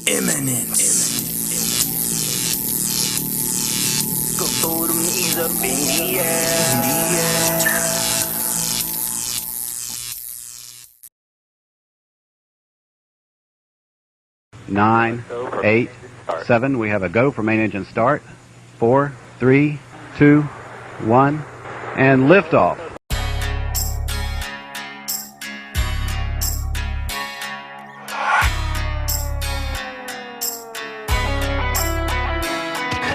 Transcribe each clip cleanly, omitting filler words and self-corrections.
imminent. Go throw them knees up in the air. Nine, 8, 7. We have a go for main engine start. 4, 3, 2, 1, and liftoff.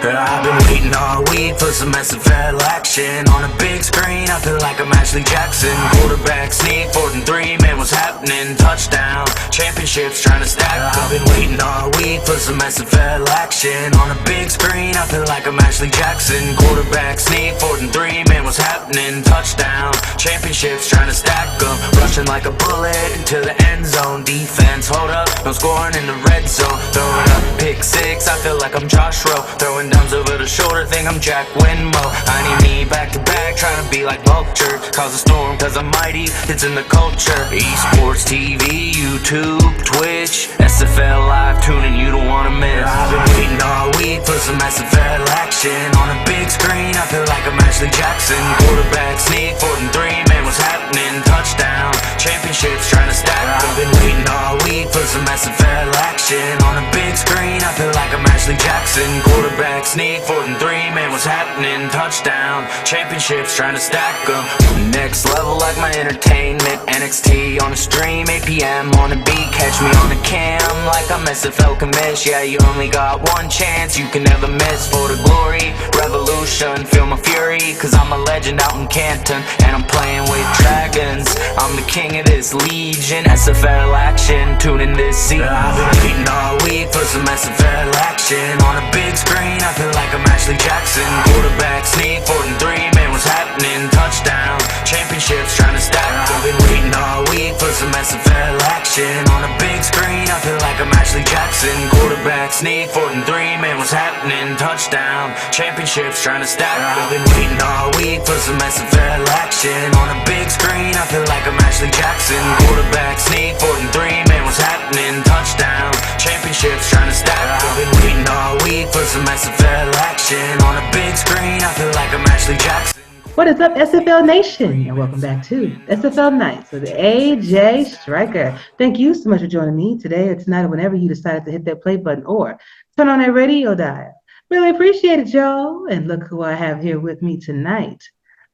I've been waiting all week for some SFL action. On a big screen, I feel like I'm Ashley Jackson. Quarterback sneak, 4th and 3, man, what's happening? Touchdown, championships trying to stack up. I've been waiting all week for some SFL action. On a big screen, I feel like I'm Ashley Jackson. Quarterback sneak, 4th and 3, man, what's happening? Touchdown, championships trying to stack up. Rushing like a bullet into the end zone. Defense, hold up, no scoring in the red zone. Throwing up pick 6, I feel like I'm Josh Rowe. Throwing downs over the shoulder, think I'm Jack Winmo. I need me back to back, trying to be like Vulture. Cause a storm, cause I'm mighty, it's in the culture. Esports TV, YouTube, Twitch, SFL Live tuning, you don't wanna miss. I've been waiting all week for some SFL action. On a big screen, I feel like I'm Ashley Jackson. Quarterback sneak, 4th and 3, man, what's happening? Touchdown, championships trying to stack. I've been waiting all week for some SFL action. On a big screen, I feel like I'm Ashley Jackson. Quarterback sneak, 4th and 3, man, what's happening? Touchdown, championships trying to stack them. Next level like my entertainment. NXT on the stream, 8 p.m. on the beat. Catch me on the cam like I'm SFL commish. Yeah, you only got one chance, you can never miss. For the glory, revolution, feel my fury. Cause I'm a legend out in Canton, and I'm playing with dragons. I'm the king of this legion. SFL action, tuning this season. I've been waiting all week for some SFL action. On a big screen, I feel like I'm Ashley Jackson. Quarterback sneak, 4th and 3, man, what's happening? Touchdown, championships trying to stack. I've been waiting all week for some SFL action. On a big screen, I feel like I'm Ashley Jackson. Quarterback sneak, 4th and 3, man, what's happening? Touchdown, championships trying to stack. I've been waiting all week for some SFL action. On a big screen, I feel like I'm Ashley Jackson. Quarterback sneak, 4th and 3, man, what's happening? Touchdown, championships trying to stack. I've been waiting all week for some SFL action. On a big screen, I feel like I'm Ashley Jackson. What is up, SFL Nation? And welcome back to SFL Nights with A.J.Striker. Thank you so much for joining me today or tonight or whenever you decided to hit that play button or turn on that radio dial. Really appreciate it, y'all. And look who I have here with me tonight.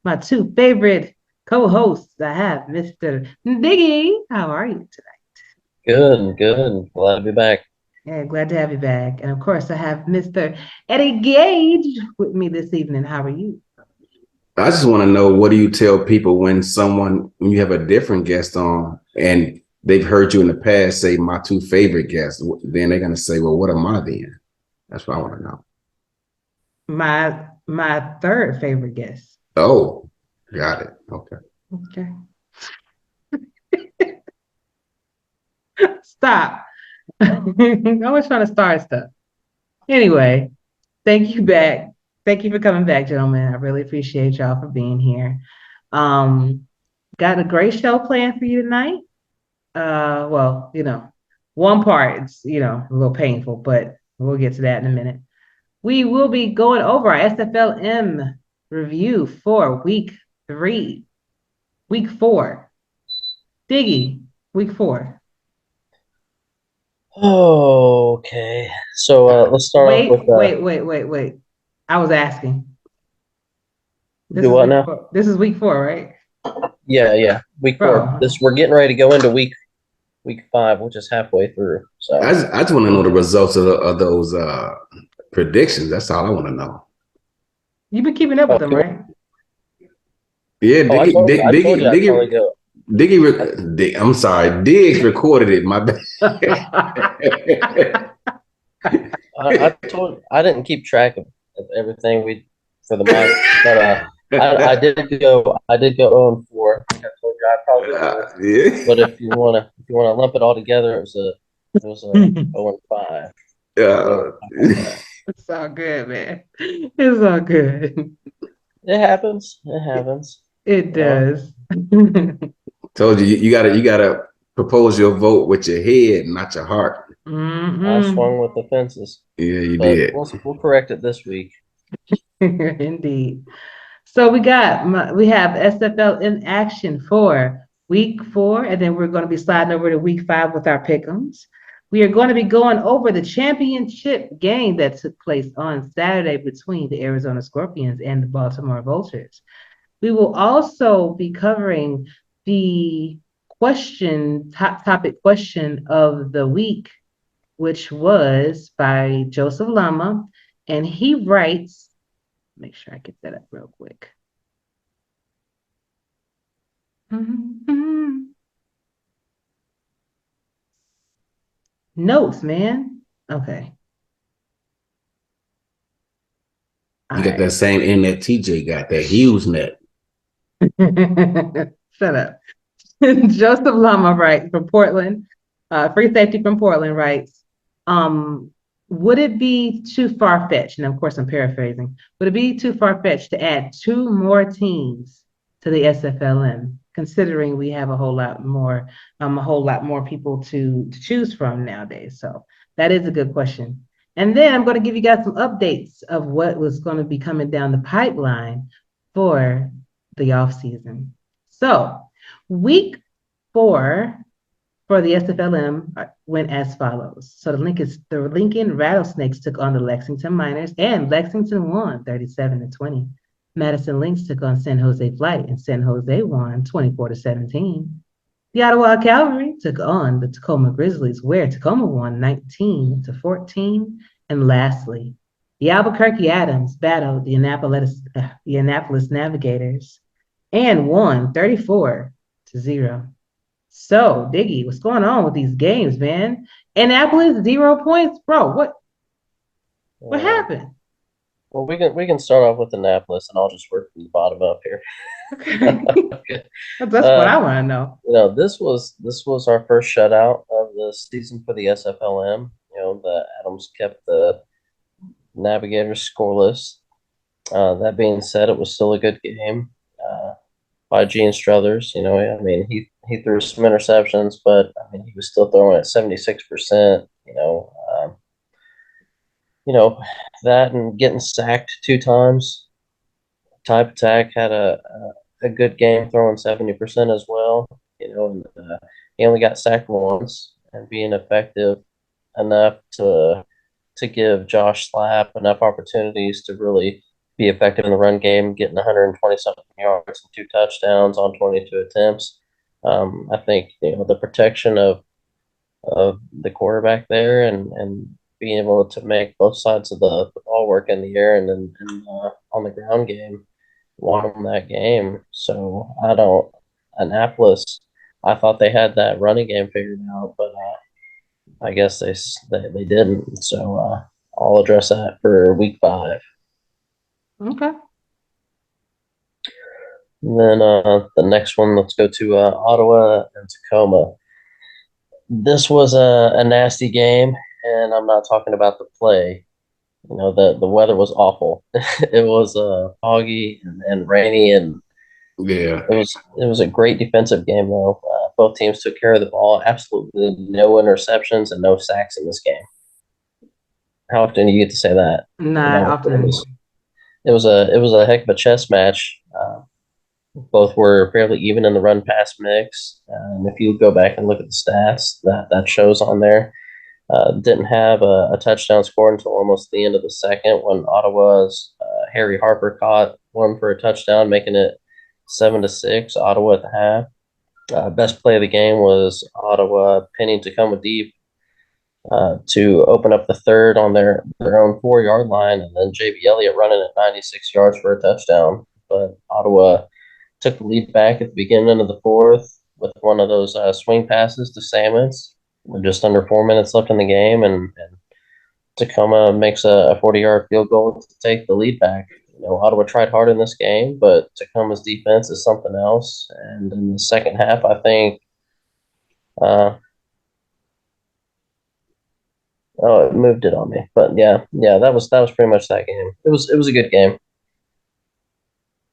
My two favorite co-hosts. I have Mr. Diggy. How are you tonight? Good. Glad to be back. Yeah, glad to have you back. And of course, I have Mr. Eddie Diggy with me this evening. How are you? I just want to know, what do you tell people when you have a different guest on and they've heard you in the past say my two favorite guests, then they're going to say, well, what am I then? That's what I want to know. My third favorite guest. Oh, got it. Okay. Stop. I'm always trying to start stuff. Anyway, thank you back. Thank you for coming back, gentlemen. I really appreciate y'all for being here. Got a great show planned for you tonight. Well, one part, it's, a little painful, but we'll get to that in a minute. We will be going over our SFLm review for week 3. Week 4. Diggy, week 4. Oh, okay. So let's start off with... Wait. I was asking. Do what now? This is week 4, right? Yeah. Week 4. We're getting ready to go into week 5, which is halfway through. So I just want to know the results of those predictions. That's all I want to know. You've been keeping up with them, right? Yeah, Diggy. I'm sorry, Diggs recorded it. My bad. I didn't keep track of everything for the month, but I did go 0-4. I told you I probably would. But if you wanna lump it all together, it was a 0-5. It's all good, man. It's all good. It happens. It does. Told you, you gotta propose your vote with your head, not your heart. I swung with the fences. Yeah, you But did. we'll correct it this week. Indeed. So we have SFL in action for week 4, and then we're going to be sliding over to week 5 with our pick'ems. We are going to be going over the championship game that took place on Saturday between the Arizona Scorpions and the Baltimore Vultures. We will also be covering the topic question of the week, which was by Joseph Lama, and he writes, make sure I get that up real quick. Notes, man. Okay. You got that same internet TJ got, that Hughes net. Shut up. Joseph Lama writes from Portland, Free Safety from Portland writes, would it be too far-fetched, and of course I'm paraphrasing, would it be too far-fetched to add 2 more teams to the SFLm, considering we have a whole lot more people to choose from nowadays? So that is a good question. And then I'm going to give you guys some updates of what was going to be coming down the pipeline for the off season. So week 4 for the SFLm went as follows. So the Lincoln Rattlesnakes took on the Lexington Miners, and Lexington won 37-20. Madison Lynx took on San Jose Flight, and San Jose won 24-17. The Ottawa Cavalry took on the Tacoma Grizzlies, where Tacoma won 19-14. And lastly, the Albuquerque Adams battled the Annapolis Navigators and won 34-0. So, Diggy, what's going on with these games, man? Annapolis, 0 points, bro. What happened? Well, we can start off with Annapolis, and I'll just work from the bottom up here. Okay. That's what I want to know. You know, this was our first shutout of the season for the SFLm. You know, the Adams kept the Navigators scoreless. That being said, it was still a good game by Gene Struthers. You know, I mean, he threw some interceptions, but I mean, he was still throwing at 76%. You know that, and getting sacked 2 times. Type Attack had a good game, throwing 70% as well. You know, and he only got sacked once, and being effective enough to give Josh Slap enough opportunities to really be effective in the run game, getting 120-something yards and 2 touchdowns on 22 attempts. I think, you know, the protection of the quarterback there, and being able to make both sides of the ball work in the air and on the ground game won them that game. So Annapolis, I thought they had that running game figured out, but I guess they didn't. So I'll address that for week 5. Okay. And then the next one, let's go to Ottawa and Tacoma. This was a nasty game, and I'm not talking about the play. You know, the weather was awful. It was foggy and rainy, and yeah, it was a great defensive game though. Both teams took care of the ball. Absolutely no interceptions and no sacks in this game. How often do you get to say that? Not often. It was a heck of a chess match. Both were fairly even in the run pass mix. And if you go back and look at the stats, that shows on there. Didn't have a touchdown score until almost the end of the second, when Ottawa's Harry Harper caught one for a touchdown, making it 7-6. Ottawa at the half. Best play of the game was Ottawa pinning Tacoma deep to open up the third on their own 4-yard line, and then J.B. Elliott running at 96 yards for a touchdown. But Ottawa took the lead back at the beginning of the 4th with one of those swing passes to Sammons. With just under 4 minutes left in the game, and Tacoma makes a 40-yard field goal to take the lead back. You know, Ottawa tried hard in this game, but Tacoma's defense is something else. And in the second half, I think, it moved it on me. But yeah, that was pretty much that game. It was a good game.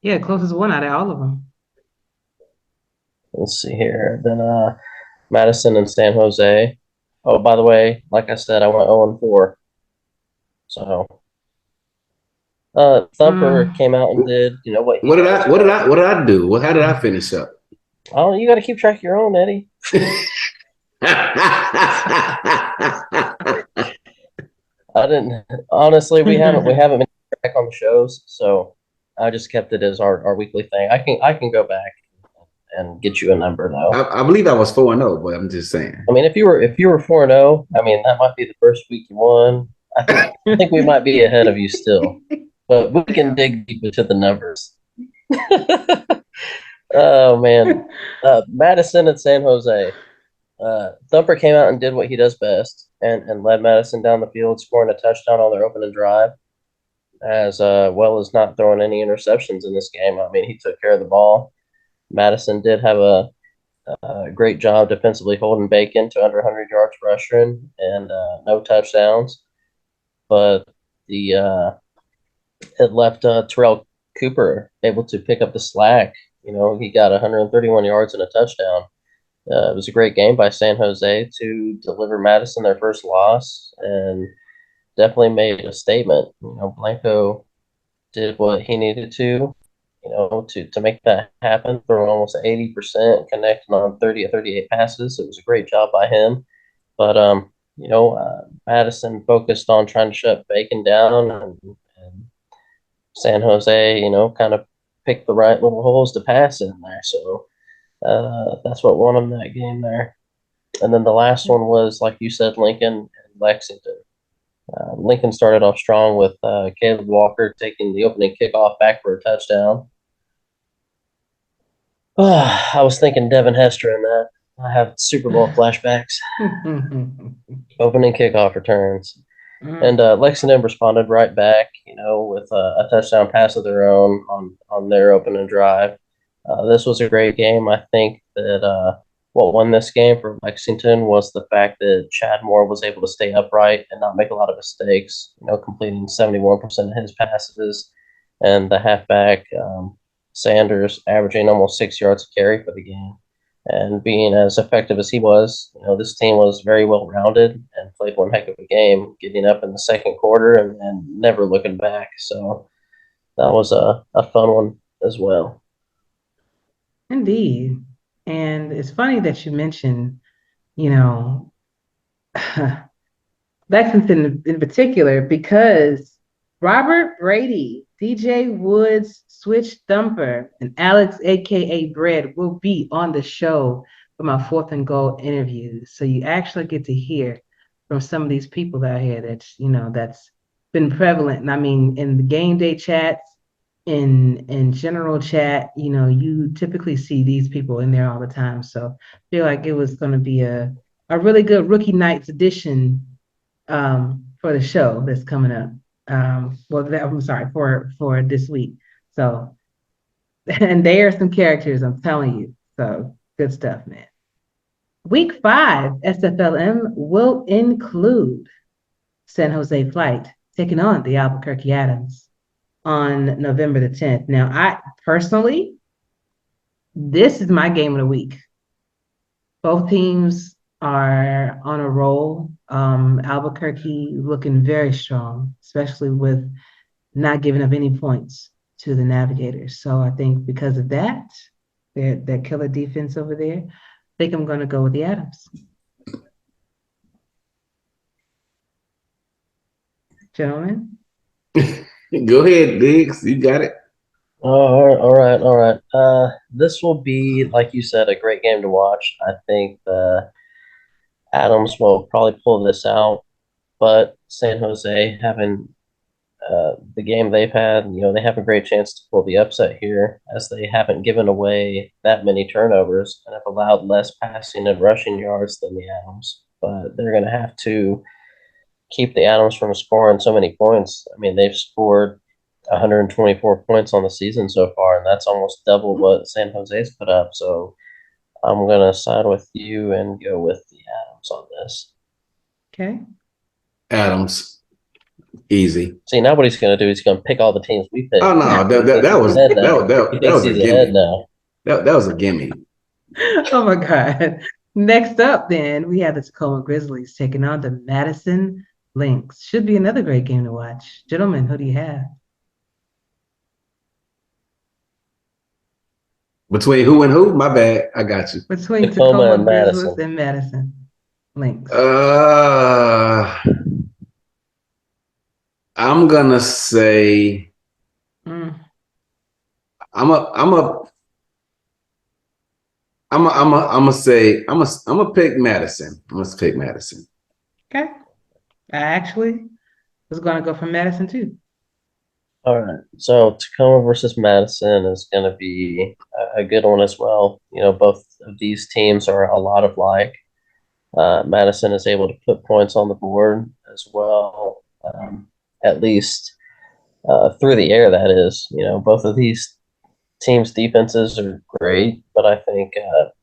Yeah, closest one out of all of them. Let's see here. Then Madison and San Jose. Oh, by the way, like I said, I went 0-4. So Thumper came out and did, what did I do? How did I finish up? Oh, you got to keep track of your own, Eddie. I didn't. Honestly, we haven't been back on the shows, so I just kept it as our weekly thing. I can go back and get you a number though. I believe I was 4-0, but I'm just saying. I mean, if you were 4-0, I mean that might be the first week you won. I think we might be ahead of you still, but we can dig deep into the numbers. Oh man, Madison and San Jose. Thumper came out and did what he does best and led Madison down the field, scoring a touchdown on their opening drive, as well as not throwing any interceptions in this game. I mean, he took care of the ball. Madison did have a great job defensively holding Bacon to under 100 yards rushing and no touchdowns. But it left Terrell Cooper able to pick up the slack. He got 131 yards and a touchdown. It was a great game by San Jose to deliver Madison their first loss and definitely made a statement. Blanco did what he needed to make that happen, throwing almost 80%, connecting on 30 of 38 passes. It was a great job by him. But, Madison focused on trying to shut Bacon down, and San Jose, kind of picked the right little holes to pass in there. So that's what won them that game there. And then the last one was, like you said, Lincoln and Lexington. Lincoln started off strong with Caleb Walker taking the opening kickoff back for a touchdown. I was thinking Devin Hester in that. I have Super Bowl flashbacks. Opening kickoff returns. And Lexington responded right back, with a touchdown pass of their own on their opening drive. This was a great game. I think that what won this game for Lexington was the fact that Chad Moore was able to stay upright and not make a lot of mistakes, completing 71% of his passes, and the halfback Sanders averaging almost 6 yards a carry for the game. And being as effective as he was, this team was very well rounded and played one heck of a game, getting up in the second quarter and never looking back. So that was a fun one as well. Indeed. And it's funny that you mentioned, Lexington in particular, because Robert Brady, DJ Woods, Switch Thumper, and Alex, aka Bread, will be on the show for my 4th and Goal interviews. So you actually get to hear from some of these people out here that's been prevalent. And I mean, in the game day chats, in general chat, you typically see these people in there all the time. So I feel like it was going to be a really good Rookie Nights edition for the show that's coming up. I'm sorry, for this week. So, and there are some characters, I'm telling you. So good stuff, man. Week 5 SFLm will include San Jose Flight taking on the Albuquerque Adams on November the 10th. Now, I personally, this is my game of the week. Both teams are on a roll. Albuquerque looking very strong, especially with not giving up any points to the Navigators. So I think because of that, their killer defense over there, I think I'm going to go with the Adams. Gentlemen? Go ahead, Diggs. You got it. All right. This will be, like you said, a great game to watch. I think the Adams will probably pull this out, but San Jose having the game they've had, they have a great chance to pull the upset here, as they haven't given away that many turnovers and have allowed less passing and rushing yards than the Adams. But they're going to have to keep the Adams from scoring so many points. I mean, they've scored 124 points on the season so far, and that's almost double what San Jose's put up. So I'm going to side with you and go with the Adams on this. Okay. Adams. Easy. See, now what he's going to do, he's going to pick all the teams we picked. Oh, no, that was a gimme. Now. That was a gimme. Oh, my God. Next up, then, we have the Tacoma Grizzlies taking on the Madison Lynx. Should be another great game to watch. Gentlemen, who do you have? Between who and who? My bad. I got you. Between Tacoma Tacoma and Grizzlies Madison. and Madison Lynx. I'm gonna say Mm, I'm gonna pick Madison. I'm gonna pick Madison. okay. I actually was going to go for Madison too. All right. So Tacoma versus Madison is going to be a good one as well. Both of these teams are a lot of like. Madison is able to put points on the board as well, at least through the air, that is. Both of these teams' defenses are great, but I think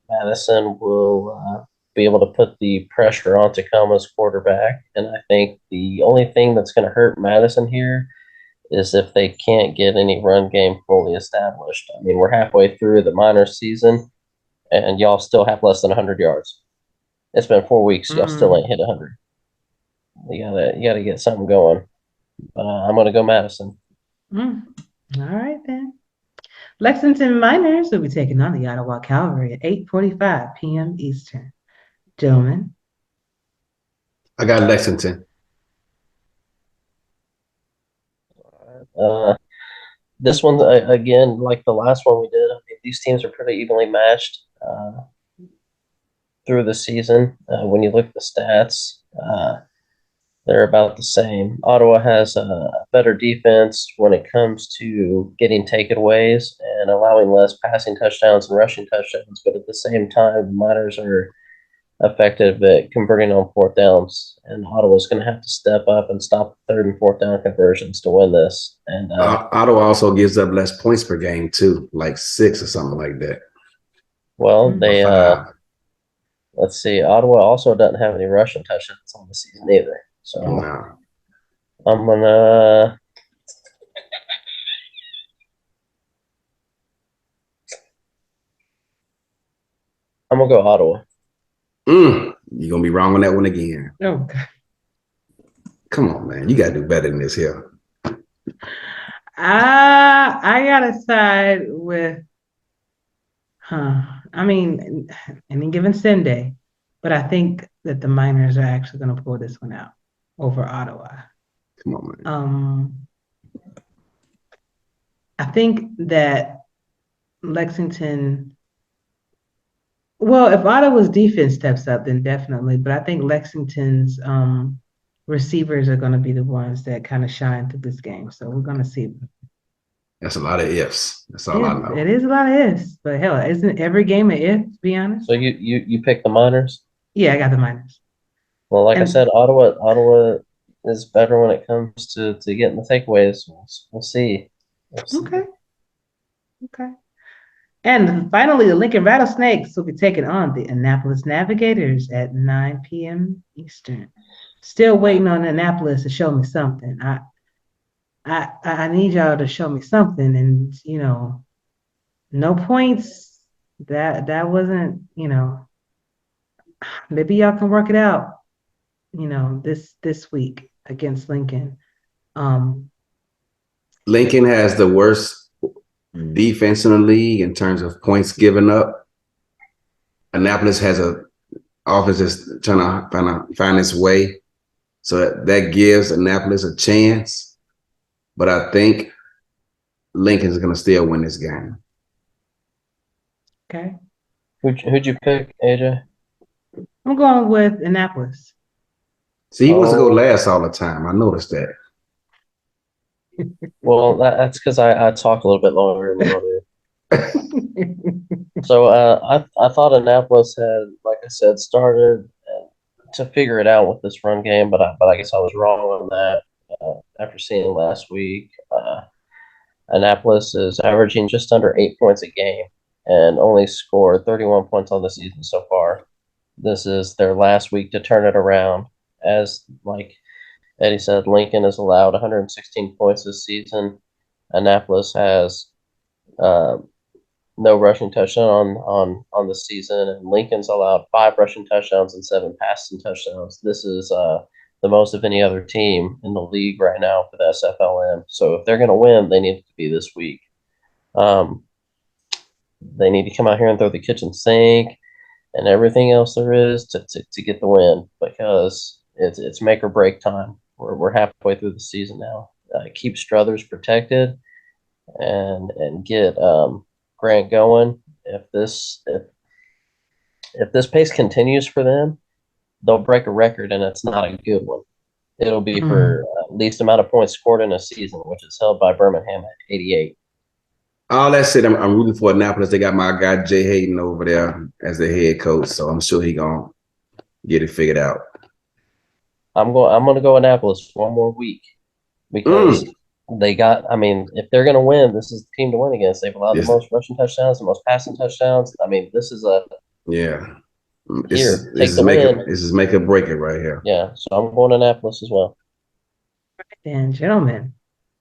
Madison will be able to put the pressure on Tacoma's quarterback. And I think the only thing that's going to hurt Madison here is if they can't get any run game fully established. I mean, we're halfway through the minor season, and y'all still have less than 100 yards. It's been 4 weeks. Y'all still ain't hit 100. You gotta get something going. But I'm gonna go Madison. All right then. Lexington Miners will be taking on the Ottawa Cavalry at 8:45 p.m. Eastern. Gentlemen. I got Lexington. This one, again, like the last one we did, I mean, these teams are pretty evenly matched through the season. When you look at the stats, they're about the same. Ottawa has a better defense when it comes to getting takeaways and allowing less passing touchdowns and rushing touchdowns, but at the same time, the Miners are effective at converting on fourth downs, and Ottawa's going to have to step up and stop the third and fourth down conversions to win this. And Ottawa also gives up less points per game too, like 6 or something like that. well, they let's see. Ottawa also doesn't have any rushing touchdowns on the season either. So No. I'm gonna go Ottawa. You're gonna be wrong on that one again. Oh, God. Come on, man. You gotta do better than this here. I gotta side with, I mean, any given Sunday, but I think that the Miners are actually going to pull this one out over Ottawa. Come on, man. I think that Lexington. Well, if Ottawa's defense steps up, then definitely. But I think Lexington's receivers are going to be the ones that kind of shine through this game. So we're going to see. That's a lot of ifs. That's all I know. It is a lot of ifs, but hell, isn't every game an if? To be honest. So you pick the Miners? Yeah, I got the Miners. Well, like I said, Ottawa is better when it comes to getting the takeaways. We'll see. Okay. And finally, the Lincoln Rattlesnakes will be taking on the Annapolis Navigators at 9 p.m. Eastern. Still waiting on Annapolis to show me something. I need y'all to show me something, and no points. That wasn't, maybe y'all can work it out, this week against Lincoln. Lincoln has the worst defense in the league in terms of points given up. Annapolis has a offense that's trying to find its way. So that gives Annapolis a chance. But I think Lincoln's going to still win this game. Okay. Who'd you pick, AJ? I'm going with Annapolis. See, he wants to go last all the time. I noticed that. Well, that's because I talk a little bit longer than I do. So I thought Annapolis had, like I said, started to figure it out with this run game, but I guess I was wrong on that. After seeing last week, Annapolis is averaging just under 8 points a game and only scored 31 points on the season so far. This is their last week to turn it around. As like Eddie said, Lincoln has allowed 116 points this season. Annapolis has no rushing touchdown on the season, and Lincoln's allowed 5 rushing touchdowns and 7 passing touchdowns. This is the most of any other team in the league right now for the SFLm. So if they're going to win, they need it to be this week. They need to come out here and throw the kitchen sink and everything else there is to get the win, because it's make or break time. We're halfway through the season now. Keep Struthers protected and get Grant going. If this pace continues for them, they'll break a record, and it's not a good one. It'll be for least amount of points scored in a season, which is held by Birmingham at 88. All that said, I'm rooting for Annapolis. They got my guy Jay Hayden over there as the head coach, so I'm sure he gonna get it figured out. I'm gonna go Annapolis one more week, because they got. I mean, if they're gonna win, this is the team to win against. They've allowed the most rushing touchdowns, the most passing touchdowns. I mean, this is a This is make or break it right here. Yeah, so I'm going to Annapolis as well. And gentlemen,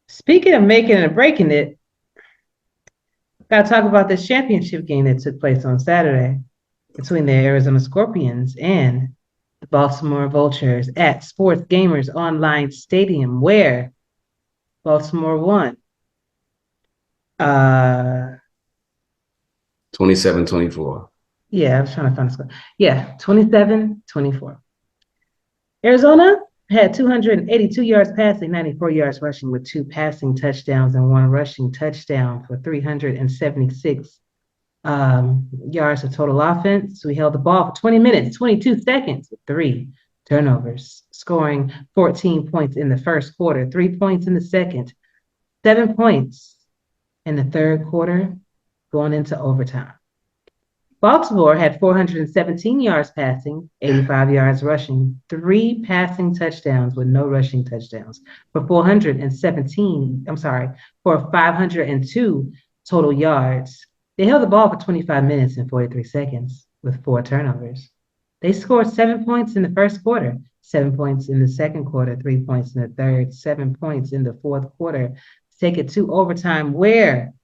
speaking of making and breaking it, got to talk about this championship game that took place on Saturday between the Arizona Scorpions and the Baltimore Vultures at Sports Gamers Online Stadium, where Baltimore won 27-24. Yeah, I was trying to find the score. Yeah, 27-24. Arizona had 282 yards passing, 94 yards rushing, with 2 passing touchdowns and 1 rushing touchdown for 376 yards of total offense. We held the ball for 20 minutes, 22 seconds with 3 turnovers, scoring 14 points in the first quarter, 3 points in the second, 7 points in the third quarter, going into overtime. Baltimore had 417 yards passing, 85 yards rushing, 3 passing touchdowns with no rushing touchdowns for 502 total yards. They held the ball for 25 minutes and 43 seconds with 4 turnovers. They scored 7 points in the first quarter, 7 points in the second quarter, 3 points in the third, 7 points in the fourth quarter, to take it to overtime, where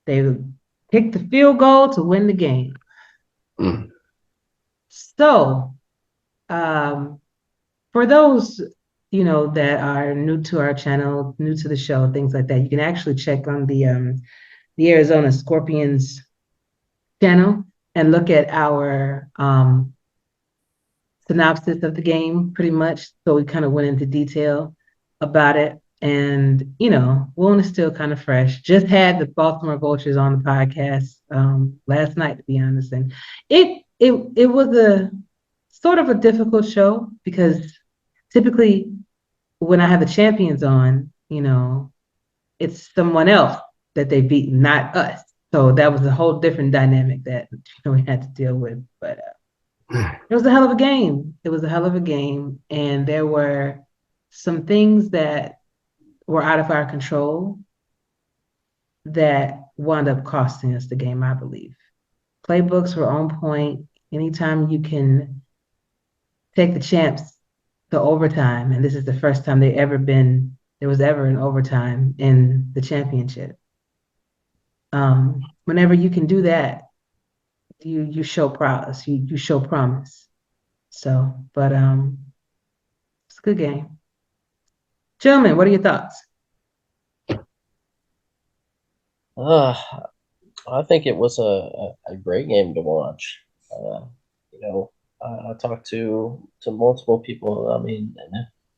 they kicked the field goal to win the game. So, for those, that are new to our channel, new to the show, things like that, you can actually check on the Arizona Scorpions channel and look at our synopsis of the game, pretty much. So we kind of went into detail about it. And, Wound is still kind of fresh. Just had the Baltimore Vultures on the podcast last night, to be honest. And it was a sort of a difficult show, because typically when I have the champions on, it's someone else that they've beaten, not us. So that was a whole different dynamic that we had to deal with. But it was a hell of a game. It was a hell of a game. And there were some things that were out of our control that wound up costing us the game, I believe. Playbooks were on point. Anytime you can take the champs to overtime, and this is the first time there was ever an overtime in the championship. Whenever you can do that, you show prowess, you show promise. So, but it's a good game. Gentlemen, what are your thoughts? I think it was a great game to watch. I talked to multiple people. I mean,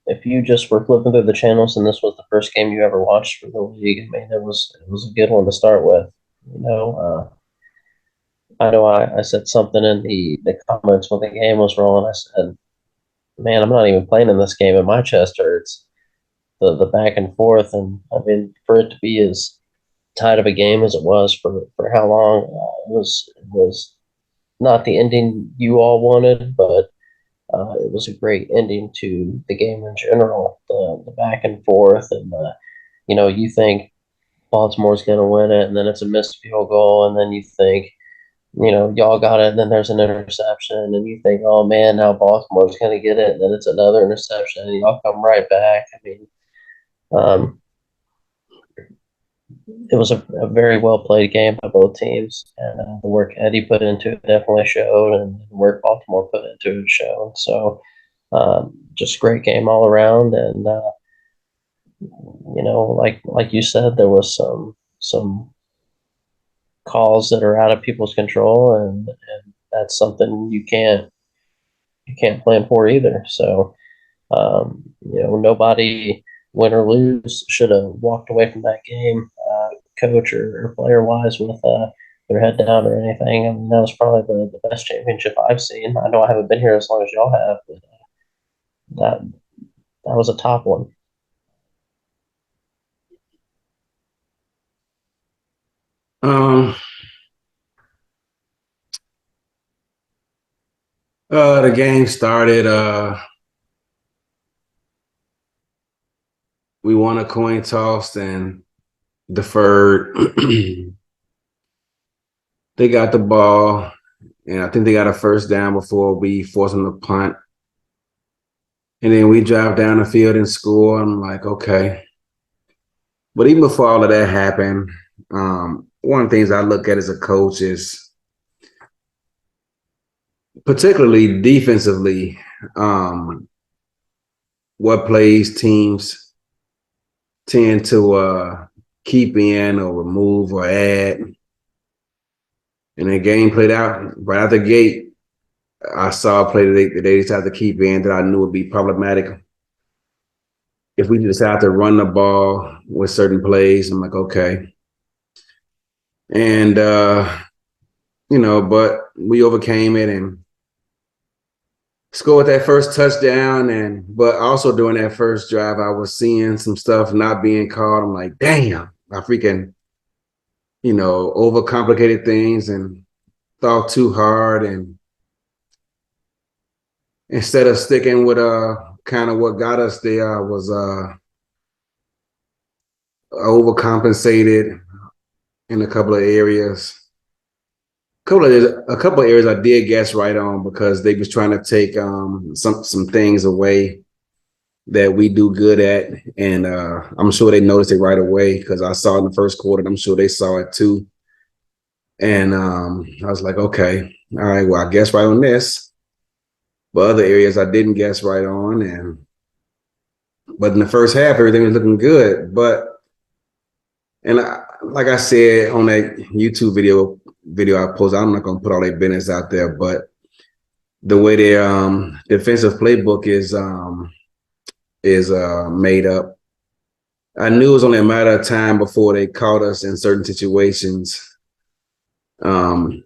if you just were flipping through the channels and this was the first game you ever watched for the league, I mean, it was a good one to start with. I know I said something in the comments when the game was rolling. I said, man, I'm not even playing in this game, and my chest hurts. The back and forth, and I mean, for it to be as tight of a game as it was for how long, it was not the ending you all wanted, but it was a great ending to the game in general. The back and forth, and you think Baltimore's going to win it, and then it's a missed field goal, and then you think, y'all got it, and then there's an interception, and you think, oh man, now Baltimore's going to get it, and then it's another interception, and y'all come right back. I mean, it was a very well played game by both teams, and the work Eddie put into it definitely showed, and the work Baltimore put into it showed. So just great game all around, and like you said, there was some calls that are out of people's control, and that's something you can't plan for either. So nobody, win or lose, should have walked away from that game, coach or player wise, with their head down or anything. I mean, that was probably the best championship I've seen. I know I haven't been here as long as y'all have, but that that was a top one. Um, the game started. We won a coin toss and deferred. They got the ball, and I think they got a first down before we forced them to punt. And then we drive down the field and score. I'm like, okay. But even before all of that happened, one of the things I look at as a coach is, particularly defensively, what plays teams tend to keep in or remove or add. And the game played out right out the gate. I saw a play that they decided to keep in that I knew would be problematic. If we decide to run the ball with certain plays, I'm like, okay. And, but we overcame it and scored that first touchdown. But also during that first drive, I was seeing some stuff not being called. I'm like, damn, I freaking, overcomplicated things and thought too hard. And instead of sticking with kind of what got us there, I was overcompensated in a couple of areas. A couple of areas I did guess right on because they was trying to take some things away that we do good at, and I'm sure they noticed it right away because I saw it in the first quarter, and I'm sure they saw it too. And I was like, okay, all right, well, I guess right on this. But other areas I didn't guess right on, but in the first half, everything was looking good. Like I said on that YouTube video I posted, I'm not gonna put all their business out there, but the way their defensive playbook is made up, I knew it was only a matter of time before they caught us in certain situations. And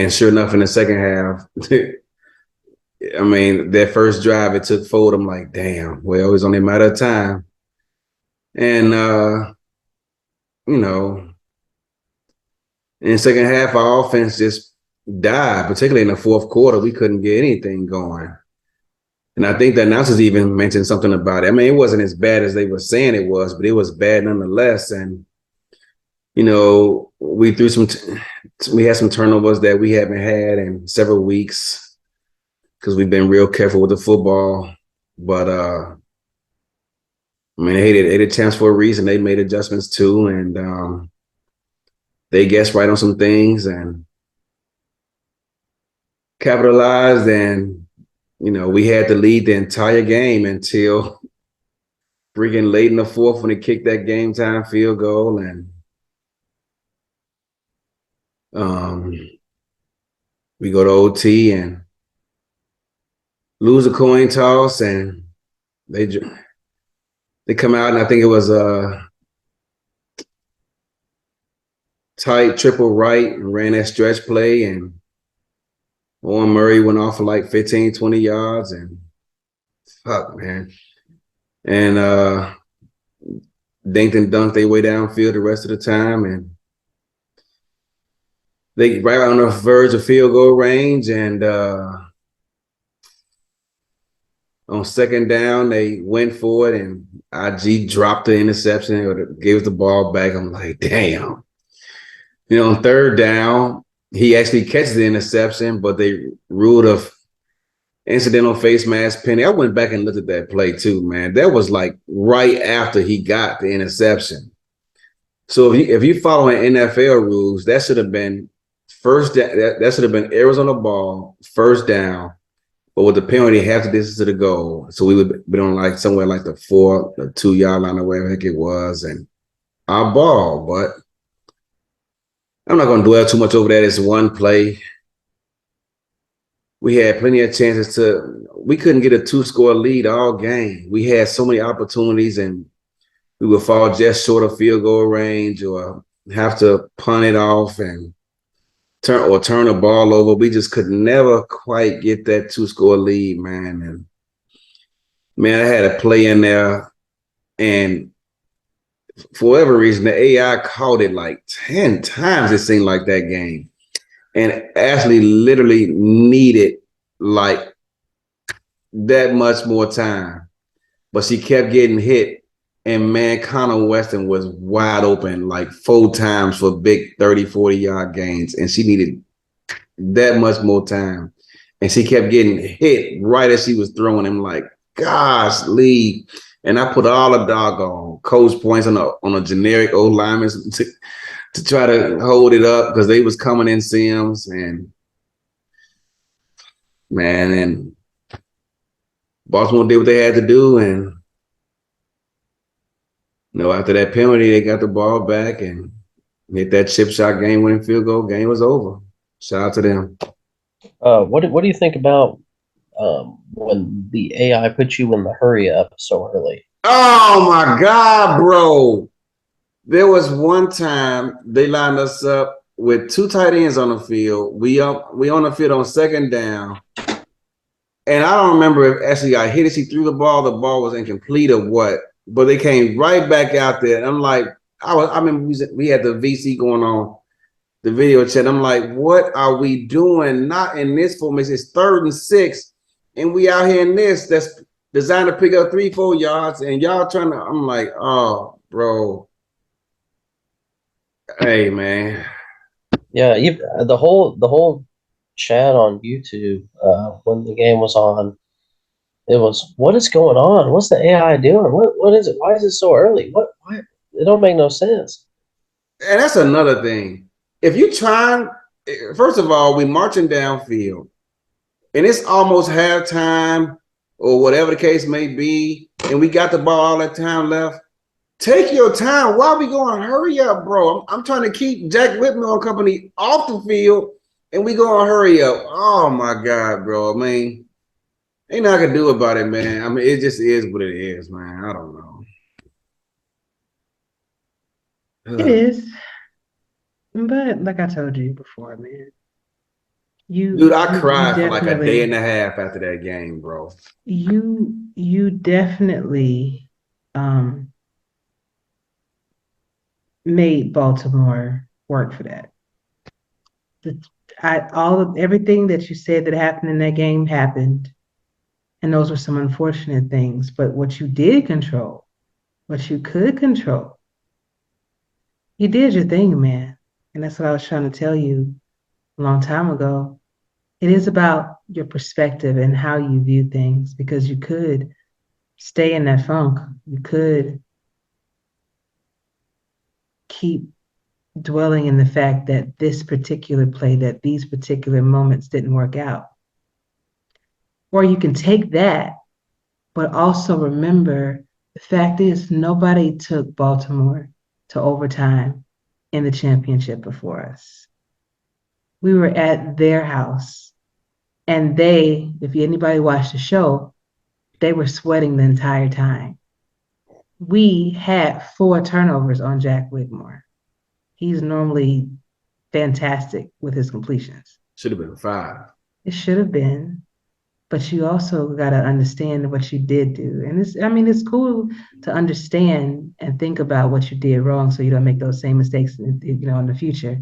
sure enough, in the second half, I mean, that first drive it took forward. I'm like, damn, well, it was only a matter of time. And in the second half, our offense just died, particularly in the fourth quarter. We couldn't get anything going. And I think the announcers even mentioned something about it. I mean, it wasn't as bad as they were saying it was, but it was bad nonetheless. And, we we had some turnovers that we haven't had in several weeks because we've been real careful with the football. But, I mean, they had champs for a reason. They made adjustments too. And they guessed right on some things and capitalized. And, we had to lead the entire game until freaking late in the fourth when they kicked that game time field goal. And we go to OT and lose a coin toss, and they come out, and I think it was a tight triple right and ran that stretch play, and Owen Murray went off for like 15, 20 yards, and fuck, man. And dinked and dunked their way downfield the rest of the time, and they right on the verge of field goal range, and on second down, they went for it, and IG dropped the interception or gave the ball back. I'm like, damn. On third down, he actually catches the interception, but they ruled a incidental face mask penalty. I went back and looked at that play too, man. That was like right after he got the interception. So if you following NFL rules, that should have been that should have been errors on the ball, first down, but with the penalty, half the distance to the goal. So we would be on like somewhere like the 2 yard line or whatever the heck it was, and our ball. But I'm not going to dwell too much over that. It's one play. We had plenty of chances we couldn't get a 2-score lead all game. We had so many opportunities, and we would fall just short of field goal range or have to punt it off and turn the ball over. We just could never quite get that 2-score lead, man. And man, I had a play in there, and for whatever reason, the AI caught it like 10 times, it seemed like, that game. And Ashley literally needed like that much more time. But she kept getting hit. And man, Connor Weston was wide open like 4 times for big 30, 40-yard gains. And she needed that much more time. And she kept getting hit right as she was throwing him, like, gosh, Lee. And I put all the doggone coach points on a generic old lineman to try to hold it up because they was coming in Sims, and man, and Baltimore did what they had to do, and after that penalty, they got the ball back and hit that chip shot game-winning field goal. Game was over. Shout out to them. What do you think about when the AI put you in the hurry up so early? Oh my God, bro. There was one time they lined us up with 2 tight ends on the field. We on the field on second down. And I don't remember if Ashley got hit as she threw the ball was incomplete or what. But they came right back out there. And I'm like, I remember we had the VC going on, the video chat. I'm like, what are we doing? Not in this formation. It's 3rd and 6. And we out here in this that's designed to pick up 3-4 yards. And y'all trying to, I'm like, oh, bro. Hey, man. Yeah, the whole chat on YouTube when the game was on, it was, what is going on? What's the AI doing? What is it? Why is it so early? Why? It don't make no sense. And that's another thing. If you trying, first of all, we marching downfield, and it's almost halftime or whatever the case may be, and we got the ball all that time left. Take your time. Why are we going? Hurry up, bro. I'm trying to keep Jack Whitmore and company off the field, and we going hurry up. Oh, my God, bro. I mean, ain't nothing I can do about it, man. I mean, it just is what it is, man. I don't know. It is. But like I told you before, man. Dude, I cried for like a day and a half after that game, bro. You definitely made Baltimore work for that. Everything that you said that happened in that game happened, and those were some unfortunate things. But what you did control, what you could control, you did your thing, man. And that's what I was trying to tell you a long time ago. It is about your perspective and how you view things, because you could stay in that funk. You could keep dwelling in the fact that this particular play, that these particular moments didn't work out. Or you can take that, but also remember the fact is nobody took Baltimore to overtime in the championship before us. We were at their house, and if anybody watched the show, they were sweating the entire time. We had 4 turnovers on Jack Whitmore. He's normally fantastic with his completions. Should have been 5. It should have been, but you also got to understand what you did do. And it's cool to understand and think about what you did wrong so you don't make those same mistakes, in the future.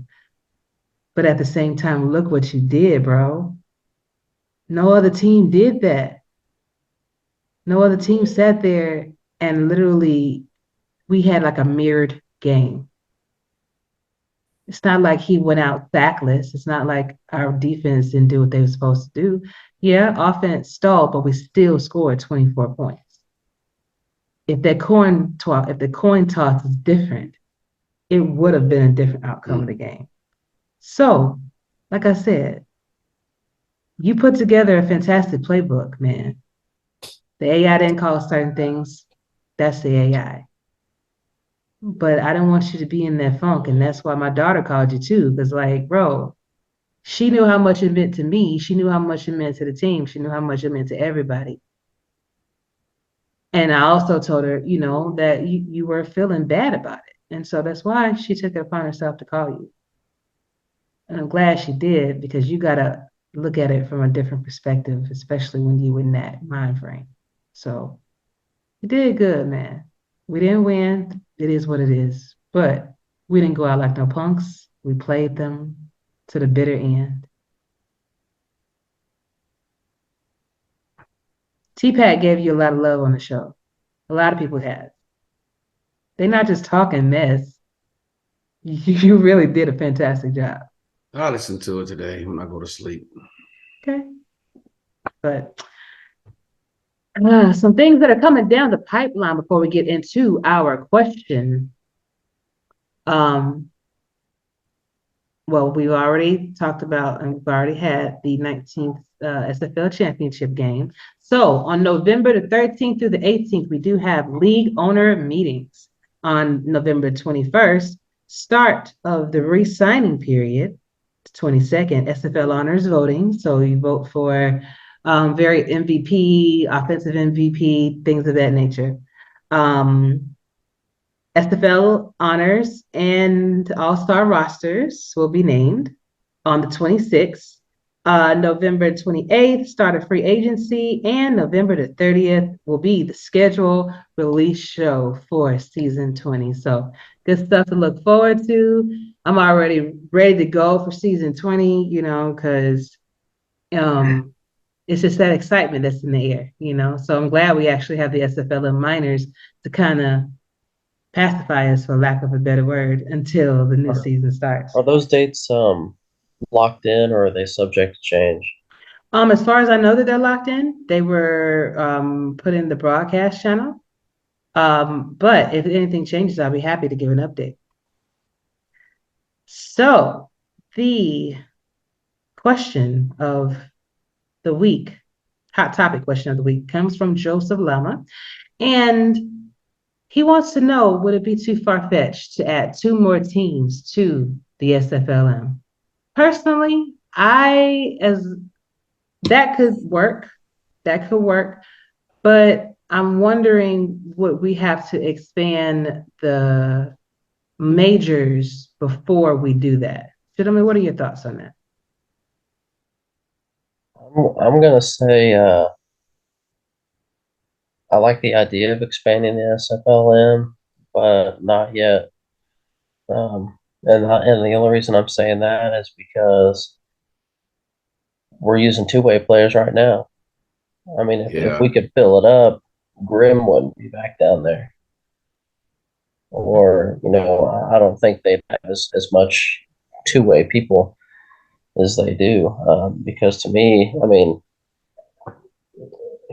But at the same time, look what you did, bro. No other team did that. No other team sat there and literally we had like a mirrored game. It's not like he went out sackless. It's not like our defense didn't do what they were supposed to do. Yeah, offense stalled, but we still scored 24 points. If the coin toss is different, it would have been a different outcome of the game. So, like I said, you put together a fantastic playbook, man. The AI didn't call certain things. That's the AI. But I didn't want you to be in that funk. And that's why my daughter called you too. Because, like, bro, she knew how much it meant to me. She knew how much it meant to the team. She knew how much it meant to everybody. And I also told her, you know, that you were feeling bad about it. And so that's why she took it upon herself to call you. And I'm glad she did, because you got to look at it from a different perspective, especially when you in that mind frame. So you did good, man. We didn't win. It is what it is. But we didn't go out like no punks. We played them to the bitter end. T-Pat gave you a lot of love on the show. A lot of people have. They're not just talking mess. You really did a fantastic job. I'll listen to it today when I go to sleep. Okay. But some things that are coming down the pipeline before we get into our question. Well, we've already talked about, and we've already had the 19th SFL Championship game. So on November the 13th through the 18th, we do have league owner meetings. On November 21st, start of the re-signing period, 22nd, SFL honors voting. So you vote for very MVP, offensive MVP, things of that nature. SFL honors and all-star rosters will be named on the 26th. November 28th, start of free agency, and November the 30th will be the schedule release show for season 20. So good stuff to look forward to. I'm already ready to go for season 20, you know, because it's just that excitement that's in the air, you know. So I'm glad we actually have the SFLm minors to kind of pacify us, for lack of a better word, until the new season starts. Are those dates locked in, or are they subject to change? As far as I know that they're locked in, they were put in the broadcast channel. But if anything changes, I'll be happy to give an update. So the question of the week, hot topic question of the week, comes from Joseph Lama. And he wants to know, would it be too far-fetched to add 2 more teams to the SFLm? Personally, that could work. That could work. But I'm wondering, would we have to expand the majors before we do that? Gentlemen, what are your thoughts on that? I'm going to say I like the idea of expanding the SFLm, but not yet. And the only reason I'm saying that is because we're using two-way players right now. I mean, if we could fill it up, Grimm wouldn't be back down there. Or, you know, I don't think they'd have as much two-way people as they do. Because to me, I mean,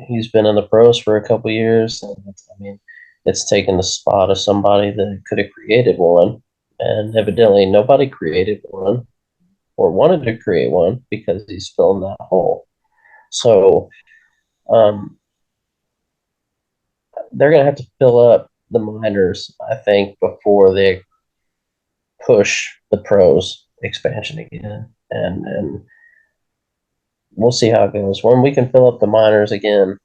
he's been in the pros for a couple years. And I mean, it's taken the spot of somebody that could have created one. And evidently nobody created one or wanted to create one because he's filling that hole. So they're going to have to fill up the minors, I think, before they push the pros expansion again. And we'll see how it goes. When we can fill up the minors again,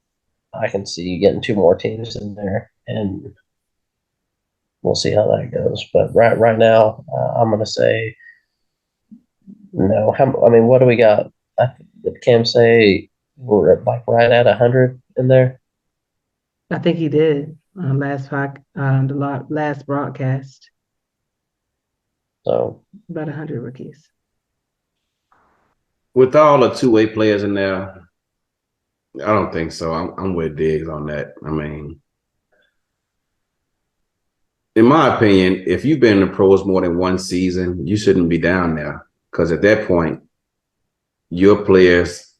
I can see you getting 2 more teams in there, and we'll see how that goes. But right now, I'm going to say no. I mean, what do we got? Did Cam say we're like right at 100 in there? I think he did the last broadcast. So about 100 rookies. With all the two-way players in there, I don't think so. I'm with Diggs on that. I mean, in my opinion, if you've been in the pros more than one season, you shouldn't be down there, because at that point, your players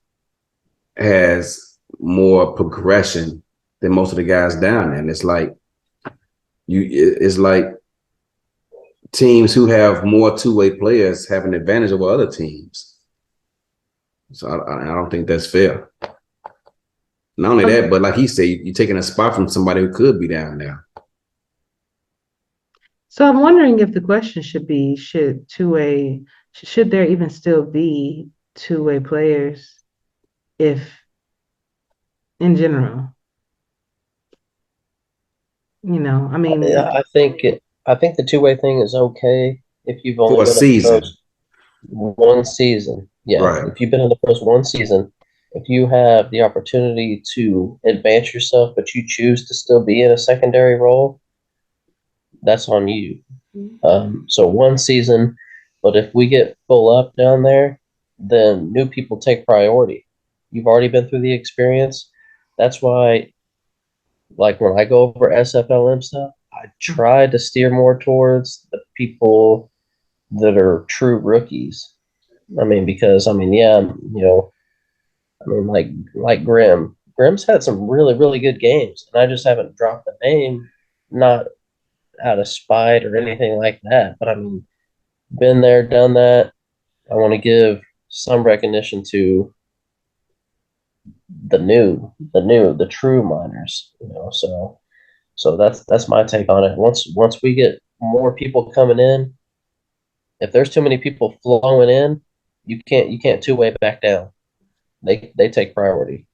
has more progression than most of the guys down there. And it's like teams who have more two-way players have an advantage over other teams. So I don't think that's fair. Not only that, but like he said, you're taking a spot from somebody who could be down there. So I'm wondering if the question should be, should there even still be two-way players if in general? I mean, I think the two-way thing is okay if you've only For a been in the season. pros one season. Yeah, Right. if you've been in the pros one season, if you have the opportunity to advance yourself, but you choose to still be in a secondary role, that's on you. So one season, but if we get full up down there, then new people take priority. You've already been through the experience. That's why, like when I go over SFLm stuff, I try to steer more towards the people that are true rookies. I mean, because yeah, like Grim. Grim's had some really, really good games, and I just haven't dropped the name, not out of spite or anything like that. But I mean, been there, done that. I want to give some recognition to the true miners. So that's my take on it. Once we get more people coming in, if there's too many people flowing in, you can't two-way back down. They take priority.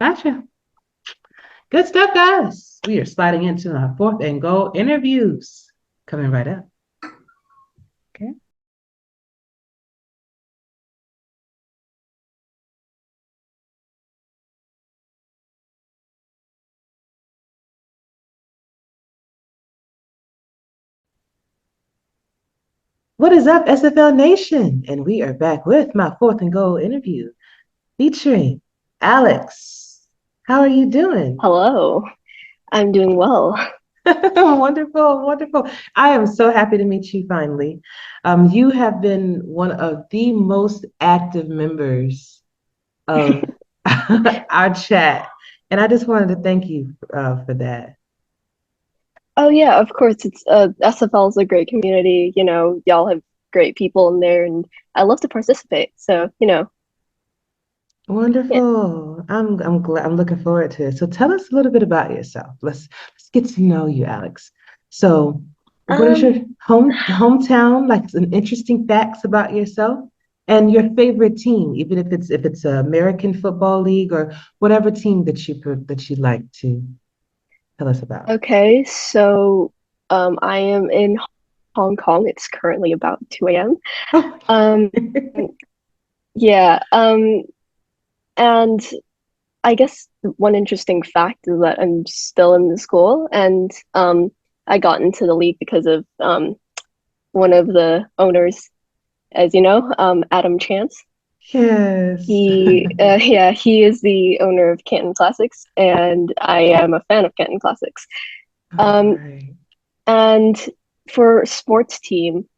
gotcha. Good stuff, guys. We are sliding into our 4th and goal interviews. Coming right up. Okay. What is up, SFL Nation? And we are back with my 4th and goal interview featuring Alex. How are you doing? Hello, I'm doing well. Wonderful, wonderful. I am so happy to meet you finally. You have been one of the most active members of our chat, and I just wanted to thank you for that. Oh yeah, of course. It's SFL is a great community. Y'all have great people in there, and I love to participate. So yeah. Wonderful. I'm glad. I'm looking forward to it. So tell us a little bit about yourself. Let's get to know you, Alex. So, what is your hometown? Like some interesting facts about yourself and your favorite team, even if it's an American Football League or whatever team that you like to tell us about. Okay, so I am in Hong Kong. It's currently about 2 a.m. Oh. Yeah. And I guess one interesting fact is that I'm still in the school, and I got into the league because of one of the owners, as you know, Adam Chance. Yes. He is the owner of Canton Classics, and I am a fan of Canton Classics. Right. And for sports team,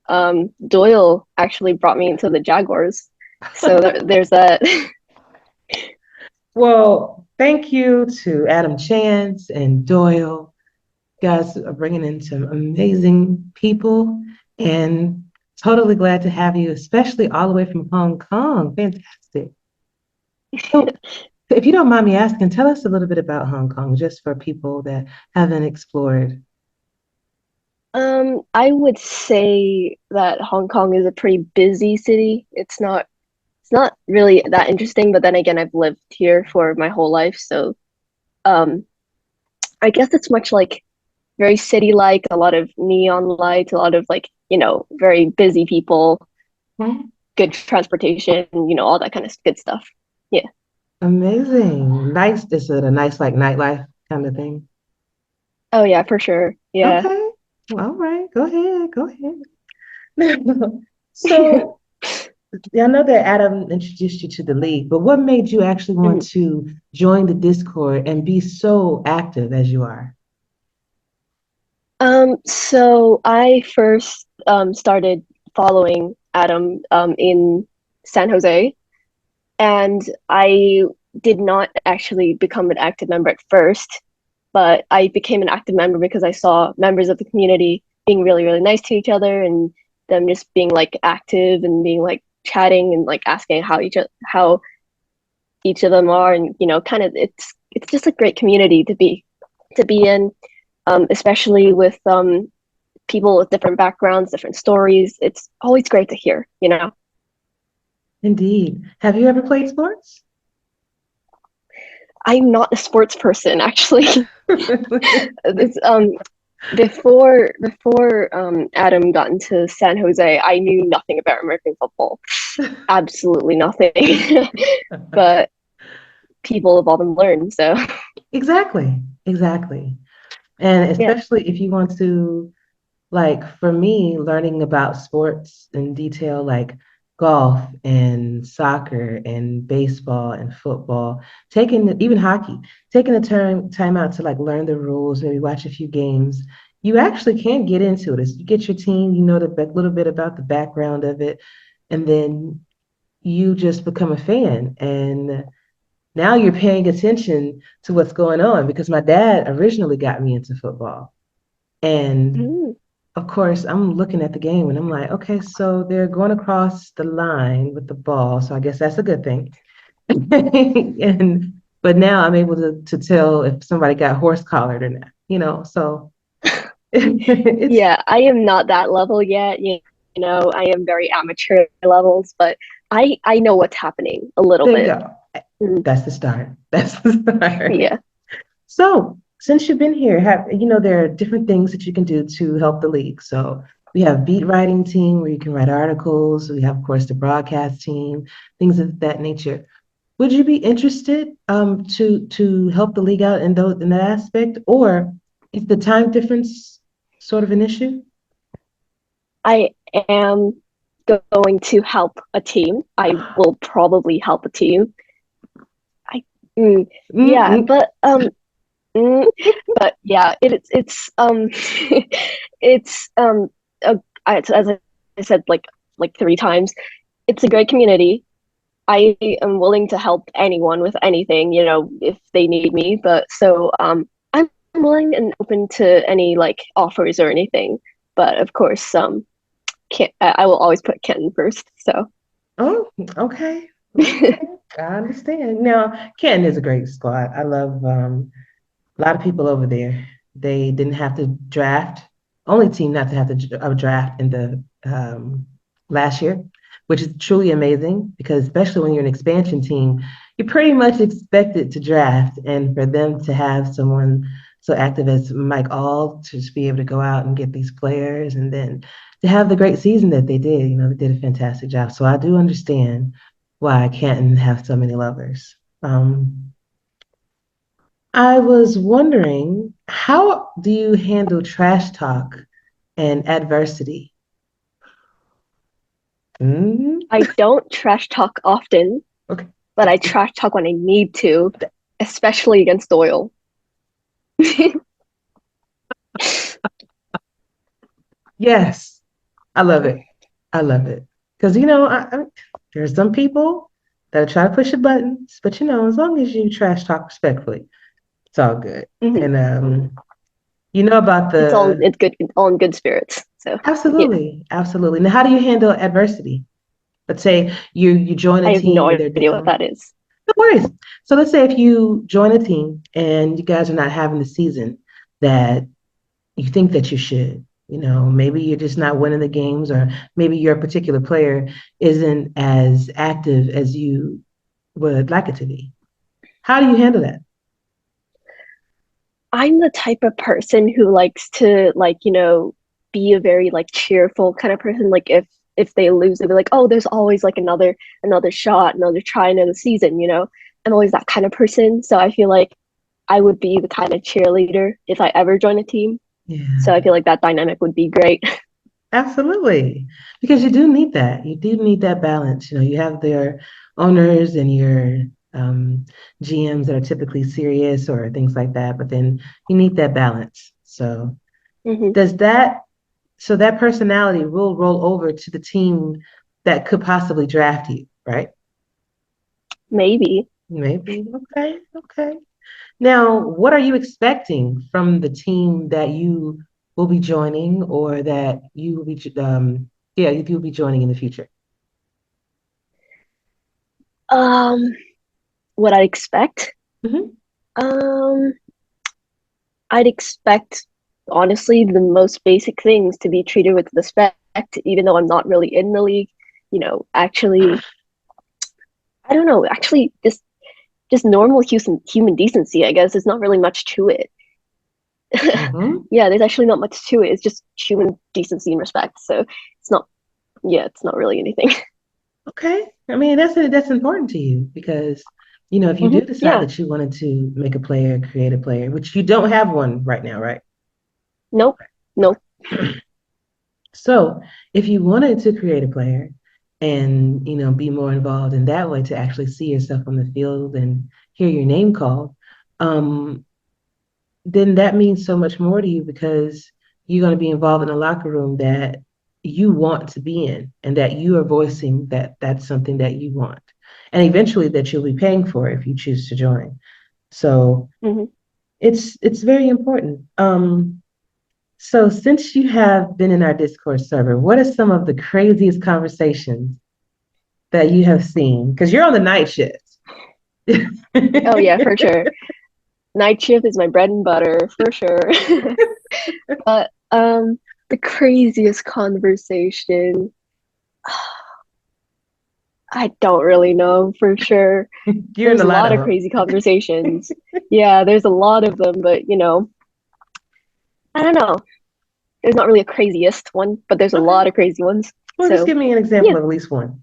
Doyle actually brought me into the Jaguars. So there's that. Well, thank you to Adam Chance and Doyle. You guys are bringing in some amazing people, and totally glad to have you, especially all the way from Hong Kong. Fantastic. So, if you don't mind me asking, tell us a little bit about Hong Kong, just for people that haven't explored. I would say that Hong Kong is a pretty busy city. It's not really that interesting, but then again, I've lived here for my whole life, so I guess it's much like very city-like, a lot of neon lights, a lot of very busy people, good transportation, all that kind of good stuff. Yeah. Amazing. Nice. Is it a nice like nightlife kind of thing? Oh yeah, for sure. Yeah. Okay. All right. Go ahead. Go ahead. So I know that Adam introduced you to the league, but what made you actually want to join the Discord and be so active as you are? So I first started following Adam in San Jose, and I did not actually become an active member at first, but I became an active member because I saw members of the community being really, really nice to each other, and them just being like active and being like chatting and like asking how each of them are, and kind of it's just a great community to be in, especially with people with different backgrounds, different stories. It's always great to hear. Indeed. Have you ever played sports? I'm not a sports person, actually. It's, before Adam got into San Jose, I knew nothing about American football, absolutely nothing. But people evolve and learn, so Exactly. And yeah. especially if you want to, like for me, learning about sports in detail, like golf and soccer and baseball and football, even hockey, taking the time out to like learn the rules, maybe watch a few games, you actually can get into it. You get your team, you know little bit about the background of it, and then you just become a fan. And now you're paying attention to what's going on because my dad originally got me into football. And Mm. of course, I'm looking at the game and I'm like, okay, so they're going across the line with the ball. So I guess that's a good thing. But now I'm able to tell if somebody got horse collared or not. So it's Yeah, I am not that level yet. I am very amateur levels, but I know what's happening a little there you bit. go. Mm. That's the start. That's the start. Yeah. So since you've been here, there are different things that you can do to help the league. So we have beat writing team where you can write articles. We have, of course, the broadcast team, things of that nature. Would you be interested to help the league out in that aspect, or is the time difference sort of an issue? I am going to help a team. I will probably help a team. I yeah, Mm-mm. mm, but yeah, it's it's as I said like three times, it's a great community. I am willing to help anyone with anything, if they need me. But so I'm willing and open to any like offers or anything. But of course, I will always put Ken first. So Oh, okay. Okay. I understand. Now, Canton is a great squad. I love a lot of people over there. They didn't have to draft. Only team not to have to draft in the last year, which is truly amazing because especially when you're an expansion team, you're pretty much expected to draft, and for them to have someone so active as Mike All to just be able to go out and get these players, and then to have the great season that they did. They did a fantastic job. So I do understand why Canton have so many lovers. I was wondering, how do you handle trash talk and adversity? Mm, I don't trash talk often, okay. but I trash talk when I need to, especially against Doyle. Yes, I love it. I love it. Because, there's some people that try to push your buttons, but, as long as you trash talk respectfully, it's all good. Mhm. And, about the, It's good, all in good spirits. So yeah, absolutely, absolutely. Now, how do you handle adversity? Let's say you join a I have no team and they're idea what down. that is. No worries. So let's say if you join a team and you guys are not having the season that you think that you should, maybe you're just not winning the games, or maybe your particular player isn't as active as you would like it to be. How do you handle that? I'm the type of person who likes to be a very like cheerful kind of person. Like if they lose, they'll be like, oh, there's always like another shot, another try, another season. I'm always that kind of person. So I feel like I would be the kind of cheerleader if I ever join a team. Yeah, So I feel like that dynamic would be great. absolutely. Because you do need that. You do need that balance. You have their owners and your GMs that are typically serious or things like that, but then you need that balance. So Hmm. does that so that personality will roll over to the team that could possibly draft you, right? Maybe. Maybe. Okay. Now, what are you expecting from the team that you will be joining, or that you will be, yeah, if you'll be joining in the future? What I expect? Hmm. Um, I'd expect, honestly, the most basic things to be treated with respect, even though I'm not really in the league. Actually, I don't know. Actually, just normal human decency, I guess. There's not really much to it. Hmm. Yeah, there's actually not much to it. It's just human decency and respect. So it's not, yeah, it's not really anything. Okay. I mean, that's important to you because, if you do decide Yeah, that you wanted to make a player, create a player, which you don't have one right now, right? nope, nope. So if you wanted to create a player and, be more involved in that way to actually see yourself on the field and hear your name called, um, then that means so much more to you because you're going to be involved in a locker room that you want to be in and that you are voicing that that's something that you want. And eventually that you'll be paying for if you choose to join. So Hmm. it's very important. So since you have been in our Discord server, what are some of the craziest conversations that you have seen? Because you're on the night shift. Oh yeah, for sure. Night shift is my bread and butter for sure. But the craziest conversation, I don't really know for sure. You're in There's a a lot lot of of them. crazy conversations. Yeah, there's a lot of them, but I don't know. There's not really a craziest one, but there's a Okay. lot of crazy ones. Well, just So give me an example yeah. of at least one.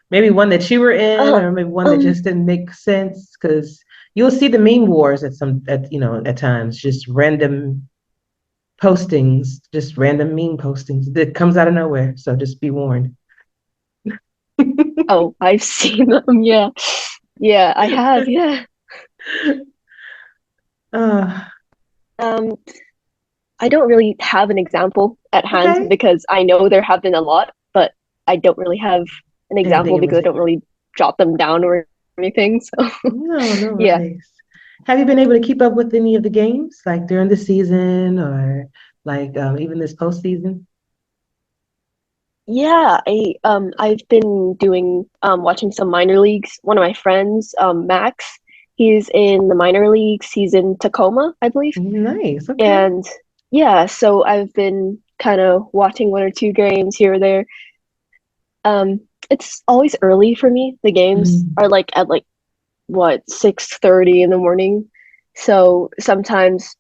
Maybe one that you were in, Uh, or maybe one that um, just didn't make sense. Because you'll see the meme wars at times, just random postings, just random meme postings that comes out of nowhere. So just be warned. oh, I've seen them. Yeah. Yeah, I have. Yeah. uh, Um, I don't really have an example at hand okay. because I know there have been a lot, but I don't really have an Anything example in because I don't particular? really jot them down or anything. So No, no yeah. worries. Have you been able to keep up with any of the games, like during the season or like even this postseason? Yeah, I've been doing watching some minor leagues. One of my friends, Max, he's in the minor leagues. He's in Tacoma, I believe. Nice. Okay. And yeah, so I've been kind of watching one or two games here or there. It's always early for me. The games Mhm. are like at like what 6:30 in the morning. So sometimes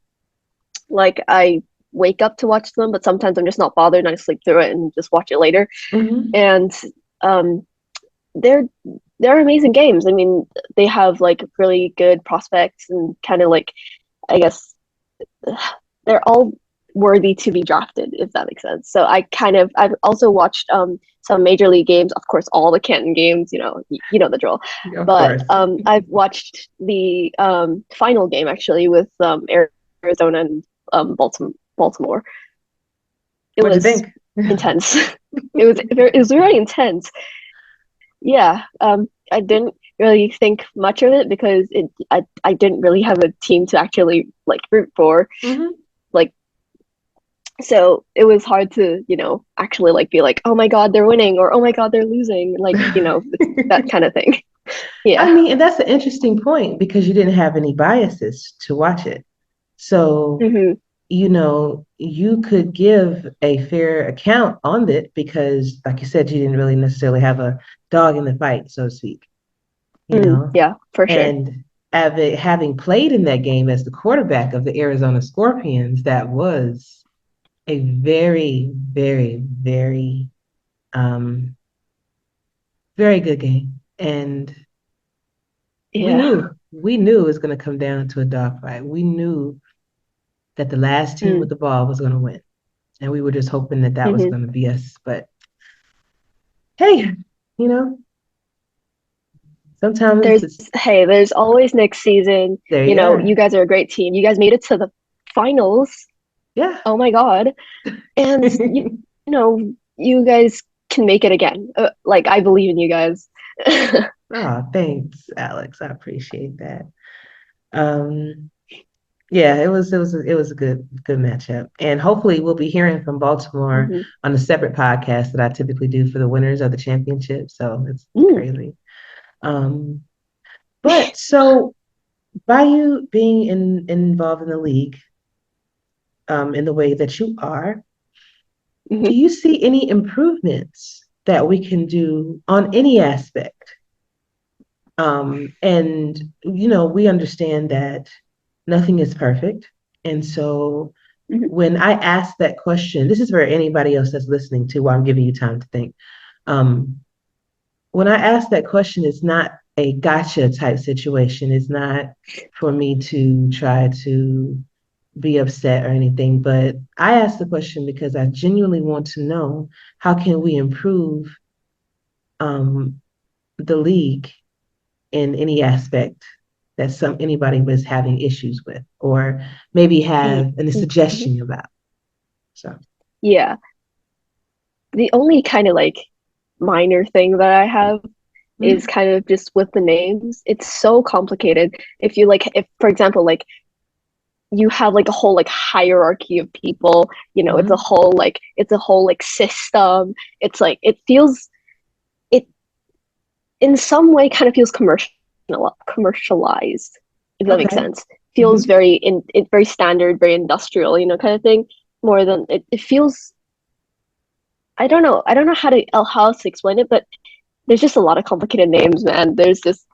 like I wake up to watch them, but sometimes I'm just not bothered and I sleep through it and just watch it later. Mhm. And um they're they're amazing games. I mean, they have like really good prospects and kind of like I guess they're all worthy to be drafted, if that makes sense. So I've also watched some major league games, of course, all the Canton games, you know the drill. Of But course. I've watched the final game actually with Arizona and Baltimore. It What'd you was think? intense. It was very intense. Yeah. I didn't really think much of it because I didn't really have a team to actually like root for. Hmm. Like so it was hard to actually like be like, oh my god, they're winning, or oh my god, they're losing, like that kind of thing. I Yeah. mean, and that's an interesting point because you didn't have any biases to watch it. So, Hmm. you could give a fair account on it because, like you said, you didn't really necessarily have a dog in the fight, so to speak, you know. Yeah, for sure. And having played in that game as the quarterback of the Arizona Scorpions, that was a very, very, very, um, very good game. And we Yeah. knew we knew it was going to come down to a dogfight. We knew that the last team Mm. with the ball was going to win, and we were just hoping that that was Hmm. going to be us. But hey, you know, sometimes There's it's hey, there's always next season. there. You are, You guys are a great team. You guys made it to the finals. yeah. Oh my god. And you guys can make it again. Like I believe in you guys. Oh, thanks, Alex. I appreciate that. Um, Yeah, it was a good matchup. And hopefully we'll be hearing from Baltimore Mm-hmm. on a separate podcast that I typically do for the winners of the championship. So it's Mm. crazy. But so by you being involved in the league, in the way that you are, do Mm-hmm. you see any improvements that we can do on any aspect? And we understand that nothing is perfect. And so Mm-hmm. when I ask that question, this is for anybody else that's listening to while I'm giving you time to think. Um, when I ask that question, it's not a gotcha type situation. It's not for me to try to be upset or anything, but I ask the question because I genuinely want to know how can we improve um, the league in any aspect that anybody was having issues with, or maybe have a Mm-hmm. suggestion about. So, Yeah. The only kind of like minor thing that I have is mm-hmm. kind of just with the names. It's so complicated. If you like, if for example, like you have like a whole like hierarchy of people, Mm-hmm. it's a whole like system. It's like it feels it in some way kind of feels commercialized, if that makes Okay. sense. Feels Mm-hmm. very standard, very industrial, kind of thing. More than it feels. I don't know how to explain it, but there's just a lot of complicated names, man. There's just,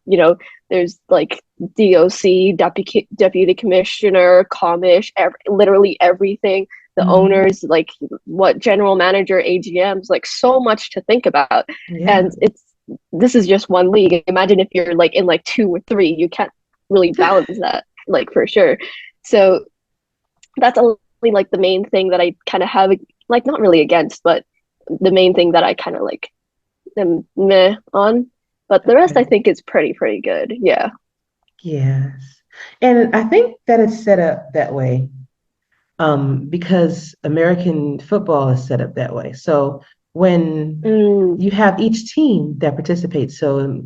there's like DOC, deputy commissioner, commish, literally everything. The Mm-hmm. owners, like what general manager, AGMs, like so much to think about. Yeah. And this is just one league. Imagine if you're like in like two or three, you can't really balance that, like for sure. So that's only like the main thing that I kind of have, like not really against, but the main thing that I kind of like am meh on. But the rest I Okay. think is pretty good. Yeah. Yes. And I think that it's set up that way because American football is set up that way. So when Mm, you have each team that participates, so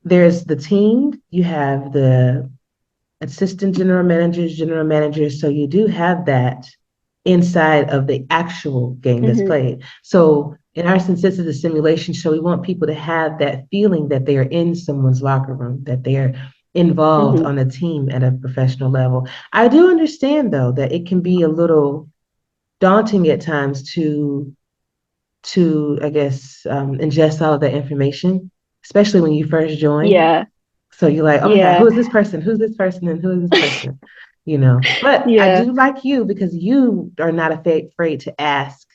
there's the team, you have the assistant general managers. So you do have that inside of the actual game that's mm-hmm, played. So in our sense, this is a simulation show. We want people to have that feeling that they are in someone's locker room, that they're involved mm-hmm. on a team at a professional level. I do understand though that it can be a little daunting at times to I guess ingest all of that information, especially when you first join. Yeah. So you're like, oh my God, Yeah. who is this person? Who's this person? And who is this person? But I Yeah. do like you because you are not afraid to ask,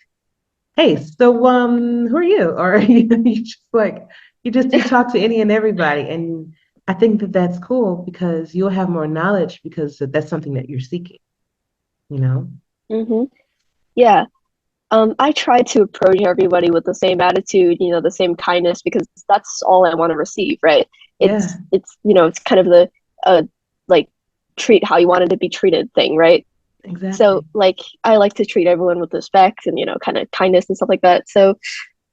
hey, so who are you? Or you just like you talk to any and everybody. And I think that that's cool because you'll have more knowledge because that's something that you're seeking, you know? Mm-hmm. Yeah. I try to approach everybody with the same attitude, the same kindness, because that's all I want to receive, right? Yeah, It's kind of the like treat how you wanted to be treated thing, right? So exactly. like I like to treat everyone with respect and kind of kindness and stuff like that. So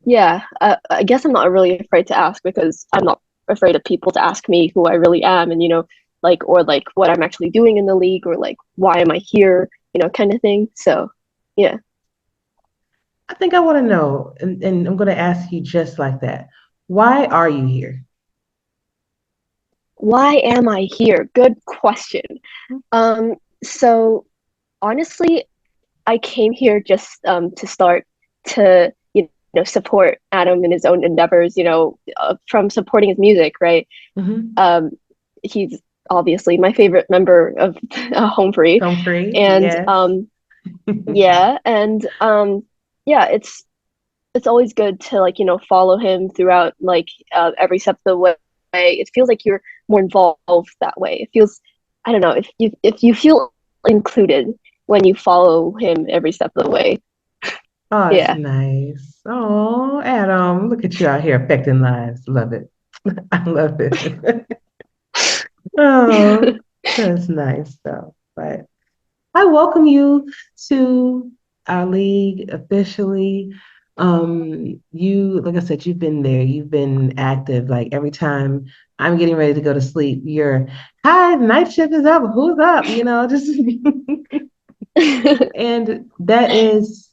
yeah, I guess I'm not really afraid to ask because I'm not afraid of people to ask me who I really am and like or like what I'm actually doing in the league or like why am I here, kind of thing. So yeah. I think I want to know, and I'm going to ask you just like that. Why are you here? Why am I here? Good question. So honestly, I came here just to start to support Adam in his own endeavors. From supporting his music, right? Mm-hmm. Um, he's obviously my favorite member of Home Free, Home free? and Yes. yeah, and yeah, it's always good to like follow him throughout like every step of the way. It feels like you're more involved that way. It feels, I don't know, if you feel included when you follow him every step of the way. Oh, that's Yeah. nice. Oh, Adam, look at you out here affecting lives. Love it. I love it. Oh, that's nice though. But I welcome you to our league officially. Like I said, you've been there, you've been active. Like every time I'm getting ready to go to sleep. You're, hi, the night shift is up. Who's up? Just and that is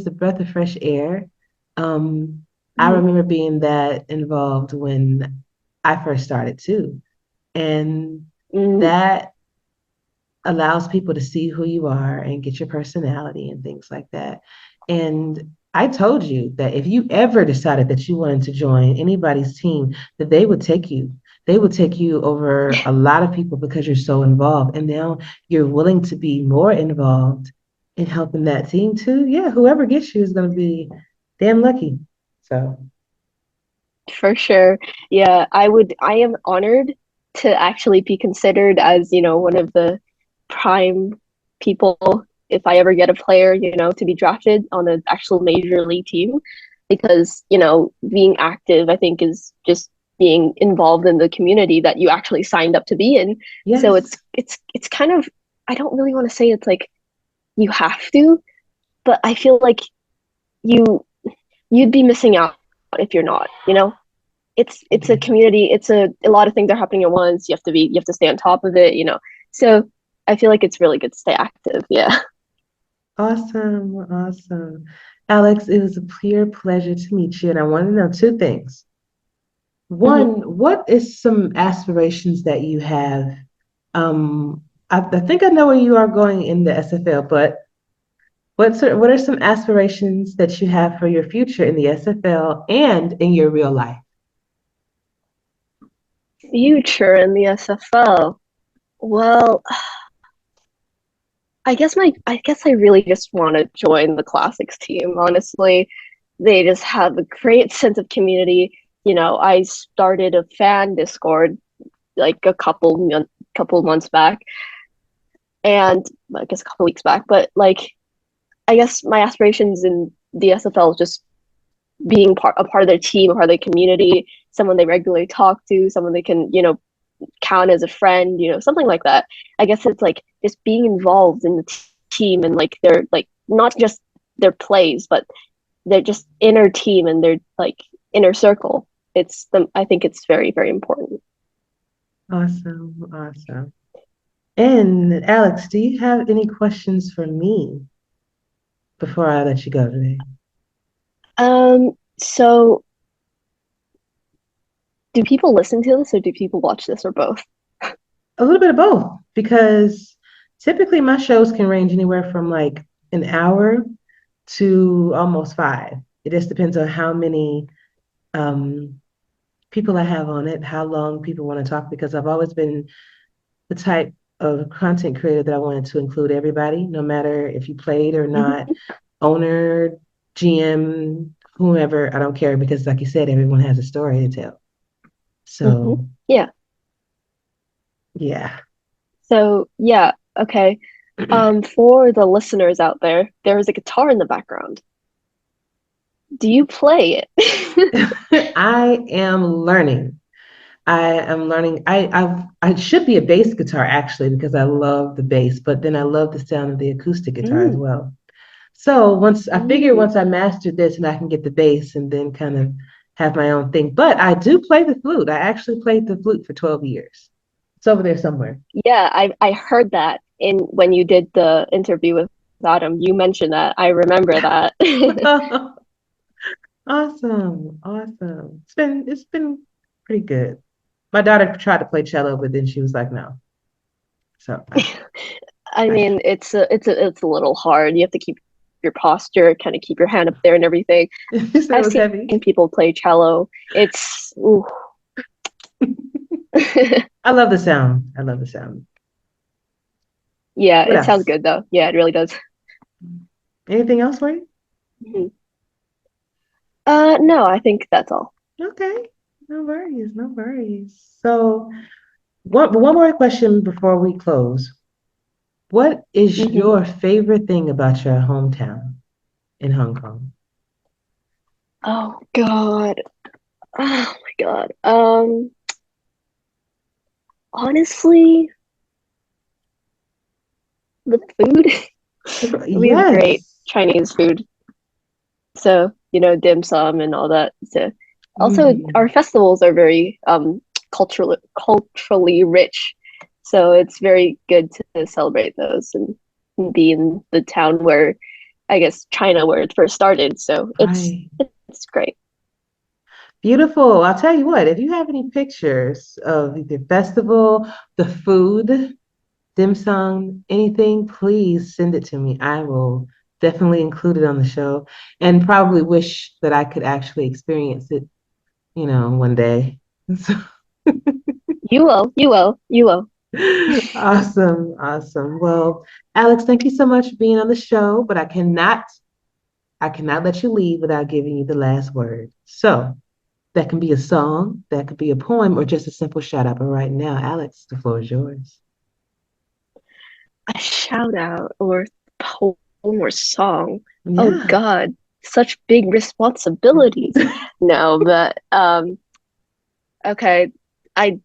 a breath of fresh air. I remember being that involved when I first started too. And that allows people to see who you are and get your personality and things like that. And I told you that if you ever decided that you wanted to join anybody's team, that they would take you. They would take you over a lot of people because you're so involved. And now you're willing to be more involved in helping that team too. Yeah, whoever gets you is going to be damn lucky. So, For sure. Yeah, I am honored to actually be considered as, one of the prime people if I ever get a player, to be drafted on an actual major league team. Because, being active, I think, is just being involved in the community that you actually signed up to be in. yes. So it's kind of, I don't really want to say it's like you have to, but I feel like you'd be missing out if you're not, it's a community, it's a lot of things are happening at once. You have to stay on top of it, so I feel like it's really good to stay active. Yeah. Awesome. Awesome. Alex, it was a pure pleasure to meet you. And I want to know two things. One, what is some aspirations that you have? I think I know where you are going in the SFL, but what are some aspirations that you have for your future in the SFL and in your real life? Future in the SFL. Well, I guess I really just want to join the Classics team, honestly. They just have a great sense of community. I started a fan Discord like a couple months back, and I guess a couple weeks back, but like I guess my aspirations in the SFL is just being a part of their team, a part of their community, someone they regularly talk to, someone they can, count as a friend, something like that. I guess it's like just being involved in the team and like they're like not just their plays, but they're just inner team and their like inner circle. I think it's very, very important. Awesome. Awesome. And Alex, do you have any questions for me before I let you go today? So do people listen to this or do people watch this or both? A little bit of both, because typically my shows can range anywhere from like an hour to almost 5. It just depends on how many people I have on it, how long people want to talk, because I've always been the type of content creator that I wanted to include everybody, no matter if you played or not, owner, GM, whomever, I don't care, because like you said, everyone has a story to tell. So Yeah. Yeah. So yeah, okay. For the listeners out there, there is a guitar in the background. Do you play it? I am learning. I am learning. I should be a bass guitar actually because I love the bass, but then I love the sound of the acoustic guitar as well. So once I mastered this and I can get the bass and then kind of have my own thing. But I do play the flute. I actually played the flute for 12 years. It's over there somewhere. Yeah, I heard that when you did the interview with Adam. You mentioned that. I remember that. Awesome. Awesome. It's been pretty good. My daughter tried to play cello, but then she was like, no. So I mean, it's a little hard. You have to keep your posture, kind of keep your hand up there and everything. I've seen heavy. People play cello. It's ooh. I love the sound. I love the sound. Yeah, it sounds good though. Yeah, it really does. Anything else for you? No, I think that's all. Okay. No worries. No worries. So one more question before we close. What is your favorite thing about your hometown in Hong Kong? Oh God. Oh my God. Honestly, the food. We have great Chinese food. So, dim sum and all that. So also our festivals are very culturally rich. So it's very good to celebrate those and be in the town where, I guess, China, where it first started. So Right. it's great. Beautiful. I'll tell you what, if you have any pictures of the festival, the food, dim sum, anything, please send it to me. I will definitely include it on the show and probably wish that I could actually experience it, one day. So, You will, you will, you will. awesome, awesome. Well, Alex, thank you so much for being on the show, but I cannot let you leave without giving you the last word. So that can be a song, that could be a poem, or just a simple shout out. But right now, Alex, the floor is yours. A shout out or poem or song. Oh Yeah. God, such big responsibilities. No, but okay. I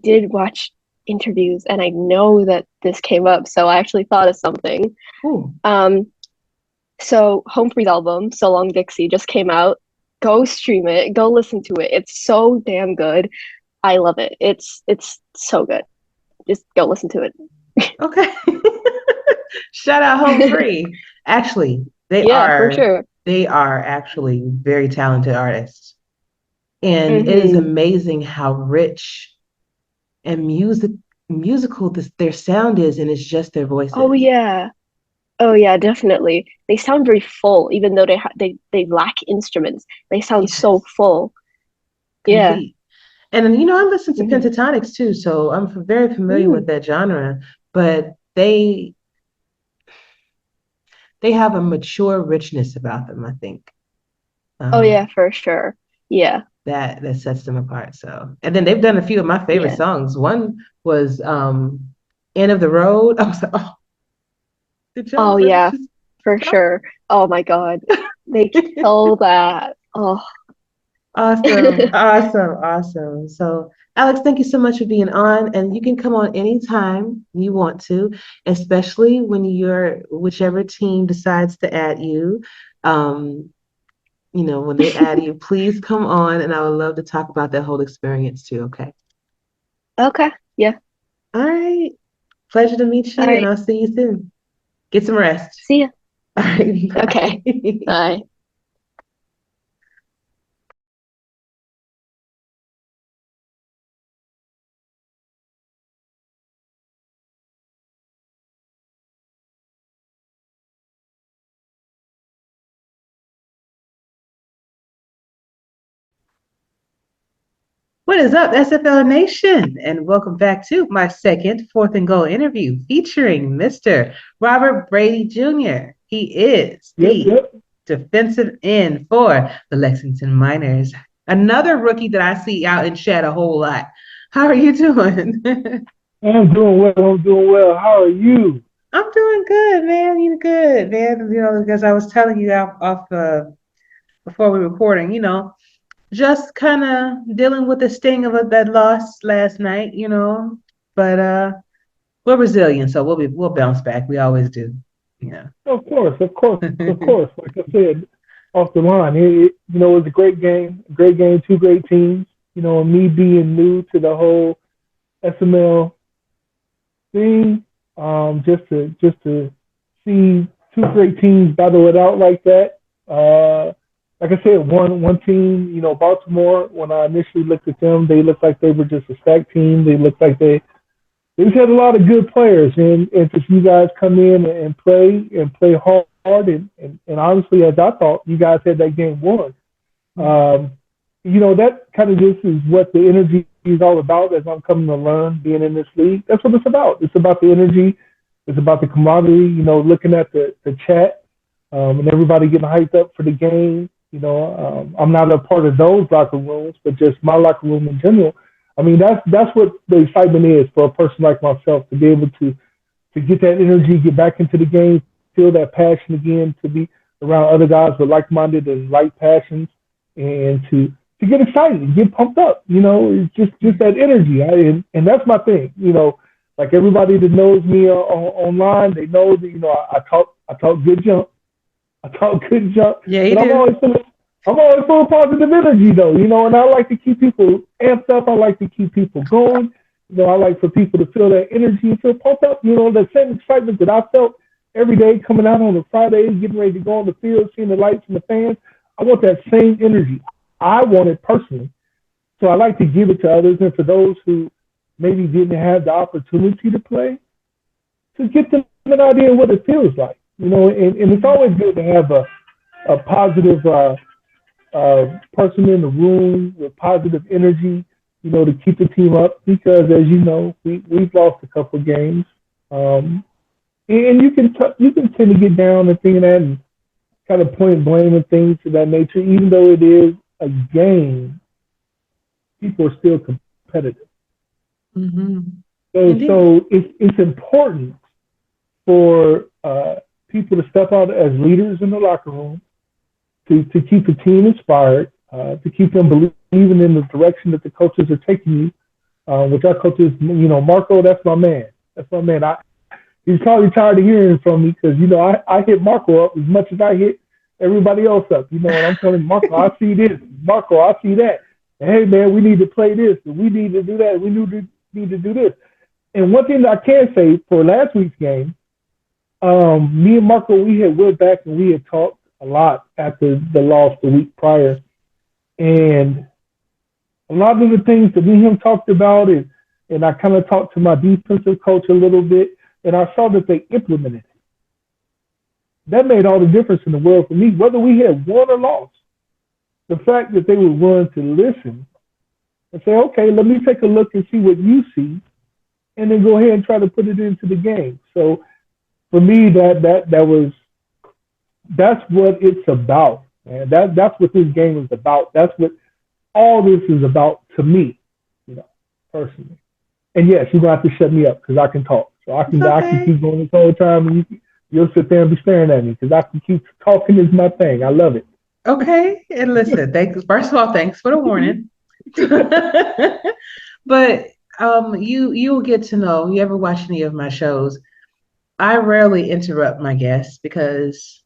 did watch interviews and I know that this came up, so I actually thought of something. Ooh. So Humphrey's album, So Long Dixie, just came out. Go stream it, go listen to it. It's so damn good. I love it. It's so good. Just go listen to it. Okay. Shout out Home Free. Actually, Yeah, for sure. they are actually very talented artists. And it is Mm-hmm. amazing how rich and musical their sound is, and it's just their voices. Oh yeah. Oh yeah, definitely. They sound very full, even though they lack instruments. They sound so Yes, full. Yeah. complete. And I listen to Mhm. pentatonics too, so I'm very familiar with Mm. that genre. But they have a mature richness about them, I think. Oh yeah, Um, for sure. Yeah. that sets them apart. So, and then they've done a few of my favorite Yeah. songs. One was "End of the Road." I was like, oh, did y'all Oh really yeah, just for sure. Oh my God. They kill that. Oh. awesome, awesome, awesome. So, Alex, thank you so much for being on, and you can come on anytime you want to, especially when whichever team decides to add you. Um, when they add you, please come on, and I would love to talk about that whole experience too. Okay. Okay. Yeah. All right. Pleasure to meet All you, and right. I'll see you soon. Get some rest. See ya. All right. Okay. Bye. Bye. What is up, SFL Nation? And welcome back to my second Fourth and Goal interview featuring Mr. Robert Brady Jr. He is the defensive end for the Lexington Miners. Another rookie that I see out in chat a whole lot. How are you doing? I'm doing well. I'm doing well. How are you? I'm doing good, man. You good, man. Because I was telling you off before we were recording, just kind of dealing with the sting of that loss last night, But we're resilient, so we'll bounce back. We always do. Yeah. Of course, of course, of course. Like I said, off the line, it was a great game. Great game. Two great teams. And me being new to the whole SML thing, just to see two great teams battle it out like that. Like I said, one team, Baltimore. When I initially looked at them, they looked like they were just a stacked team. They looked like they've had a lot of good players, and to see you guys come in and play hard, and honestly, as I thought, you guys had that game won. Um, that kind of just is what the energy is all about. As I'm coming to learn, being in this league, that's what it's about. It's about the energy. It's about the camaraderie. Looking at the chat, and everybody getting hyped up for the game. I'm not a part of those locker rooms, but just my locker room in general. I mean, that's what the excitement is for a person like myself, to be able to get that energy, get back into the game, feel that passion again, to be around other guys with like-minded and like passions, and to get excited, get pumped up. It's just that energy, and that's my thing. Like everybody that knows me online, they know that I talk good jump. I talk good jump, Yeah, you but I'm do. always I'm always full of positive energy, though, you know, and I like to keep people amped up. I like to keep people going. You know, I like for people to feel that energy and feel pumped up. You know, the same excitement that I felt every day coming out on a Friday, getting ready to go on the field, seeing the lights and the fans. I want that same energy. I want it personally. So I like to give it to others, and for those who maybe didn't have the opportunity to play, to get them an idea of what it feels like. You know, and it's always good to have a positive person in the room with positive energy, you know, to keep the team up. Because as you know, we've lost a couple of games, and you can tend to get down and thinking that and kind of point blame and things of that nature. Even though it is a game, people are still competitive. Mm-hmm. So it's important for people to step out as leaders in the locker room, to keep the team inspired, to keep them believing in the direction that the coaches are taking you, which our coaches, you know, Marco, that's my man. That's my man. He's probably tired of hearing from me because, you know, I hit Marco up as much as I hit everybody else up. You know, and I'm telling Marco, I see this. Marco, I see that. And, hey, man, we need to play this. And we need to do that. We need to do this. And one thing that I can say for last week's game, me and Marco, we had went back and we had talked a lot after the loss the week prior. And a lot of the things that me and him talked about, and I kind of talked to my defensive coach a little bit, and I saw that they implemented it. That made all the difference in the world for me, whether we had won or lost. The fact that they were willing to listen and say, okay, let me take a look and see what you see, and then go ahead and try to put it into the game. So for me, that's what it's about, man. That's what this game is about. That's what all this is about to me, you know, personally. And yes, you're gonna have to shut me up because I can talk. So I can keep going this whole time, and you'll sit there and be staring at me because I can keep talking is my thing. I love it. Okay, and listen, first of all, thanks for the warning. But you'll get to know. You ever watch any of my shows? I rarely interrupt my guests because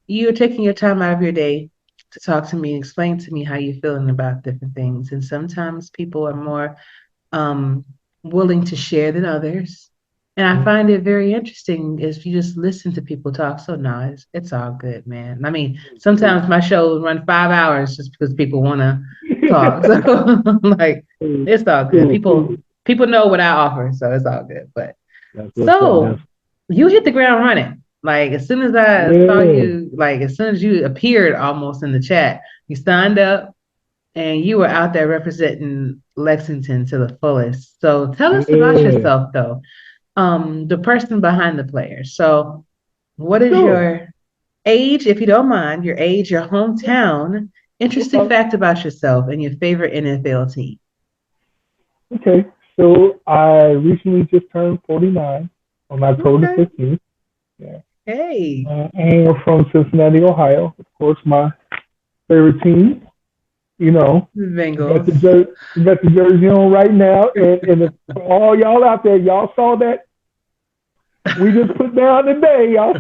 you're taking your time out of your day to talk to me and explain to me how you're feeling about different things. And sometimes people are more willing to share than others. And I find it very interesting if you just listen to people talk. So no, it's all good, man. I mean, sometimes my shows run 5 hours just because people want to talk. So like, it's all good. People know what I offer, so it's all good. But so you hit the ground running. Like as soon as I saw you, like as soon as you appeared almost in the chat, you signed up and you were out there representing Lexington to the fullest. So tell us about yourself though. The person behind the player. So what is your age, if you don't mind, your age, your hometown, interesting fact about yourself, and your favorite NFL team? Okay, so I recently just turned 49 on October 15th. Yeah. Hey. I'm from Cincinnati, Ohio. Of course, my favorite team, you know. Bengals. Got the jersey on right now. And for all y'all out there, y'all saw that we just put down today, y'all.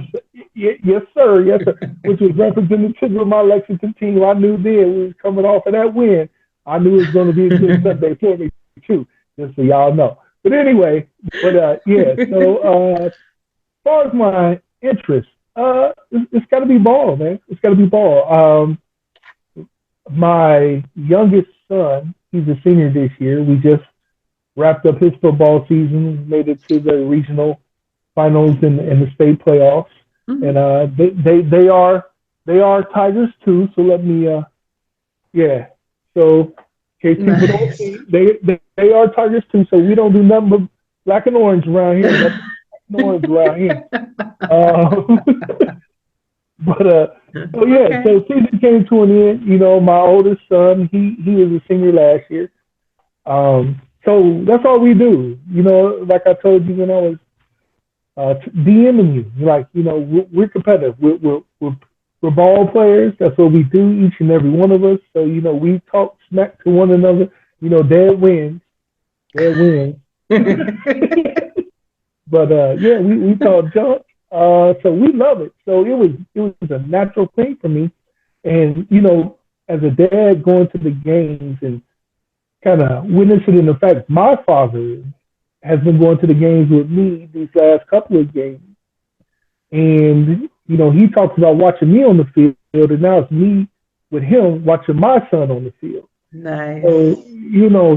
Yes, sir. Yes, sir. Which was representative of my Lexington team. I knew then we was coming off of that win. I knew it was going to be a good Sunday for me, too, just so y'all know. But anyway, yeah. So as far as my interest, it's got to be ball, man. It's got to be ball. My youngest son, he's a senior this year. We just wrapped up his football season, made it to the regional finals and the state playoffs. Mm-hmm. And they are Tigers too. So let me yeah. So in case people don't see, they are Tigers too. So we don't do nothing but black and orange around here. Black and orange around here. So yeah, so season came to an end. You know, my oldest son, he was a senior last year. So that's all we do. You know, like I told you when I was DMing you, like, you know, we're competitive. We're ball players. That's what we do, each and every one of us. So, you know, we talk smack to one another. You know, dad wins. But yeah, we talk junk. So we love it. So it was a natural thing for me. And, you know, as a dad going to the games and kind of witnessing, in fact, my father has been going to the games with me these last couple of games. And, he talks about watching me on the field, and now it's me with him watching my son on the field. Nice. So,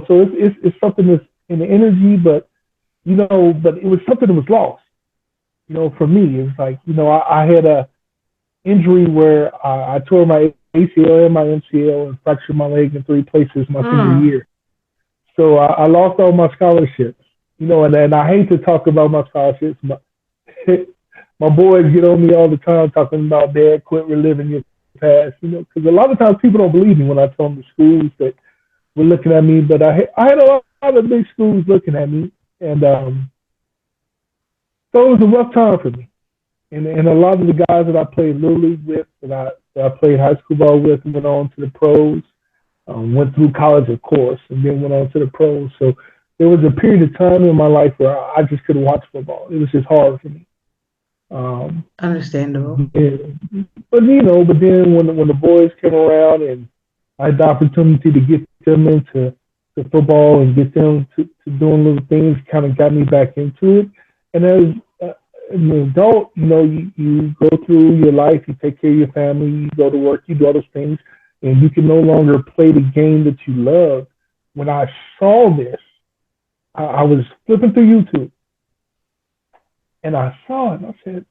so it's something that's in the energy, but it was something that was lost. For me, it's like, I had a injury where I tore my ACL and my MCL and fractured my leg in 3 places my senior year. So I lost all my scholarships, and I hate to talk about my scholarships. My boys get on me all the time talking about, Dad, quit reliving your past, because a lot of times people don't believe me when I tell them the schools that were looking at me, but I had a lot of big schools looking at me, and so it was a rough time for me. And a lot of the guys that I played Little League with, that I played high school ball with, went on to the pros, went through college, of course, and then went on to the pros. So there was a period of time in my life where I just couldn't watch football. It was just hard for me. Understandable. But then when the boys came around and I had the opportunity to get them into football and get them to doing little things, kind of got me back into it. And as an adult, you go through your life, you take care of your family, you go to work, you do all those things, and you can no longer play the game that you love. When I saw this, I was flipping through YouTube, and I saw it, and I said,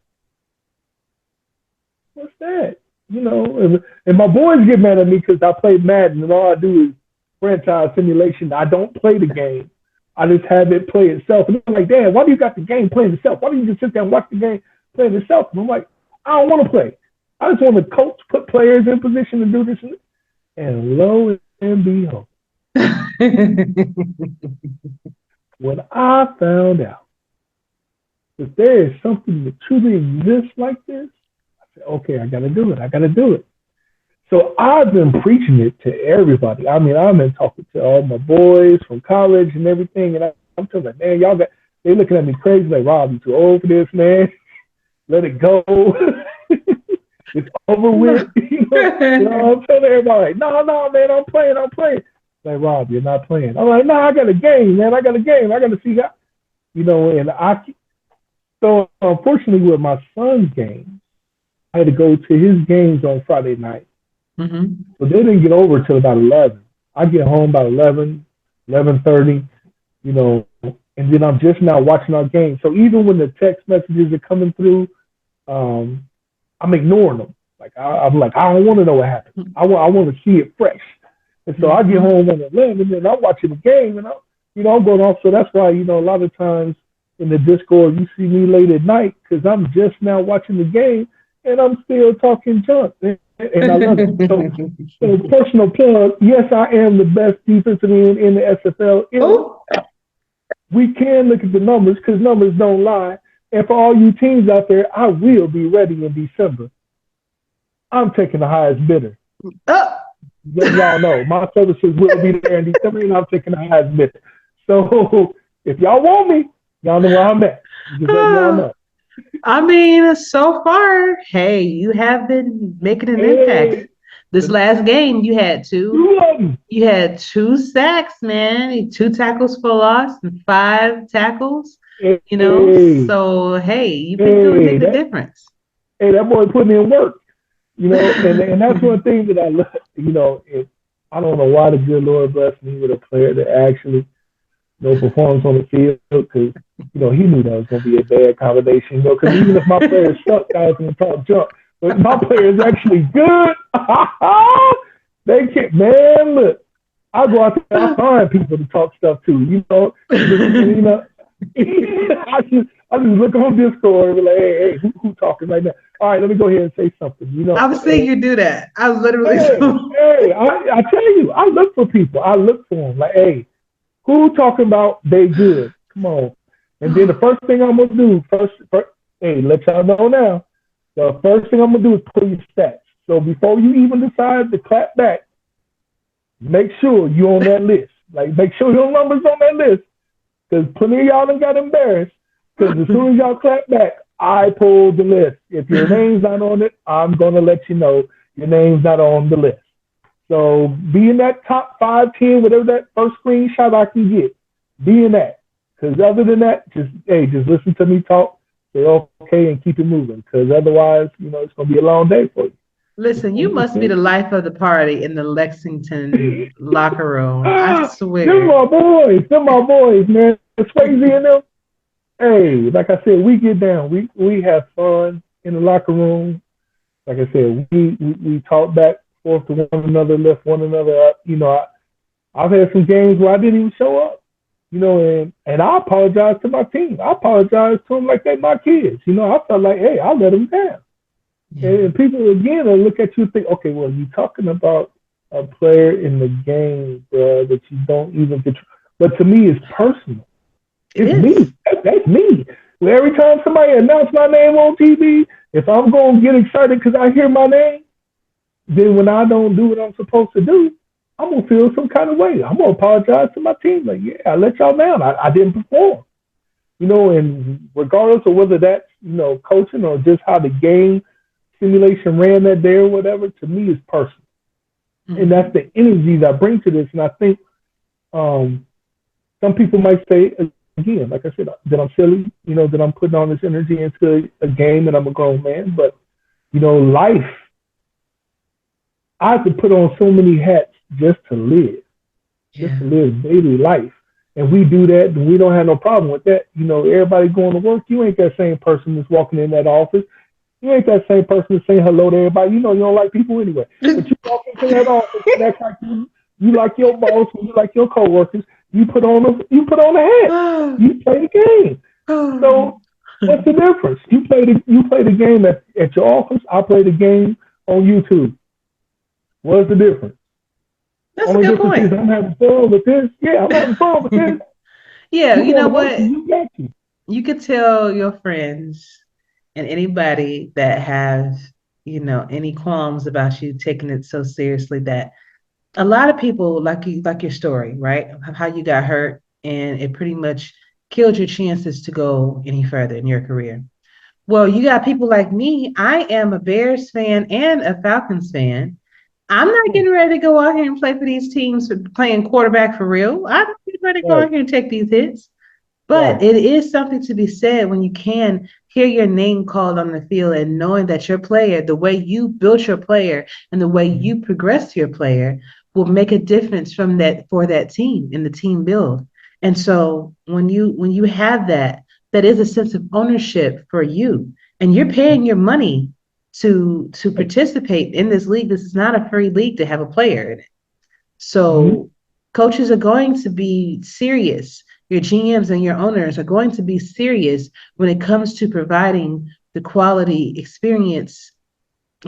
what's that? And my boys get mad at me because I play Madden, and all I do is franchise simulation. I don't play the game. I just have it play itself. And they're like, Dad, why do you got the game playing itself? Why don't you just sit there and watch the game playing itself? And I'm like, I don't want to play. I just want to coach, put players in position to do this. And lo and behold, when I found out that there is something that truly exists like this, I said, okay, I got to do it. So I've been preaching it to everybody. I mean, I've been talking to all my boys from college and everything, and I'm telling them, man, they're looking at me crazy, like, Rob, you too old for this, man. Let it go. It's over with. I'm telling everybody, no, man, I'm playing. Like, Rob, you're not playing. I'm like, no, I got a game, man. I got to see how, and so unfortunately with my son's game, I had to go to his games on Friday night. Mm-hmm. But they didn't get over till about 11. I get home about 11:30, and then I'm just now watching our game. So even when the text messages are coming through, I'm ignoring them. Like I'm like, I don't want to know what happened. I want to see it fresh. And so I get home at 11, and then I'm watching the game, and I'm going off. So that's why, a lot of times in the Discord, you see me late at night because I'm just now watching the game, and I'm still talking junk. And I love it. So personal plug, yes, I am the best defensive end in the SFL. We can look at the numbers because numbers don't lie. And for all you teams out there, I will be ready in December. I'm taking the highest bidder. Y'all know my services will be there in December, and I'm taking the highest bidder. So if y'all want me, y'all know where I'm at. Just let y'all know. I mean, so far, hey, you have been making an impact. This last game, you had two sacks, man, 2 tackles for loss and 5 tackles. So hey, you've been making a difference. Hey, that boy putting in work, and that's one thing that I love. I don't know why the good Lord blessed me with a player that actually performs on the field, because he knew that was going to be a bad combination. Because even if my players suck, guys can talk junk, but my player is actually good. They can't, man. Look, I go out there, I find people to talk stuff to. I just look on Discord and be like, hey, who talking right now? All right, let me go ahead and say something. I was saying you do that. I literally. I tell you, I look for people. I look for them. Like, hey, who talking about they good? Come on. And then the first thing I'm gonna do, hey, let y'all know now. The first thing I'm gonna do is pull your stats. So before you even decide to clap back, make sure you're on that list. Like, make sure your number's on that list. Because plenty of y'all done got embarrassed. Because as soon as y'all clap back, I pulled the list. If your name's not on it, I'm gonna let you know your name's not on the list. So be in that top 5, 10, whatever that first screenshot I can get. Be in that. Because other than that, just listen to me talk, say okay, and keep it moving. Because otherwise, it's gonna be a long day for you. Listen, you must be the life of the party in the Lexington locker room. I swear. They're my boys, man. It's crazy in them. Hey, like I said, we get down. We have fun in the locker room. Like I said, we talk back forth to one another, lift one another up. I've had some games where I didn't even show up. And I apologize to my team. I apologize to them like they're my kids. I felt like, hey, I let them down. Yeah. And people again will look at you and think, okay, well, you're talking about a player in the game, bro, that you don't even control. But to me, it's personal. It's me. That's me. Well, every time somebody announces my name on TV, if I'm going to get excited because I hear my name, then when I don't do what I'm supposed to do, I'm going to feel some kind of way. I'm going to apologize to my team. Like, yeah, I let y'all down. I didn't perform. And regardless of whether that's, coaching or just how the game simulation ran that day or whatever, to me, is personal. Mm-hmm. And that's the energy that I bring to this. And I think some people might say, again, like I said, that I'm silly, that I'm putting all this energy into a game and I'm a grown man. But, life, I have to put on so many hats just to live, just to live daily life. And we do that, and we don't have no problem with that. Everybody going to work, you ain't that same person that's walking in that office. You ain't that same person that's saying hello to everybody. You don't like people anyway. But you walk into that office and act like you like your boss and you like your coworkers. You put on a hat. You play the game. So what's the difference? You play the game at your office. I play the game on YouTube. What's the difference? That's a good point. Is I'm having fun with this. Yeah, I'm having fun with this. Yeah, you know what? You could tell your friends and anybody that has, any qualms about you taking it so seriously that a lot of people like your story, right? How you got hurt and it pretty much killed your chances to go any further in your career. Well, you got people like me. I am a Bears fan and a Falcons fan. I'm not getting ready to go out here and play for these teams playing quarterback for real. I'm not getting ready to go out here and take these hits. But it is something to be said when you can hear your name called on the field and knowing that your player, the way you built your player and the way you progressed your player will make a difference for that team in the team build. And so when you have that is a sense of ownership for you, and you're paying your money to participate in this league. This is not a free league to have a player in it. So coaches are going to be serious. Your GMs and your owners are going to be serious when it comes to providing the quality experience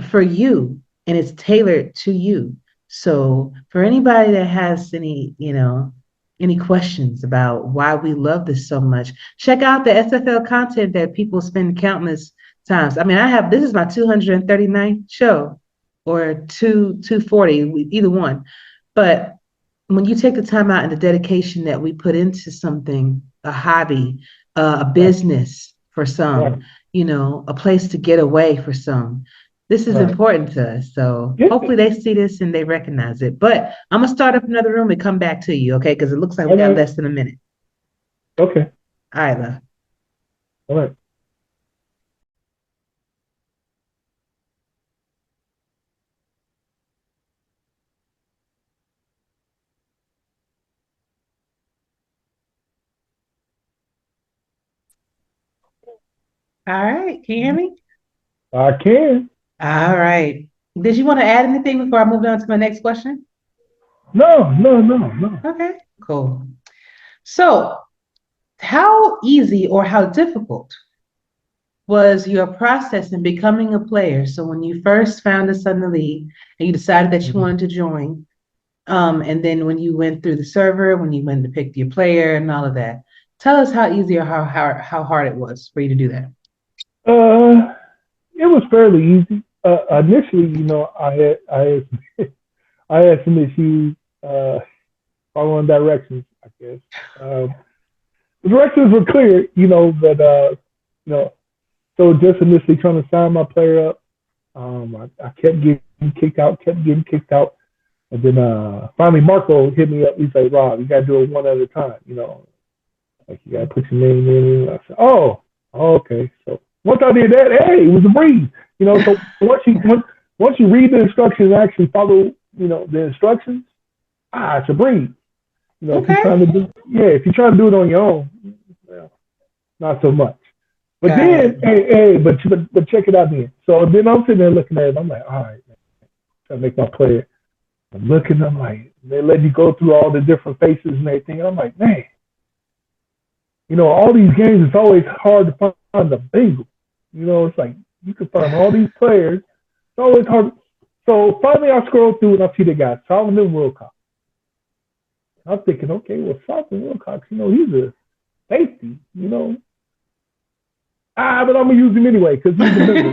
for you, and it's tailored to you. So for anybody that has any questions about why we love this so much, check out the SFL content that people spend countless times. I mean, this is my 239th show or 240, either one. But when you take the time out and the dedication that we put into something, a hobby, a business for some, a place to get away for some, this is important to us. So hopefully they see this and they recognize it. But I'm going to start up another room and come back to you, okay? Because it looks like we got less than a minute. Okay. All right, love. All right. All right. Can you hear me? I can. All right. Did you want to add anything before I move on to my next question? No. Okay, cool. So, how easy or how difficult was your process in becoming a player? So when you first found us in the league and you decided that you wanted to join, and then when you went through the server, when you went to pick your player and all of that, tell us how easy or how hard it was for you to do that. It was fairly easy. Initially, I had some issues following directions, I guess. The directions were clear, but so just initially trying to sign my player up, I kept getting kicked out. And then finally Marco hit me up. He's like, Rob, you gotta do it one at a time, Like you gotta put your name in. I said, oh, okay. So once I did that, hey, it was a breeze. So once you read the instructions and actually follow, the instructions, it's a breeze. If you're trying to do it on your own, well, not so much. But then, but check it out then. So then I'm sitting there looking at it. I'm like, all right, man, trying to make my player. I'm looking. I'm like, they let you go through all the different faces and everything. And I'm like, man, all these games, it's always hard to find the bingo. It's like you can find all these players. It's always hard. So finally, I scroll through and I see the guy, Solomon Wilcox. I'm thinking, okay, well, Solomon Wilcox, he's a safety, but I'm gonna use him anyway because he's the middle.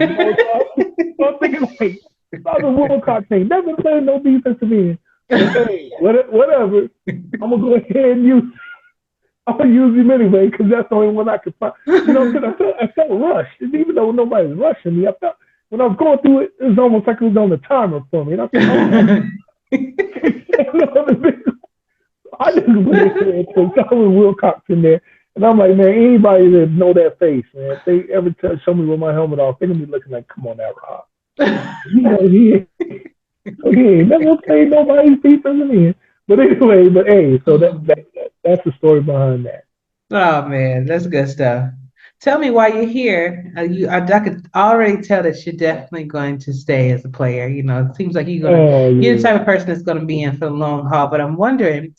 So I'm thinking, like, Solomon Wilcox ain't never playing no defensive end. Hey, whatever. I'm gonna go ahead and use. I'm gonna use him anyway because that's the only one I could find. Because I felt rushed, and even though nobody was rushing me, I felt when I was going through it, it was almost like it was on the timer for me. And I thought, I just went ahead and put Solomon Wilcox in there, and I'm like, man, anybody that know that face, man, if they ever show me with my helmet off, they're gonna be looking like, come on, that Rob. He ain't never played nobody's defensive end. But anyway, so that's the story behind that. Oh man, that's good stuff. Tell me why you're here. I could already tell that you're definitely going to stay as a player. It seems like you're the type of person that's going to be in for the long haul. But I'm wondering,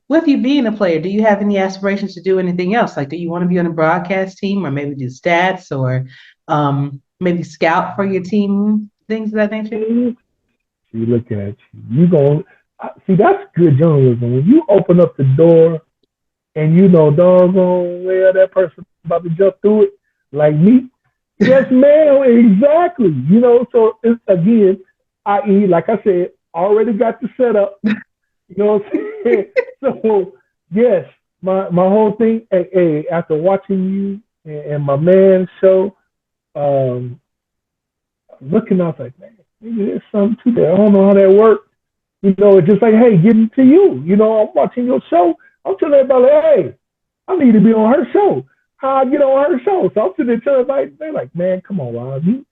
with you being a player, do you have any aspirations to do anything else? Like, do you want to be on a broadcast team, or maybe do stats, or maybe scout for your team, things of that nature? See, looking at you. See, that's good journalism. When you open up the door and doggone well, that person about to jump through it, like me. Yes, ma'am, exactly. So it's, again, i.e., like I said, already got the setup. You know what I'm saying? So, yes, my whole thing, after watching you and my man's show, looking, I was like, man, maybe there's something to that. I don't know how that works. It's just like, hey, getting to you. I'm watching your show. I'm telling everybody, hey, I need to be on her show. How I get on her show? So I'm sitting there telling everybody, they're like, man, come on, Rob. You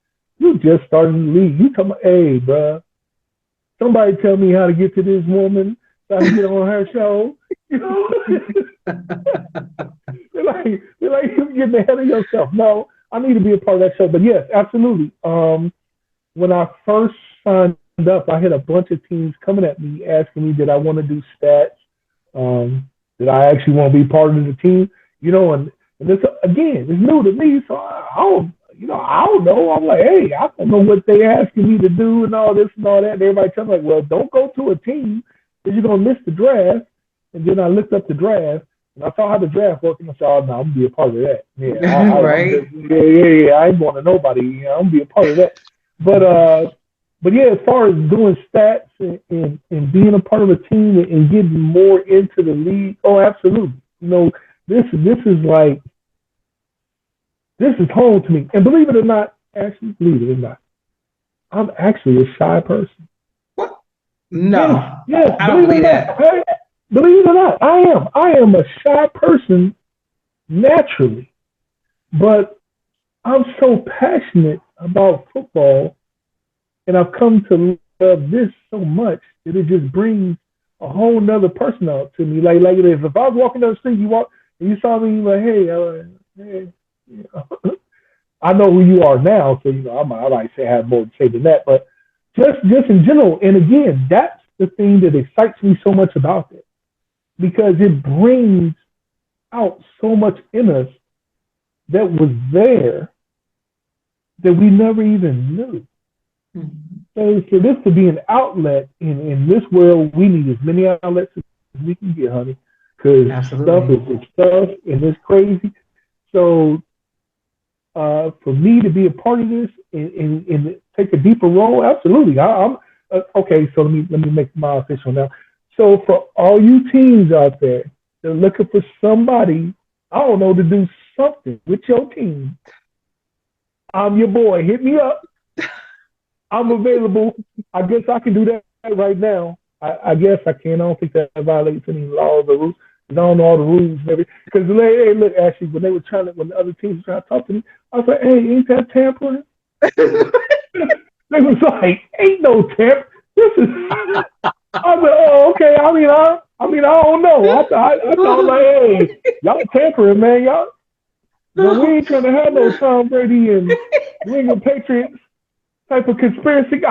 just started the league. You talking about, hey, bro, somebody tell me how to get to this woman so I can get on her show. They're like, you're getting ahead of yourself. No, I need to be a part of that show. But yes, absolutely. When I first signed up, I had a bunch of teams coming at me asking me, did I want to do stats? Did I actually want to be part of the team? And this, again, it's new to me, so I don't know. I'm like, hey, I don't know what they asking me to do and all this and all that. And everybody tells me, like, well, don't go to a team because you're going to miss the draft. And then I looked up the draft, and I saw how the draft worked, and I said, oh, no, I'm going to be a part of that. Yeah, right? I ain't going to nobody. I'm going to be a part of that. But yeah, as far as doing stats and being a part of a team and getting more into the league, oh, absolutely. This is home to me. And believe it or not, I'm actually a shy person. What? No. Yes, I don't believe that. Believe it or not, I am. I am a shy person naturally. But I'm so passionate about football, and I've come to love this so much that it just brings a whole nother person out to me. Like if I was walking down the street, and you saw me, like, hey, I know who you are now, so I might say I have more to say than that. But just in general, and again, that's the thing that excites me so much about it, because it brings out so much in us that was there that we never even knew. Mm-hmm. So for this to be an outlet in this world, we need as many outlets as we can get, honey, because stuff is stuff and it's crazy. So for me to be a part of this and take a deeper role, absolutely. I'm okay. So let me make my official now. So for all you teams out there that are looking for somebody, I don't know, to do something with your team, I'm your boy. Hit me up. I'm available. I guess I can do that right now. I guess I can't. I don't think that violates any laws or rules. I don't know all the rules and everything. Because hey, look, actually, when the other teams were trying to talk to me, I was like, hey, ain't that tampering? They was like, ain't no tamp. This is. I was like, oh, okay. I don't know. I thought like, hey, y'all tampering, man. Y'all. No, we ain't trying to have no Tom Brady and New England Patriots type of conspiracy.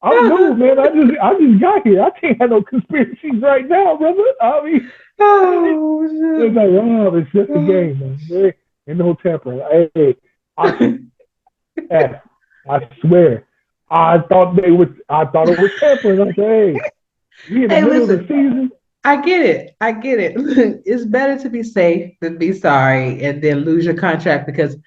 I'm new, man. I just got here. I can't have no conspiracies right now, brother. I mean, it's like, oh, it's just a game, man. There ain't no tampering. Hey, I swear, I thought it was tampering. I said, hey, we in the middle of the season. I get it. It's better to be safe than be sorry and then lose your contract, because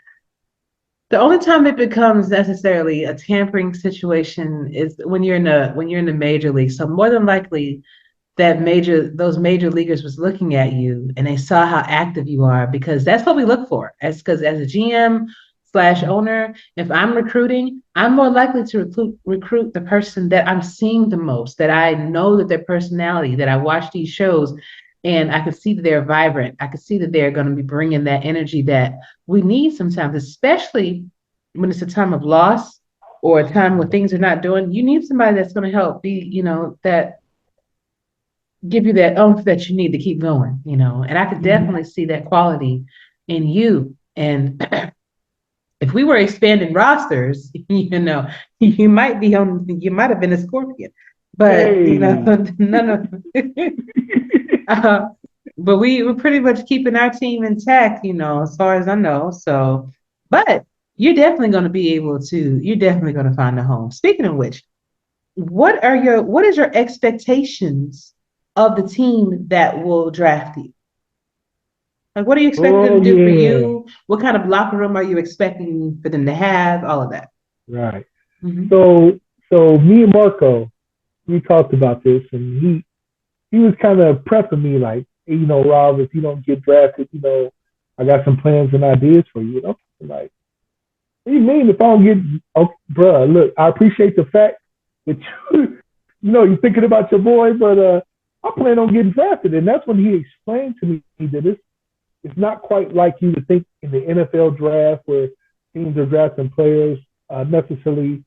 the only time it becomes necessarily a tampering situation is when you're in the major league. So more than likely those major leaguers was looking at you and they saw how active you are, because that's what we look for. Because as a GM / owner, if I'm recruiting, I'm more likely to recruit the person that I'm seeing the most, that I know that their personality, that I watch these shows and I can see that they're vibrant. I can see that they're going to be bringing that energy that we need sometimes, especially when it's a time of loss or a time where things are not doing. You need somebody that's going to help be, that give you that oomph that you need to keep going, And I could definitely see that quality in you. And if we were expanding rosters, you might have been a Scorpion, but none of. But we were pretty much keeping our team intact, as far as I know. So, but you're definitely going to find a home. Speaking of which, what is your expectations of the team that will draft you? Like, what are you expecting them to do for you? What kind of locker room are you expecting for them to have? All of that. Right. Mm-hmm. So me and Marco, we talked about this, and he was kind of prepping me like, hey, Rob, if you don't get drafted, I got some plans and ideas for you. Like, what do you mean if I don't get? Oh, bruh, look, I appreciate the fact that you're thinking about your boy, but I plan on getting drafted, and that's when he explained to me that it's not quite like you would think in the NFL draft where teams are drafting players necessarily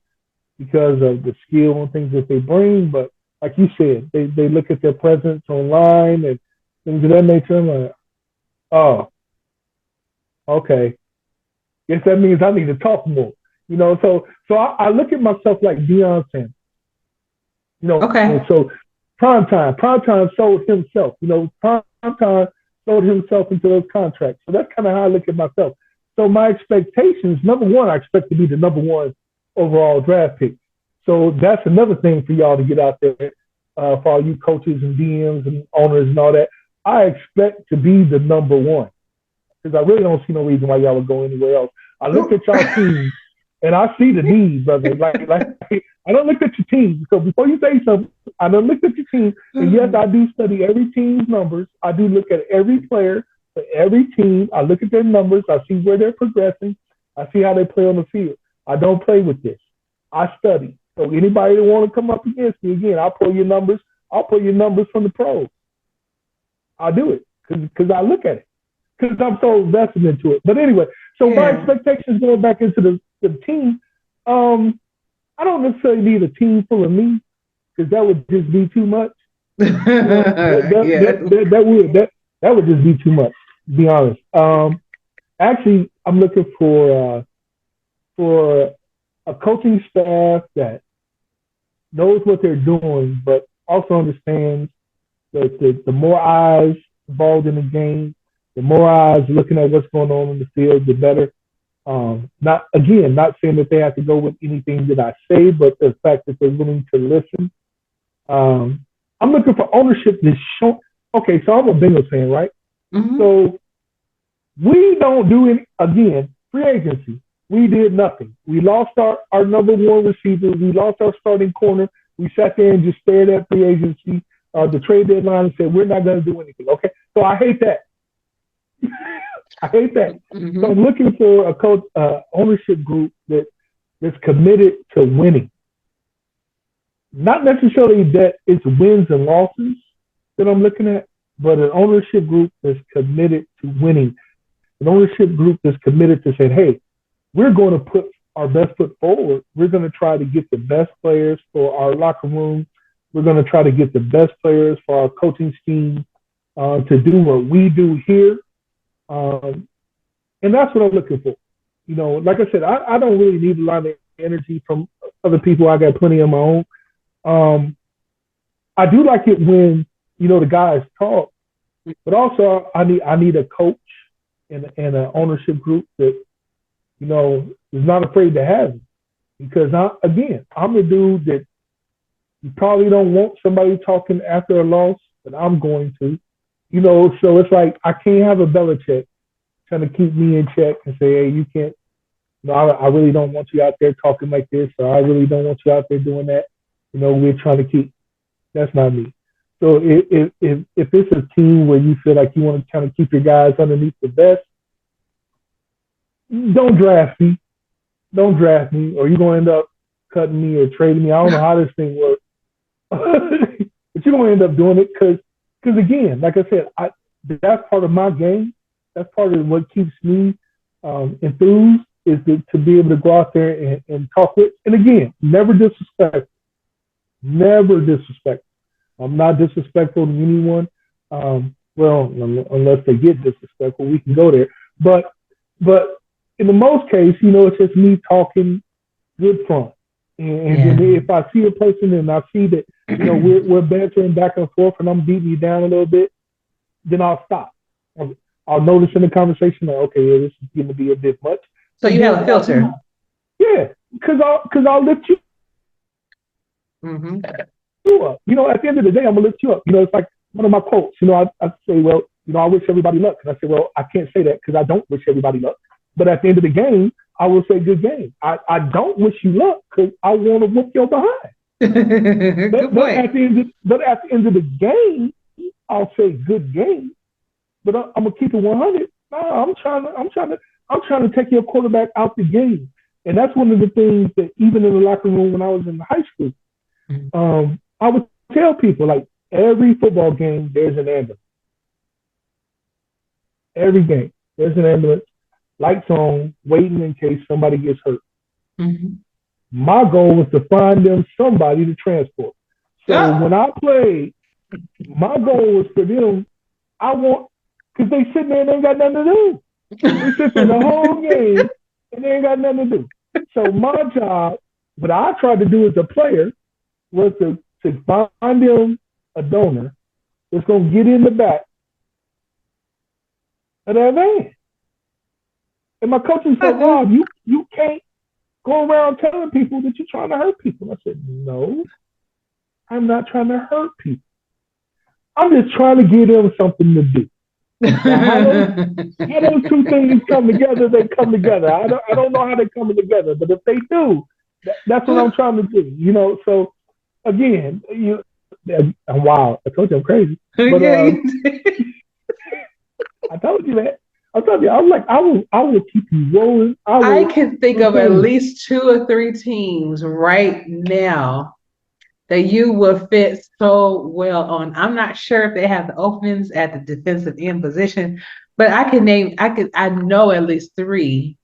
because of the skill and things that they bring, but like you said, they look at their presence online and things of that nature. I'm like, oh, okay. Guess that means I need to talk more. So I look at myself like Deion Sanders. Okay. So Primetime sold himself. Primetime sold himself into those contracts. So that's kind of how I look at myself. So my expectations, number one, I expect to be the number one overall draft pick. So that's another thing for y'all to get out there, for all you coaches and DMs and owners and all that. I expect to be the number one, because I really don't see no reason why y'all would go anywhere else. I look at y'all team and I see the needs, brother. Like I don't look at your team. So before you say something, I don't look at your team. And yes, I do study every team's numbers. I do look at every player for every team. I look at their numbers. I see where they're progressing. I see how they play on the field. I don't play with this. I study. So anybody that want to come up against me, again, I'll pull your numbers. I'll pull your numbers from the pros. I'll do it because I look at it, because I'm so invested into it. But anyway, so my expectations going back into the team, I don't necessarily need a team full of me, because that would just be too much. That would just be too much, to be honest. Actually, I'm looking for a coaching staff that knows what they're doing, but also understands that the more eyes involved in the game, the more eyes looking at what's going on in the field, the better. Not saying that they have to go with anything that I say, but the fact that they're willing to listen. I'm looking for ownership that's shown. Okay, so I'm a Bengals fan, right? Mm-hmm. So we don't do any, again, free agency. We did nothing. We lost our number one receiver. We lost our starting corner. We sat there and just stared at free agency, the trade deadline, and said, we're not going to do anything. Okay, so I hate that. I hate that. Mm-hmm. So I'm looking for a coach, ownership group that's committed to winning. not necessarily that it's wins and losses that I'm looking at, but an ownership group that's committed to winning, an ownership group that's committed to saying, hey, we're going to put our best foot forward. We're going to try to get the best players for our locker room. We're going to try to get the best players for our coaching scheme to do what we do here. And that's what I'm looking for. You know, like I said, I don't really need a lot of energy from other people. I got plenty of my own. I do like it when, you know, the guys talk, but also I need a coach and an ownership group that, you know, is not afraid to have it. Because I'm the dude that you probably don't want somebody talking after a loss, but I'm going to. You know, so it's like I can't have a Belichick trying to keep me in check and say, hey, you can't, you know, I really don't want you out there talking like this, or I really don't want you out there doing that. You know, we're trying to keep, that's not me. So if it's a team where you feel like you want to kind of keep your guys underneath the vest, don't draft me. Don't draft me, or you're going to end up cutting me or trading me. I don't know how this thing works. But you're going to end up doing it because again, like I said, that's part of my game. That's part of what keeps me enthused is to be able to go out there and talk with. And again, never disrespect. Never disrespect. I'm not disrespectful to anyone. Well, unless they get disrespectful, we can go there. But in the most case, you know, it's just me talking good fun. And if I see a person and I see that, you know, we're bantering back and forth and I'm beating you down a little bit, then I'll stop. I'll notice in the conversation that, okay, yeah, this is going to be a bit much. So you have a filter. Yeah, because I'll lift you up. You know, at the end of the day, I'm going to lift you up. You know, it's like one of my quotes. You know, I say, well, you know, I wish everybody luck. And I say, well, I can't say that because I don't wish everybody luck. But at the end of the game, I will say good game. I don't wish you luck because I want to whoop your behind. but at the end of the game, I'll say good game. But I'm gonna keep it 100. No, I'm trying to take your quarterback out the game, and that's one of the things that even in the locker room when I was in high school, I would tell people like every football game there's an ambulance. Every game there's an ambulance. Lights on, waiting in case somebody gets hurt. My goal was to find them somebody to transport. So when I played, my goal was for them, because they sitting there and they ain't got nothing to do. They sit there the whole game and they ain't got nothing to do. So my job, what I tried to do as a player, was to find them a donor that's going to get in the back of that van. And my coach said, Rob, you can't go around telling people that you're trying to hurt people. I said, no, I'm not trying to hurt people. I'm just trying to give them something to do. Now, how those two things come together, they come together. I don't know how they come together, but if they do, that's what I'm trying to do. You know, so again, I'm wild. I told you I'm crazy. But I told you that. I told you, I'm like, I will keep you rolling. I can think of at least 2 or 3 teams right now that you will fit so well on. I'm not sure if they have the openings at the defensive end position, but I know at least 3.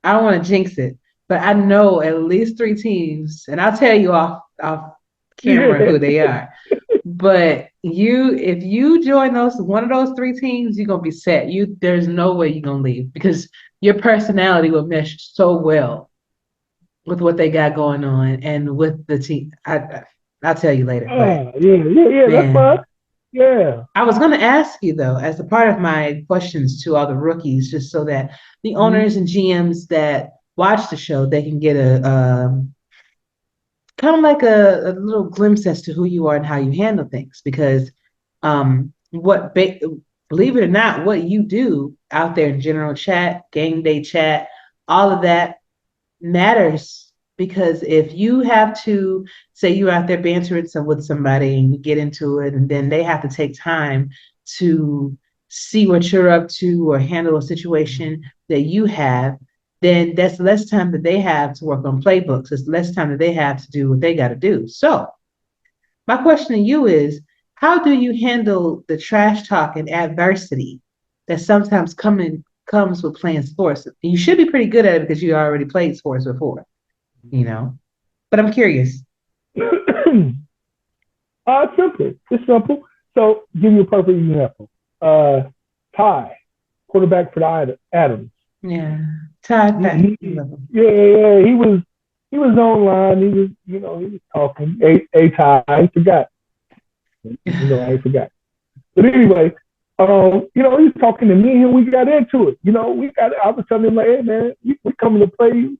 I don't want to jinx it, but I know at least 3 teams, and I'll tell you off camera who they are. But if you join one of those 3 teams, you're gonna be set. There's no way you're gonna leave because your personality will mesh so well with what they got going on and with the team. I'll tell you later. Yeah, that's fine. Yeah. I was gonna ask you though, as a part of my questions to all the rookies, just so that the owners and GMs that watch the show, they can get a kind of like a little glimpse as to who you are and how you handle things, because believe it or not, what you do out there in general chat, game day chat, all of that matters, because if you have to say you're out there bantering with somebody and you get into it and then they have to take time to see what you're up to or handle a situation that you have, then that's less time that they have to work on playbooks. It's less time that they have to do what they got to do. So My question to you is, how do you handle the trash talk and adversity that sometimes comes with playing sports? You should be pretty good at it because you already played sports before, you know. But I'm curious. Simple. It's simple. So, give you a perfect example. Ty, quarterback for the Adams. Yeah, Todd. He was online. He was talking. Ty, I forgot. I forgot. But anyway, he was talking to me and we got into it. I was telling him like, hey man, we coming to play,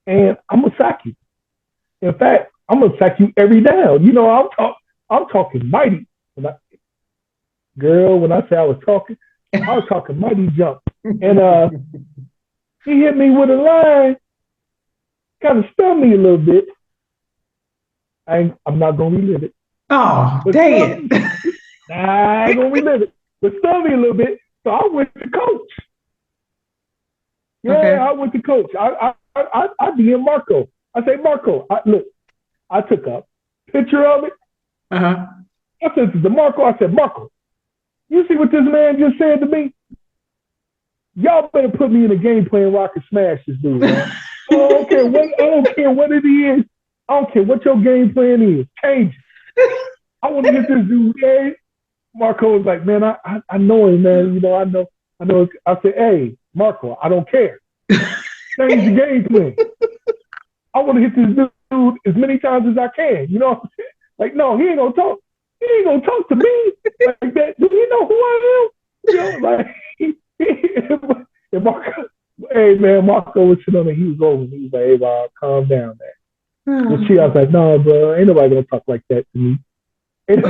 and I'm gonna sack you. In fact, I'm gonna sack you every down. I'm talking mighty. When I say I was talking mighty jump. And he hit me with a line, kind of stunned me a little bit. I'm not gonna relive it. Oh, dang it. I ain't gonna relive it. But stunned me a little bit. So I went to coach. Yeah, okay. I went to coach. I DM Marco. I say, Marco, look, I took a picture of it. Uh-huh. I said to Marco, you see what this man just said to me? Y'all better put me in a game plan where I can smash this dude, man. I don't care what it is. I don't care what your game plan is. Change it. I want to get this dude game. Marco was like, man, I know him, man. I know. I said, hey, Marco, I don't care. Change the game plan. I want to hit this dude as many times as I can. You know what I'm saying? Like, no, he ain't gonna talk. He ain't gonna talk to me like that. Do you know who I am? And Marco, hey man, Marco was sitting on there. He was over. He was like, hey, Bob, calm down, man. And I was like, no, bro, ain't nobody gonna talk like that to me. Ain't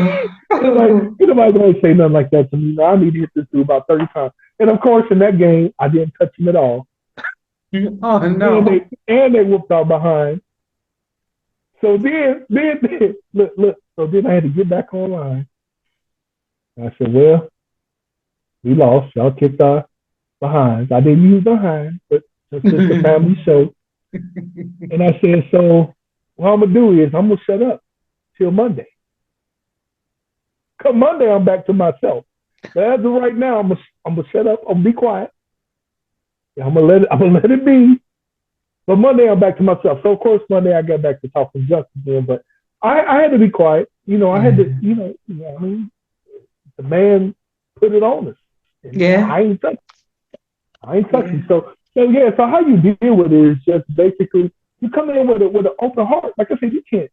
nobody gonna say nothing like that to me. No, I need to hit this dude about 30 times. And of course, in that game, I didn't touch him at all. Oh no! And they whooped out behind. So then look. So then I had to get back online. And I said, well, we lost. Y'all kicked our behinds. I didn't use behind, but it's just a family show. And I said, so what I'm gonna do is I'm gonna shut up till Monday. Come Monday, I'm back to myself. But as of right now, I'm gonna shut up. I'm gonna be quiet. I'm gonna let it be. But Monday I'm back to myself. So of course Monday I got back to talking junk again. But I had to be quiet. I had to. I mean, the man put it on us. Yeah. I ain't touching. So yeah. So how you deal with it is just basically you come in with an open heart. Like I said, you can't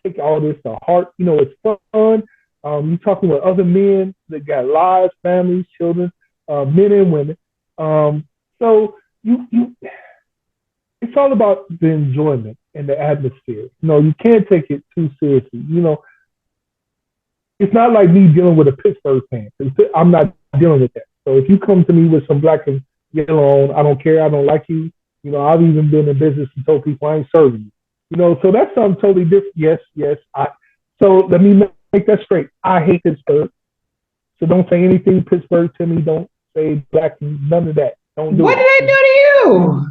take all this to heart. It's fun. You're talking with other men that got lives, families, children, men and women. So you it's all about the enjoyment and the atmosphere. You can't take it too seriously. It's not like me dealing with a Pittsburgh fan. I'm not dealing with that. So if you come to me with some black and yellow on, I don't care. I don't like you. I've even been in business and told people I ain't serving you. So that's something totally different. Yes. So let me make that straight. I hate Pittsburgh. So don't say anything Pittsburgh to me. Don't say black, none of that. Don't do what it. What did they do to you?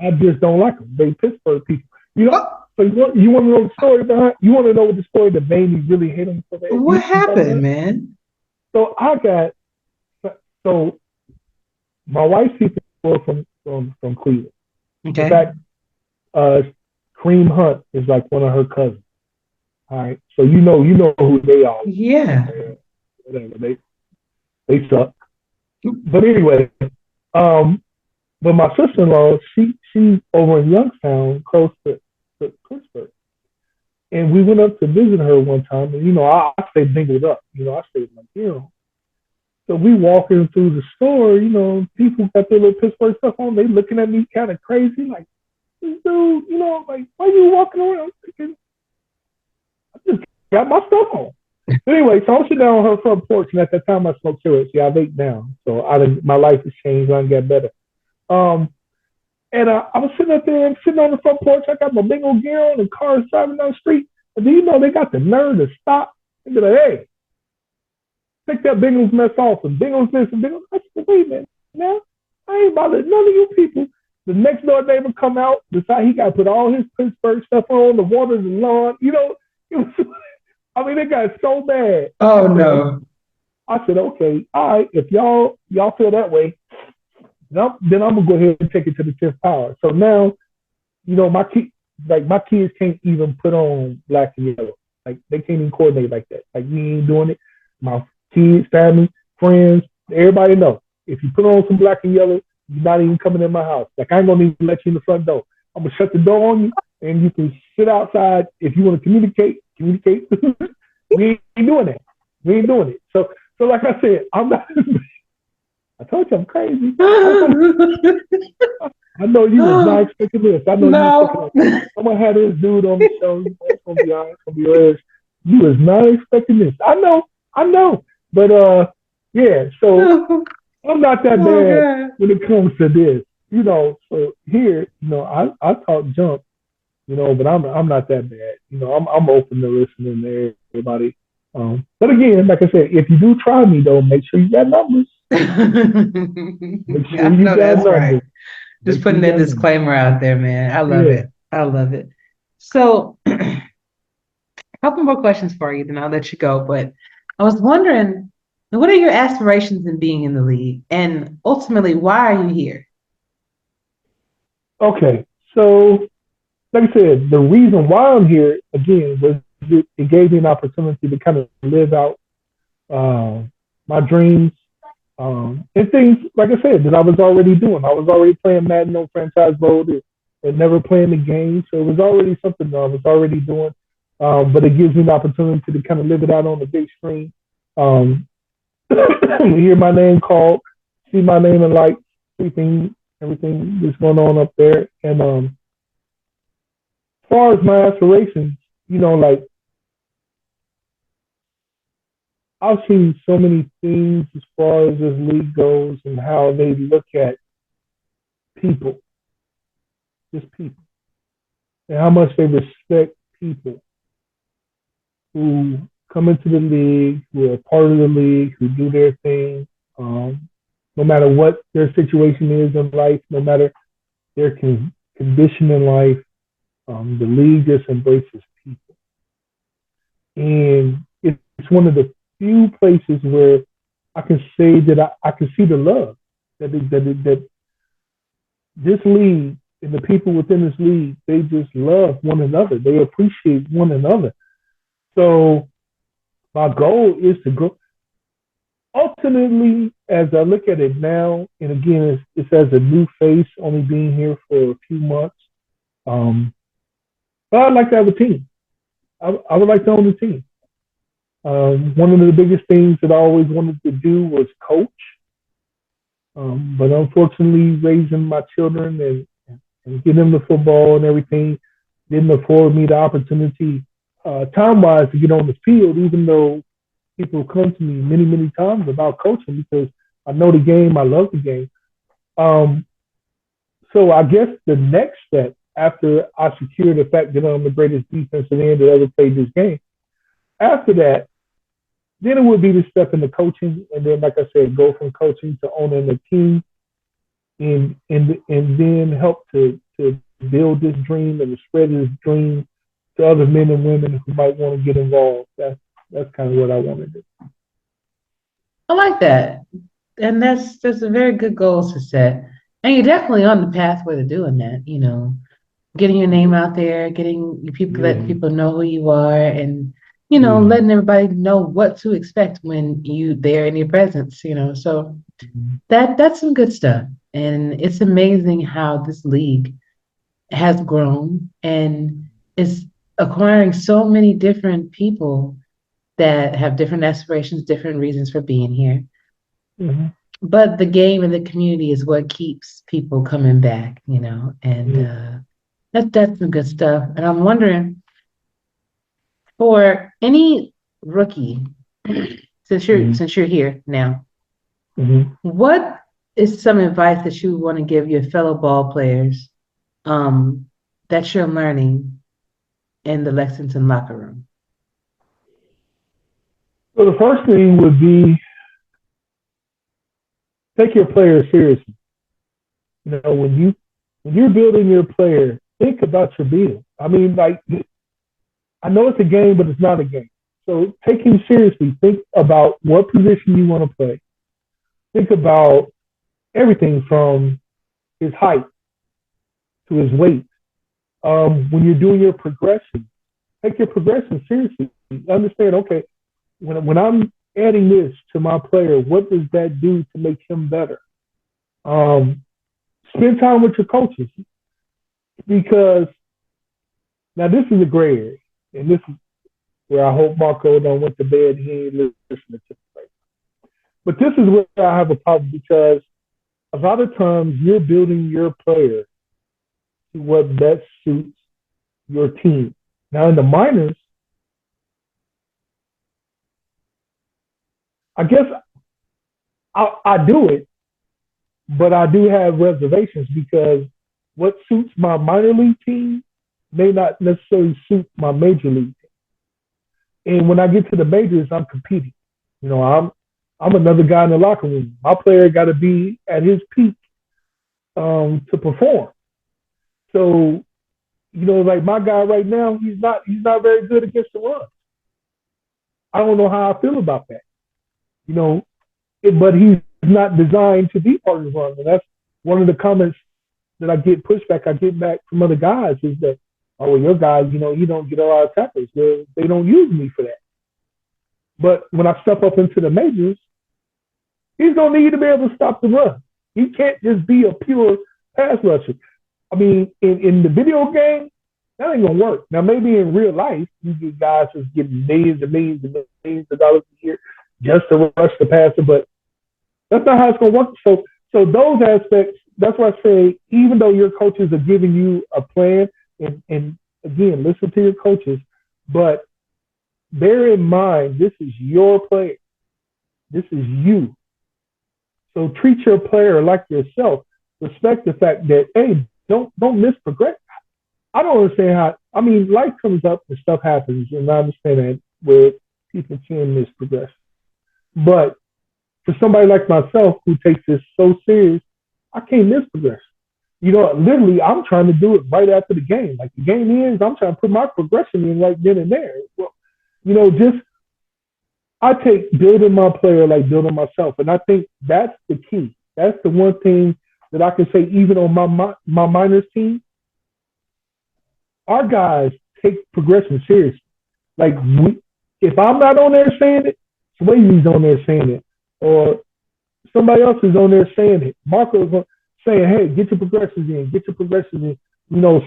I just don't like them. They Pittsburgh people. So you want to know the story behind? You want to know what the story that made me really hate them? What happened, man? So my wife's people were from Cleveland. Okay. In fact, Kareem Hunt is like one of her cousins. All right. So you know who they are. Yeah. Whatever. They suck. But anyway, but my sister-in-law, she's over in Youngstown, close to Pittsburgh. And we went up to visit her one time, and I stayed mingled up. I stayed like, So we walking through the store, people got their little Pittsburgh stuff on. They looking at me kind of crazy, like, this dude, like, why you walking around? I'm thinking, I just got my stuff on. Anyway, so I'm sitting down on her front porch, and at that time I smoked cigarettes. See, I vape now, so my life has changed. I got better. And I was sitting up there, sitting on the front porch. I got my big old gear on, and cars driving down the street. And do you know they got the nerve to stop and be like, "Hey, take that Bengals mess off and Bengals this and Bengals." I said, "Wait a minute, now I ain't bothered none of you people." The next door neighbor come out, decide he got to put all his Pittsburgh stuff on, the water, the lawn. It was I mean, they got so bad. Oh no. I said, okay, all right, if y'all feel that way, then I'm gonna go ahead and take it to the 10th power. So now, my kids can't even put on black and yellow. Like they can't even coordinate like that. Like we ain't doing it. My kids, family, friends, everybody know. If you put on some black and yellow, you're not even coming in my house. Like I ain't gonna even let you in the front door. I'm gonna shut the door on you, and you can sit outside if you want to communicate. We ain't doing that. We ain't doing it. So like I said, I'm not. I told you I'm crazy. I know you was not expecting this. I know you was expecting this. I'm gonna have this dude on the show. It's gonna be all right. It's gonna be all right. You was not expecting this. I know. But yeah. So I'm not that bad when it comes to this. So here, I talk junk. But I'm not that bad. I'm open to listening to everybody. But again, like I said, if you do try me though, make sure you got numbers. Make sure I you know got that's numbers. right. Just putting that disclaimer out there, man. I love it. I love it. So, a couple more questions for you, then I'll let you go. But I was wondering, what are your aspirations in being in the league? And ultimately, why are you here? Okay. So, like I said, the reason why I'm here, again, was it gave me an opportunity to kind of live out my dreams and things, like I said, that I was already doing. I was already playing Madden on franchise mode and never playing the game. So it was already something that I was already doing. But it gives me an opportunity to kind of live it out on the big screen. Hear my name called, see my name in lights, everything that's going on up there. And as far as my aspirations, like I've seen so many things as far as this league goes and how they look at people, just people, and how much they respect people who come into the league, who are part of the league, who do their thing, no matter what their situation is in life, no matter their condition in life, the league just embraces people. And it's one of the few places where I can say that I can see the love that this league and the people within this league, they just love one another. They appreciate one another. So my goal is to grow. Ultimately, as I look at it now, and again, it's as a new face, only being here for a few months. But I'd like to have a team. I would like to own a team. One of the biggest things that I always wanted to do was coach. But unfortunately, raising my children and getting them to football and everything didn't afford me the opportunity time-wise to get on the field, even though people come to me many, many times about coaching because I know the game, I love the game. So I guess the next step after I secure the fact that I'm the greatest defensive end that ever played this game, after that, then it would be to step into coaching, and then, like I said, go from coaching to owning a team, and then help to build this dream and to spread this dream to other men and women who might want to get involved. That's kind of what I want to do. I like that, and that's a very good goal to set, and you're definitely on the pathway to doing that. Getting your name out there, getting people, letting people know who you are, and letting everybody know what to expect when they're in your presence. So that's some good stuff, and it's amazing how this league has grown and is acquiring so many different people that have different aspirations, different reasons for being here. Mm-hmm. But the game and the community is what keeps people coming back, and that's some good stuff. And I'm wondering, for any rookie, since you're here now, what is some advice that you want to give your fellow ball players that you're learning in the Lexington locker room? So the first thing would be take your players seriously. When you're building your player, think about your build. I mean, like, I know it's a game, but it's not a game. So take him seriously. Think about what position you want to play. Think about everything from his height to his weight. When you're doing your progression, take your progression seriously. Understand, okay, when I'm adding this to my player, what does that do to make him better? Spend time with your coaches, because now this is a gray area, and this is where I hope Marco don't went to bed. He ain't listening to me. But this is where I have a problem, because a lot of times you're building your player to what best suits your team. Now in the minors, I guess I do it, but I do have reservations, because what suits my minor league team may not necessarily suit my major league team. And when I get to the majors, I'm competing. I'm another guy in the locker room. My player got to be at his peak to perform. So, like my guy right now, he's not very good against the run. I don't know how I feel about that. But he's not designed to be part of the run. And that's one of the comments that I get pushback. I get back from other guys is that, oh, well, your guys, you don't get a lot of tackles. They don't use me for that. But when I step up into the majors, he's going to need to be able to stop the run. He can't just be a pure pass rusher. I mean, in the video game, that ain't going to work. Now, maybe in real life, you get guys just getting millions and millions and millions of dollars a year just to rush the passer, but that's not how it's going to work. So those aspects, that's why I say, even though your coaches are giving you a plan, and again, listen to your coaches, but bear in mind, this is your player. This is you. So treat your player like yourself. Respect the fact that, hey, don't miss progress. I don't understand how, life comes up and stuff happens, and I understand that where people can miss progress. But for somebody like myself who takes this so serious, I can't miss progression. Literally, I'm trying to do it right after the game. Like the game ends, I'm trying to put my progression in right then and there. Well, I take building my player like building myself. And I think that's the key. That's the one thing that I can say, even on my minors team, our guys take progression seriously. Like, if I'm not on there saying it, Swayze's on there saying it. Or somebody else is on there saying it. Marco's saying, hey, get your progressions in.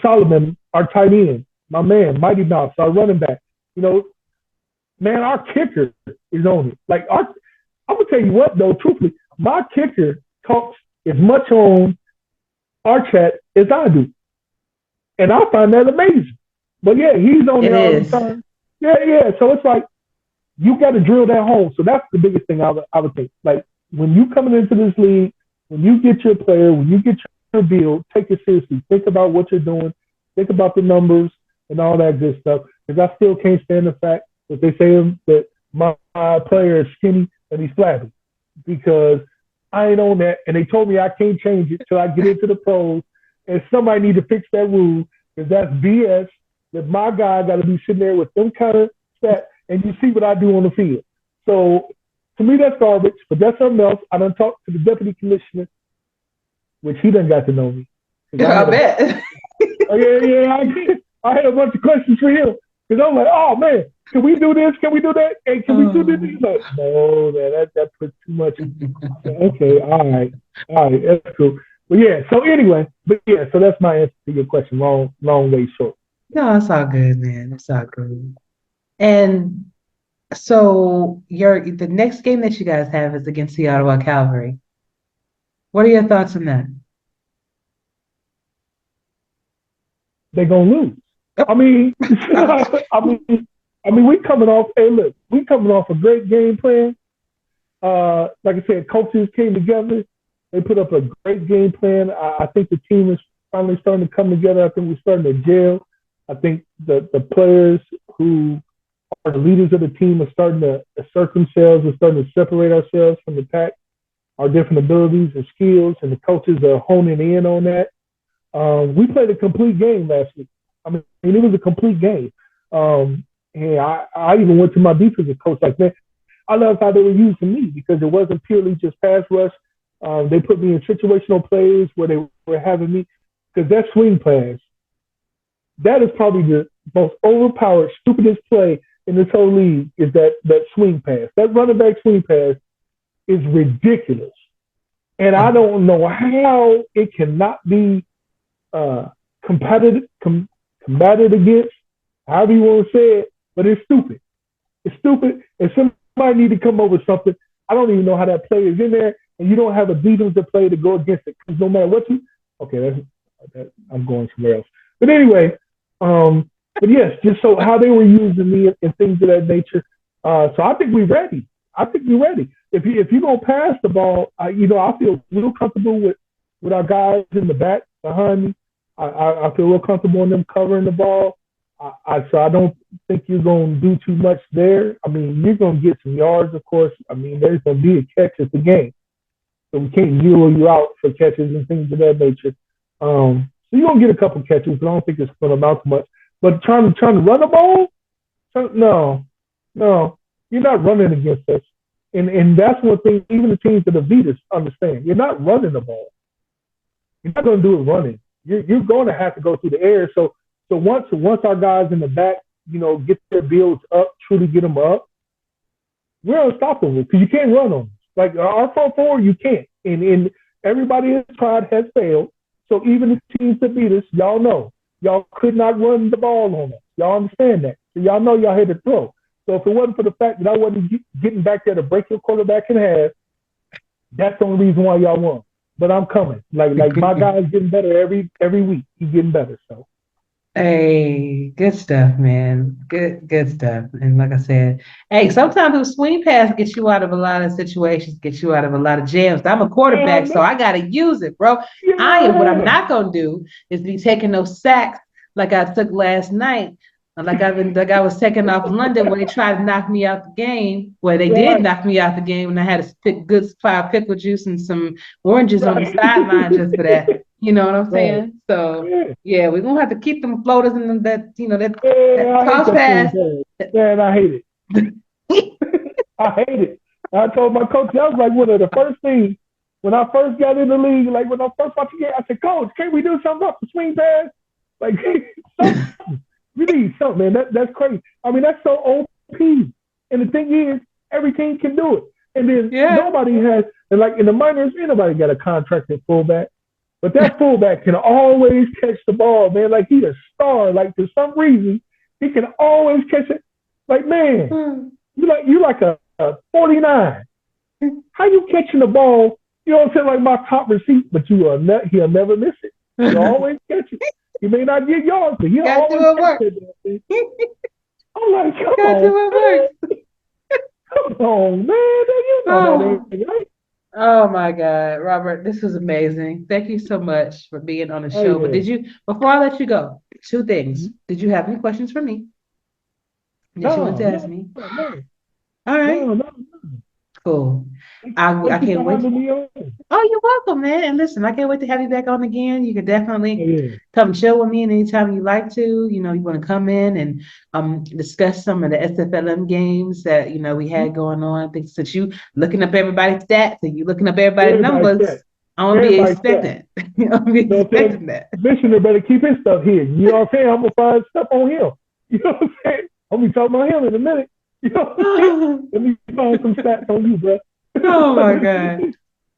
Solomon, our tight end, my man, Mighty Mouse, our running back. Man, our kicker is on it. Like, I'm going to tell you what, though, truthfully, my kicker talks as much on our chat as I do. And I find that amazing. But, yeah, he's on there all the time. Yeah. So it's like, you got to drill that home. So that's the biggest thing I would think. Like, when you coming into this league, when you get your player, when you get your build, take it seriously. Think about what you're doing. Think about the numbers and all that good stuff. Because I still can't stand the fact that they say that my player is skinny and he's flabby. Because I ain't on that. And they told me I can't change it till I get into the pros. And somebody need to fix that rule, because that's BS. That my guy got to be sitting there with them kind of stats, and you see what I do on the field. So to me, that's garbage, but that's something else. I done talked to the deputy commissioner, which he done got to know me. I bet. I had a bunch of questions for him, because I'm like, oh man, can we do this? Can we do that? Hey, can we do this? He's like, no, man, that puts too much. Okay, all right, that's cool. But yeah, so anyway, so that's my answer to your question. Long way short. No, it's all good, man. It's all good. And so the next game that you guys have is against the Ottawa Cavalry. What are your thoughts on that? They're gonna lose. We coming off. Hey, look, we coming off a great game plan. Like I said, coaches came together. They put up a great game plan. I think the team is finally starting to come together. I think we're starting to gel. I think the players who are the leaders of the team are starting to assert themselves. We're starting to separate ourselves from the pack, our different abilities and skills, and the coaches are honing in on that. We played a complete game last week. It was a complete game. And I even went to my defensive coach like, man, I love how they were using me because it wasn't purely just pass rush. They put me in situational plays where they were having me because that swing pass, that is probably the most overpowered, stupidest play in this whole league is that swing pass. That running back swing pass is ridiculous. And I don't know how it cannot be combated against, however you want to say it, but it's stupid. It's stupid, and somebody need to come up with something. I don't even know how that play is in there, and you don't have a defensive play to go against it. Because no matter what you, okay, I'm going somewhere else. But anyway, but yes, just so how they were using me and things of that nature. So I think we're ready. If you're gonna pass the ball, I feel real comfortable with our guys in the back behind me. I feel real comfortable in them covering the ball. So I don't think you're going to do too much there. I mean, you're going to get some yards, of course. I mean, there's going to be a catch at the game. So we can't zero you out for catches and things of that nature. So you're going to get a couple catches, but I don't think it's going to amount to much. But trying to run the ball? No. You're not running against us. And that's one thing even the teams that have beat us understand. You're not running the ball. You're not going to do it running. You're going to have to go through the air. So once our guys in the back, get their builds up, truly get them up, we're unstoppable because you can't run on them. Like our front four, you can't. And everybody has tried, has failed. So even the teams that beat us, y'all know, y'all could not run the ball on us. Y'all understand that. So y'all know y'all had to throw. So if it wasn't for the fact that I wasn't getting back there to break your quarterback in half, that's the only reason why y'all won. But I'm coming. Like my guy's getting better every week. He's getting better. So. Hey, good stuff, man. Good stuff. And like I said, hey, sometimes a swing pass gets you out of a lot of situations, gets you out of a lot of jams. I'm a quarterback, so I gotta use it, bro. What I'm not gonna do is be taking those sacks like I took last night. Like I was taking off London when they tried to knock me out the game. Well, they did knock me out the game, and I had to pick good 5 pickle juice and some oranges on the sideline just for that. You know what I'm saying? So yeah, we're gonna have to keep them floaters and that toss pass. Man, I hate it. I hate it. I told my coach that was like one of the first things when I first got in the league. Like when I first watched the game, I said, "Coach, can't we do something about the swing pass? Like we need something, man. That's crazy. I mean, that's so OP. And the thing is, every team can do it. And then nobody has, and like in the minors, ain't nobody got a contracted fullback. But that fullback can always catch the ball, man. Like he's a star. Like for some reason, he can always catch it. Like, man, you like a 49. How you catching the ball? You know what I'm saying? Like my top receipt, but he'll never miss it. He'll always catch it. He may not get yards, but he'll always catch it. I'm like, come on, man. You know that ain't right. Oh my God, Robert, this was amazing. Thank you so much for being on the show. But before I let you go, 2 things. Did you have any questions for me? Did you want to ask me? No. All right. No. Cool. I can't wait. Oh, you're welcome, man. And listen, I can't wait to have you back on again. You can definitely come chill with me anytime you like to. You want to come in and discuss some of the SFLm games that we had going on. I think since you looking up everybody's stats and you looking up everybody's numbers, I'm gonna be expecting. I'm gonna be expecting that. Commissioner better keep his stuff here. You know what I'm saying? I'm gonna find stuff on him. You know what I'm saying? I'm gonna be talking about him in a minute. You know what I'm saying? Let me find some stats on you, bro. Oh my God.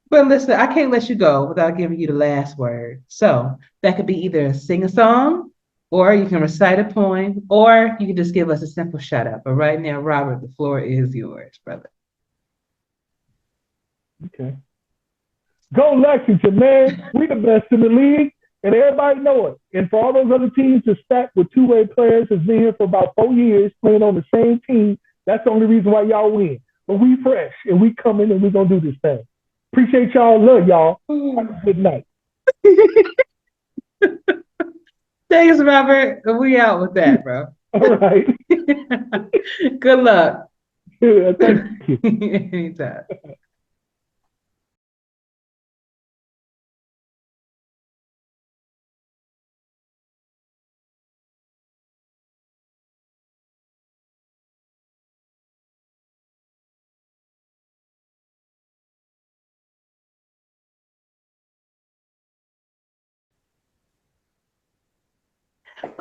But listen, I can't let you go without giving you the last word. So that could be either sing a song, or you can recite a poem, or you can just give us a simple shout out. But right now, Robert, the floor is yours, brother. Okay. Go Lexington, man. We the best in the league, and everybody know it. And for all those other teams that stacked with 2-way players that's been here for about 4 years playing on the same team, that's the only reason why y'all win. But we fresh, and we coming, and we gonna do this thing. Appreciate y'all. Love y'all. Have a good night. Thanks, Robert. We out with that, bro. All right. Good luck. Yeah, thank you. Anytime.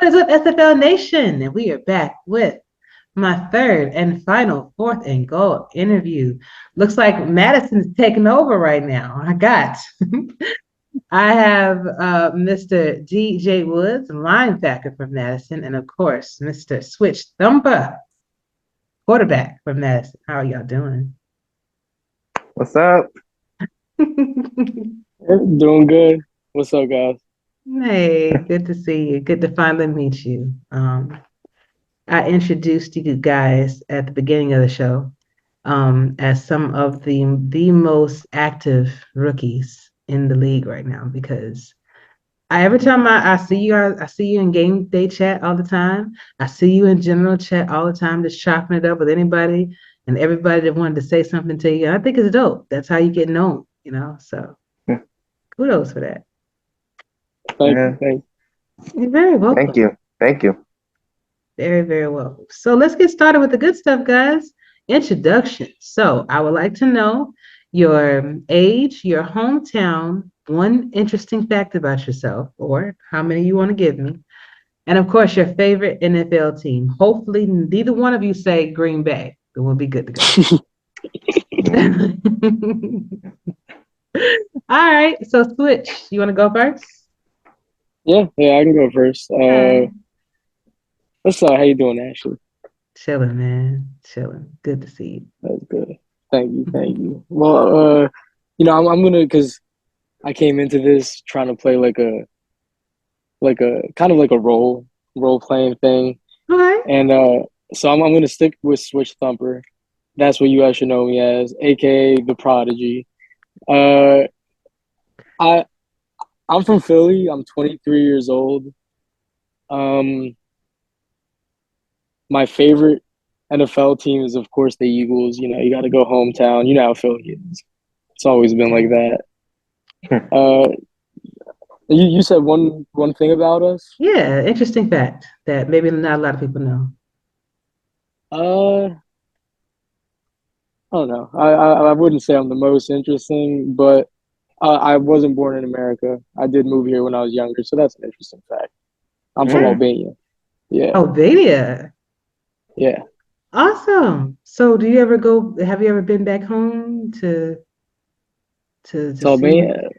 What is up, SFL Nation? And we are back with my third and final fourth and goal interview. Looks like Madison's taking over right now. I have Mr. DJ Woods, linebacker from Madison, and of course, Mr. Switch Thumper, quarterback from Madison. How are y'all doing? What's up? Doing good. What's up, guys? Hey, good to see you. Good to finally meet you. I introduced you guys at the beginning of the show as some of the most active rookies in the league right now because every time I see you guys, I see you in game day chat all the time. I see you in general chat all the time, just chopping it up with anybody and everybody that wanted to say something to you. I think it's dope. That's how you get known, So kudos for that. Thank you. You're very welcome. Thank you. Very, very welcome. So let's get started with the good stuff, guys. Introduction. So I would like to know your age, your hometown, one interesting fact about yourself, or how many you want to give me, and of course your favorite NFL team. Hopefully neither one of you say Green Bay. Then we'll be good to go. All right. So Switch, you want to go first? Yeah, I can go first. What's up? How you doing, Ashley? Chilling, man. Chilling. Good to see you. That's good. Thank you. Well, I'm gonna, because I came into this trying to play like a kind of like a role playing thing. Okay. And so I'm gonna stick with Switch Thumper. That's what you guys should know me as, aka the Prodigy. I'm from Philly. I'm 23 years old. My favorite NFL team is, of course, the Eagles. You got to go hometown. You know how Philly is. It's always been like that. You said one thing about us? Yeah, interesting fact that maybe not a lot of people know. I don't know. I wouldn't say I'm the most interesting, but I wasn't born in America. I did move here when I was younger, so that's an interesting fact. I'm from Albania. Yeah. Albania. Yeah. Awesome. So have you ever been back home to Albania?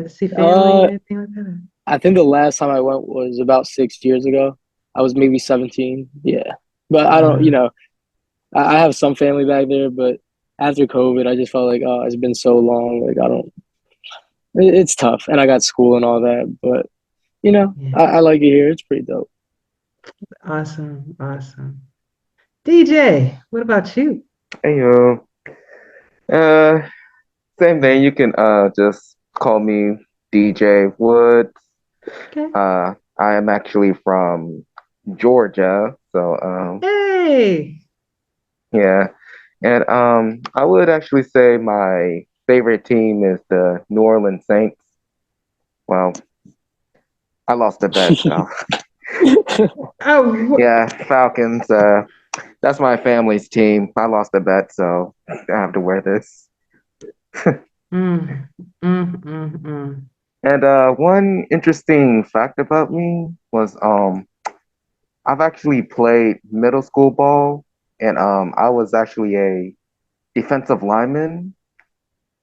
See family and anything like that? I think the last time I went was about 6 years ago. I was maybe 17. Yeah. But I don't, I have some family back there, but after COVID, I just felt like, oh, it's been so long. Like, it's tough. And I got school and all that, but I like it here. It's pretty dope. Awesome. DJ, what about you? Hey yo. Same thing. You can just call me DJ Woods. Okay. I am actually from Georgia, so Hey. yeah. And I would actually say my favorite team is the New Orleans Saints. Well, I lost the bet, so yeah, Falcons. That's my family's team. I lost the bet, so I have to wear this. And one interesting fact about me was I've actually played middle school ball, and I was actually a defensive lineman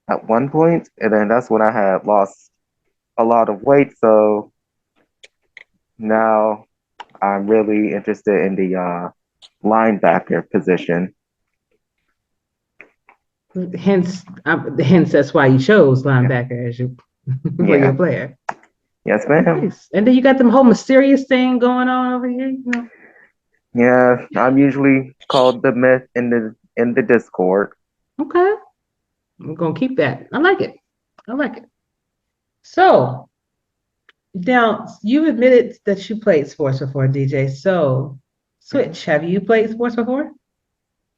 at one point, and then that's when I had lost a lot of weight. So now I'm really interested in the linebacker position. Hence, that's why you chose linebacker as your your player. Yes, ma'am. Nice. And then you got the whole mysterious thing going on over here. Yeah, I'm usually called the myth in the Discord. Okay, I'm gonna keep that. I like it. So now you admitted that you played sports before, DJ. So Switch, have you played sports before?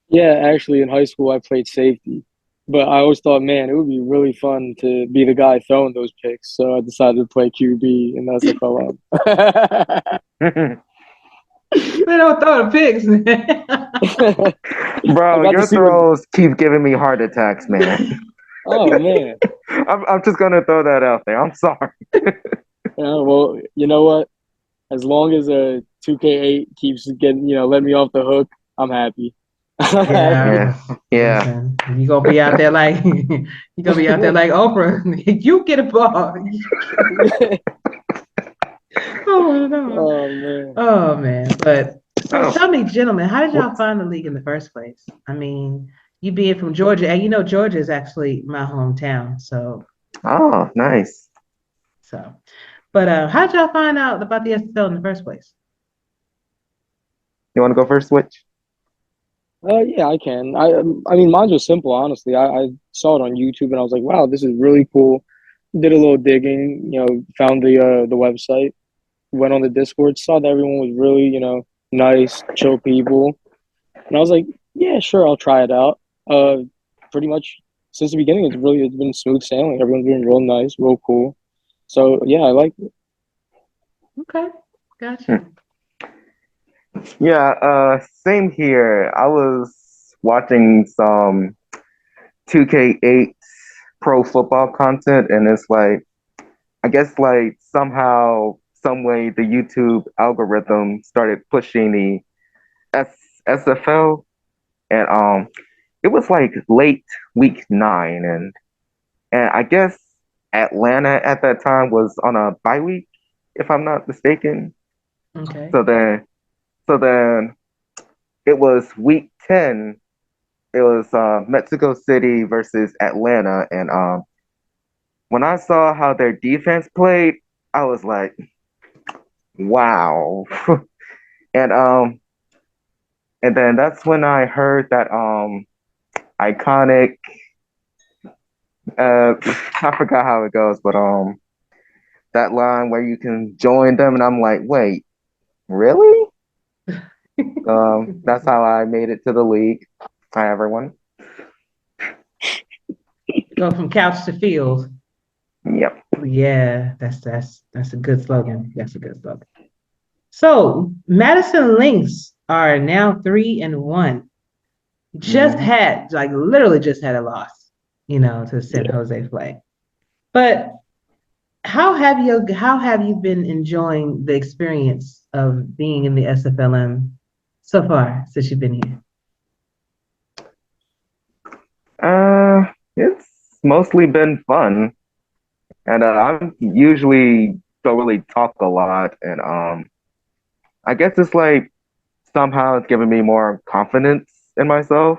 Yeah, actually in high school I played safety, but I always thought, man, it would be really fun to be the guy throwing those picks. So I decided to play QB, and that's SFLm. They don't throw the picks, man. Bro, your throws keep giving me heart attacks, man. Oh man, I'm just gonna throw that out there. I'm sorry. Yeah, well, you know what? as long as 2K8 keeps getting, let me off the hook, I'm happy. Yeah, Yeah. listen, you gonna be out there like you gonna be out there like Oprah. You get a ball. Oh no. Oh man. Oh man. But so Oh, tell me, gentlemen, how did y'all find the league in the first place? I mean, you being from Georgia, and Georgia is actually my hometown. oh, nice. So, but how did y'all find out about the SFL in the first place? You want to go first, Switch? Yeah, I can. I mean, mine was simple, honestly. I saw it on YouTube and I was like, wow, this is really cool. Did a little digging, found the website, went on the Discord, saw that everyone was really, nice, chill people. And I was like, yeah, sure, I'll try it out. Pretty much since the beginning, it's been smooth sailing. Everyone's been real nice, real cool. So yeah, I like it. Okay, gotcha. Yeah, same here. I was watching some 2K8 pro football content, and it's like, I guess like somehow, some way, the YouTube algorithm started pushing the SFL, and it was like late week 9, and I guess Atlanta at that time was on a bye week, if I'm not mistaken. Okay. So then it was week 10. It was Mexico City versus Atlanta, and when I saw how their defense played, I was like, wow. and and then that's when I heard that iconic I forgot how it goes, but that line where you can join them, and I'm like, wait, really? That's how I made it to the league. Hi everyone. Go from couch to field. Yep. Yeah, that's a good slogan. That's a good slogan. So Madison Lynx are now 3-1. Just had literally just had a loss, to San Jose Flag. But how have you been enjoying the experience of being in the SFLm so far since you've been here? It's mostly been fun, and I usually don't really talk a lot, and I guess it's like somehow it's given me more confidence in myself.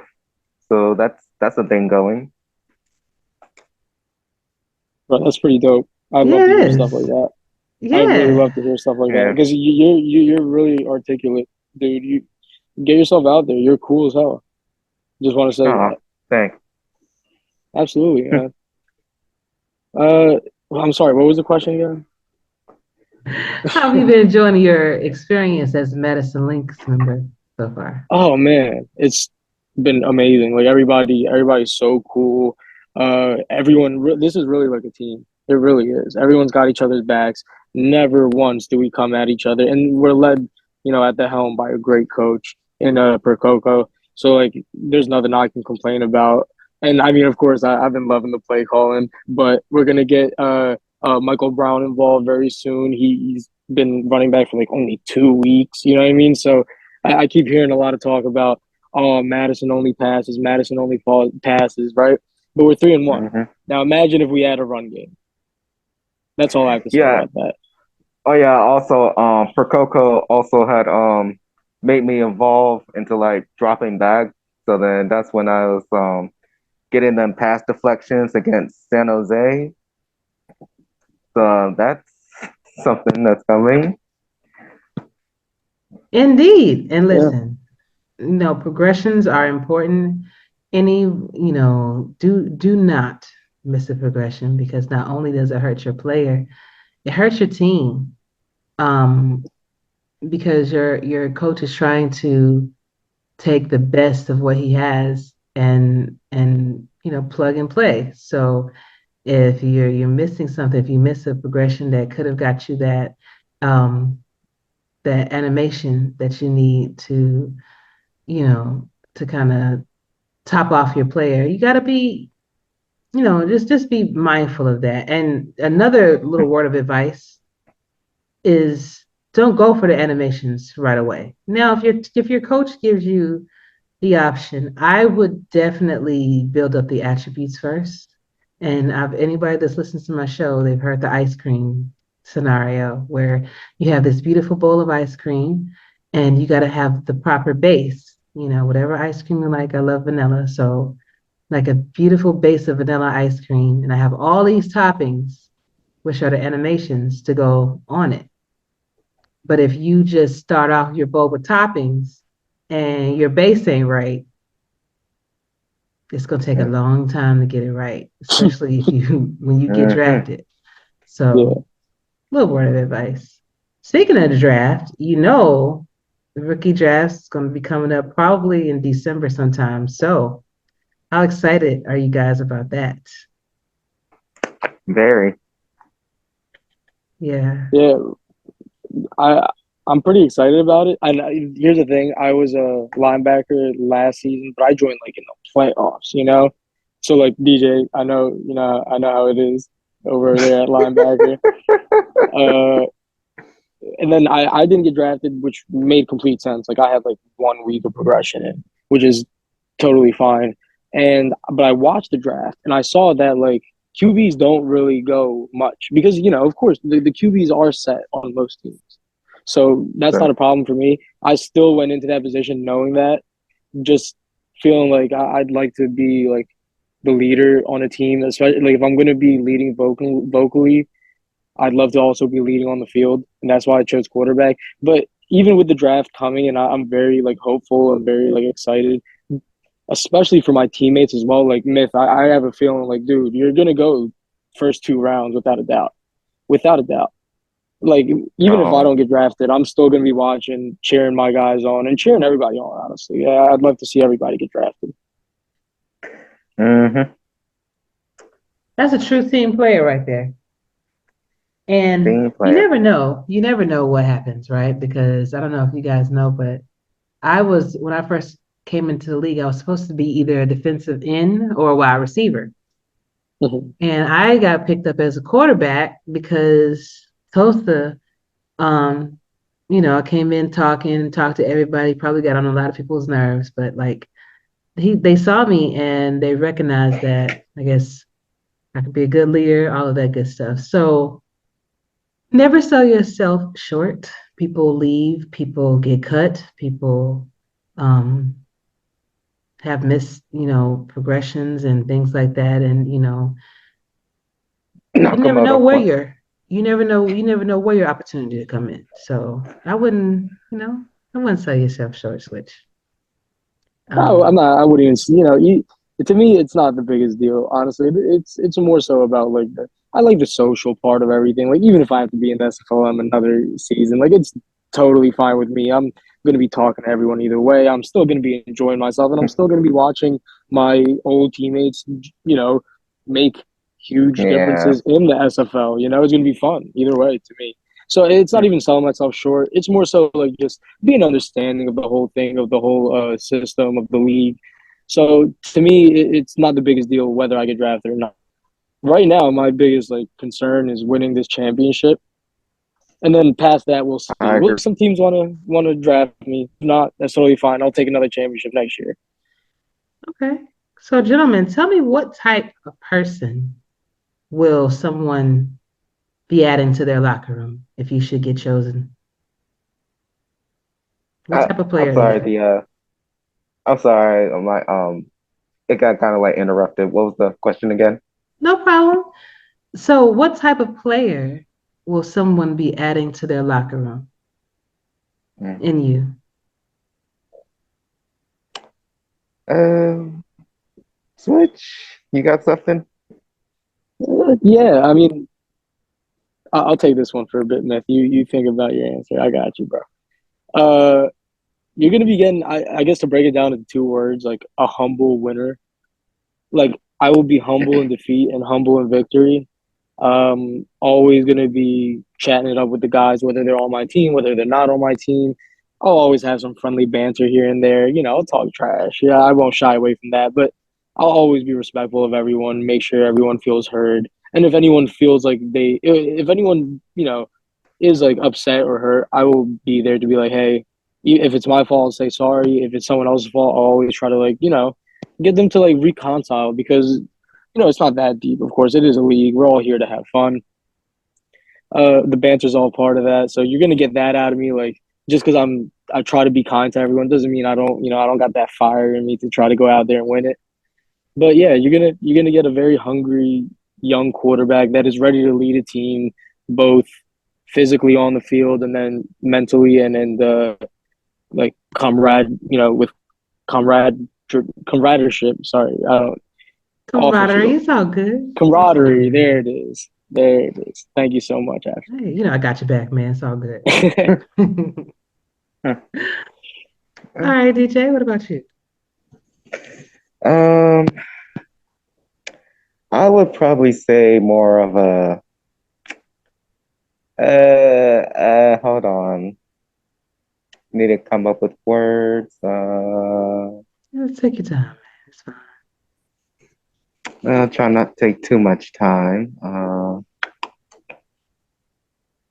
So that's a thing going. But that's pretty dope. I'd love Yeah, to it hear stuff like is. that. I'd really Yeah. love to hear stuff like that Yeah. because you're really articulate, dude. You get yourself out there. You're cool as hell. Just want to say Oh, that. thanks. Absolutely. I'm sorry. What was the question again? How have you been enjoying your experience as Madison Lynx member so far? Oh man, it's been amazing. Like everybody's so cool. This is really like a team. It really is. Everyone's got each other's backs. Never once do we come at each other, and we're led, at the helm by a great coach in Percoco. So like, there's nothing I can complain about. And I mean, of course, I've been loving the play calling, but we're gonna get Michael Brown involved very soon. He's been running back for like only 2 weeks. You know what I mean? So I keep hearing a lot of talk about, oh, Madison only passes, passes, right? But we're 3-1. Now imagine if we had a run game. That's all I have to say Yeah. about that. Oh yeah. Also, Percoco also had made me involved into like dropping back. So then that's when I was getting them pass deflections against San Jose. So that's something that's coming. Indeed. And listen, progressions are important. Do not miss a progression because not only does it hurt your player, it hurts your team. Because your coach is trying to take the best of what he has and plug and play. So if you're missing something, if you miss a progression that could have got you that animation that you need to to kind of top off your player, you got to be just be mindful of that. And another little word of advice is don't go for the animations right away. Now, if your coach gives you the option, I would definitely build up the attributes first. And anybody that's listened to my show, they've heard the ice cream scenario where you have this beautiful bowl of ice cream and you got to have the proper base. You know, whatever ice cream you like. I love vanilla. So, like a beautiful base of vanilla ice cream. And I have all these toppings, which are the animations to go on it. But if you just start off your bowl with toppings and your base ain't right, it's gonna take a long time to get it right, especially if you when you get drafted. So, little word of advice. Speaking of the draft, the rookie draft is going to be coming up probably in December sometime. So, how excited are you guys about that? Very. Yeah. Yeah, I'm pretty excited about it. And here's the thing: I was a linebacker last season, but I joined like in the playoffs. So like DJ, I know how it is over there at linebacker. And then I didn't get drafted, which made complete sense. Like I had like 1 week of progression in, which is totally fine. But I watched the draft and I saw that like QBs don't really go much because of course the QBs are set on most teams. So that's not a problem for me. I still went into that position knowing that, just feeling like I'd like to be like the leader on a team, especially like if I'm going to be leading vocally, I'd love to also be leading on the field, and that's why I chose quarterback. But even with the draft coming, and I'm very like hopeful and very like excited, especially for my teammates as well. Like Myth, I have a feeling like, dude, you're gonna go first 2 rounds without a doubt. Like even if I don't get drafted, I'm still gonna be watching, cheering my guys on, and cheering everybody on. Honestly, yeah, I'd love to see everybody get drafted. That's a true team player right there. And you never know. You never know what happens, right? Because I don't know if you guys know, but when I first came into the league, I was supposed to be either a defensive end or a wide receiver. And I got picked up as a quarterback because Tosa, I came in talked to everybody, probably got on a lot of people's nerves, but like they saw me and they recognized that I guess I could be a good leader, all of that good stuff. So never sell yourself short. People leave, people get cut, people have missed, progressions and things like that. And, you never know where your opportunity to come in. So I wouldn't sell yourself short, Switch. I'm not. I wouldn't even. To me, it's not the biggest deal. Honestly, it's more so about like I like the social part of everything. Like even if I have to be in the SFLm another season, like it's totally fine with me. I'm gonna be talking to everyone either way. I'm still gonna be enjoying myself, and I'm still gonna be watching my old teammates, make huge differences in the SFL. It's gonna be fun either way to me. So it's not even selling myself short. It's more so like just being understanding of the whole thing, of the whole system of the league. So to me, it's not the biggest deal whether I get drafted or not. Right now, my biggest like concern is winning this championship, and then past that, we'll see. Some teams want to draft me. If not, that's totally fine. I'll take another championship next year. Okay. So, gentlemen, tell me what type of person will someone be adding to their locker room if you should get chosen? What type of player? I'm sorry. It got kind of like interrupted. What was the question again? No problem. So, what type of player will someone be adding to their locker room? In you? Switch. You got something? Yeah, I mean, I'll take this one for a bit, Myth. You think about your answer. I got you, bro. You're gonna be getting, I guess, to break it down into 2 words, like a humble winner. Like I will be humble in defeat and humble in victory. Always gonna be chatting it up with the guys, whether they're on my team, whether they're not on my team. I'll always have some friendly banter here and there. I'll talk trash. Yeah, I won't shy away from that, but I'll always be respectful of everyone, make sure everyone feels heard. And if anyone feels like if anyone, is like upset or hurt, I will be there to be like, hey, if it's my fault, I'll say sorry. If it's someone else's fault, I'll always try to like, get them to like reconcile because, it's not that deep. Of course, it is a league. We're all here to have fun. The banter's all part of that. So you're gonna get that out of me. Like just because I try to be kind to everyone doesn't mean I don't, I don't got that fire in me to try to go out there and win it. But yeah, you're gonna get a very hungry young quarterback that is ready to lead a team, both physically on the field and then mentally and the like with comradeship. Sorry, I don't. Camaraderie, it's all good. Camaraderie, there it is. There it is. Thank you so much, Ashley. Hey, I got your back, man. It's all good. All right, DJ, what about you? I would probably say more of a hold on. Need to come up with words. Let's take your time, man. It's fine. I'll try not to take too much time.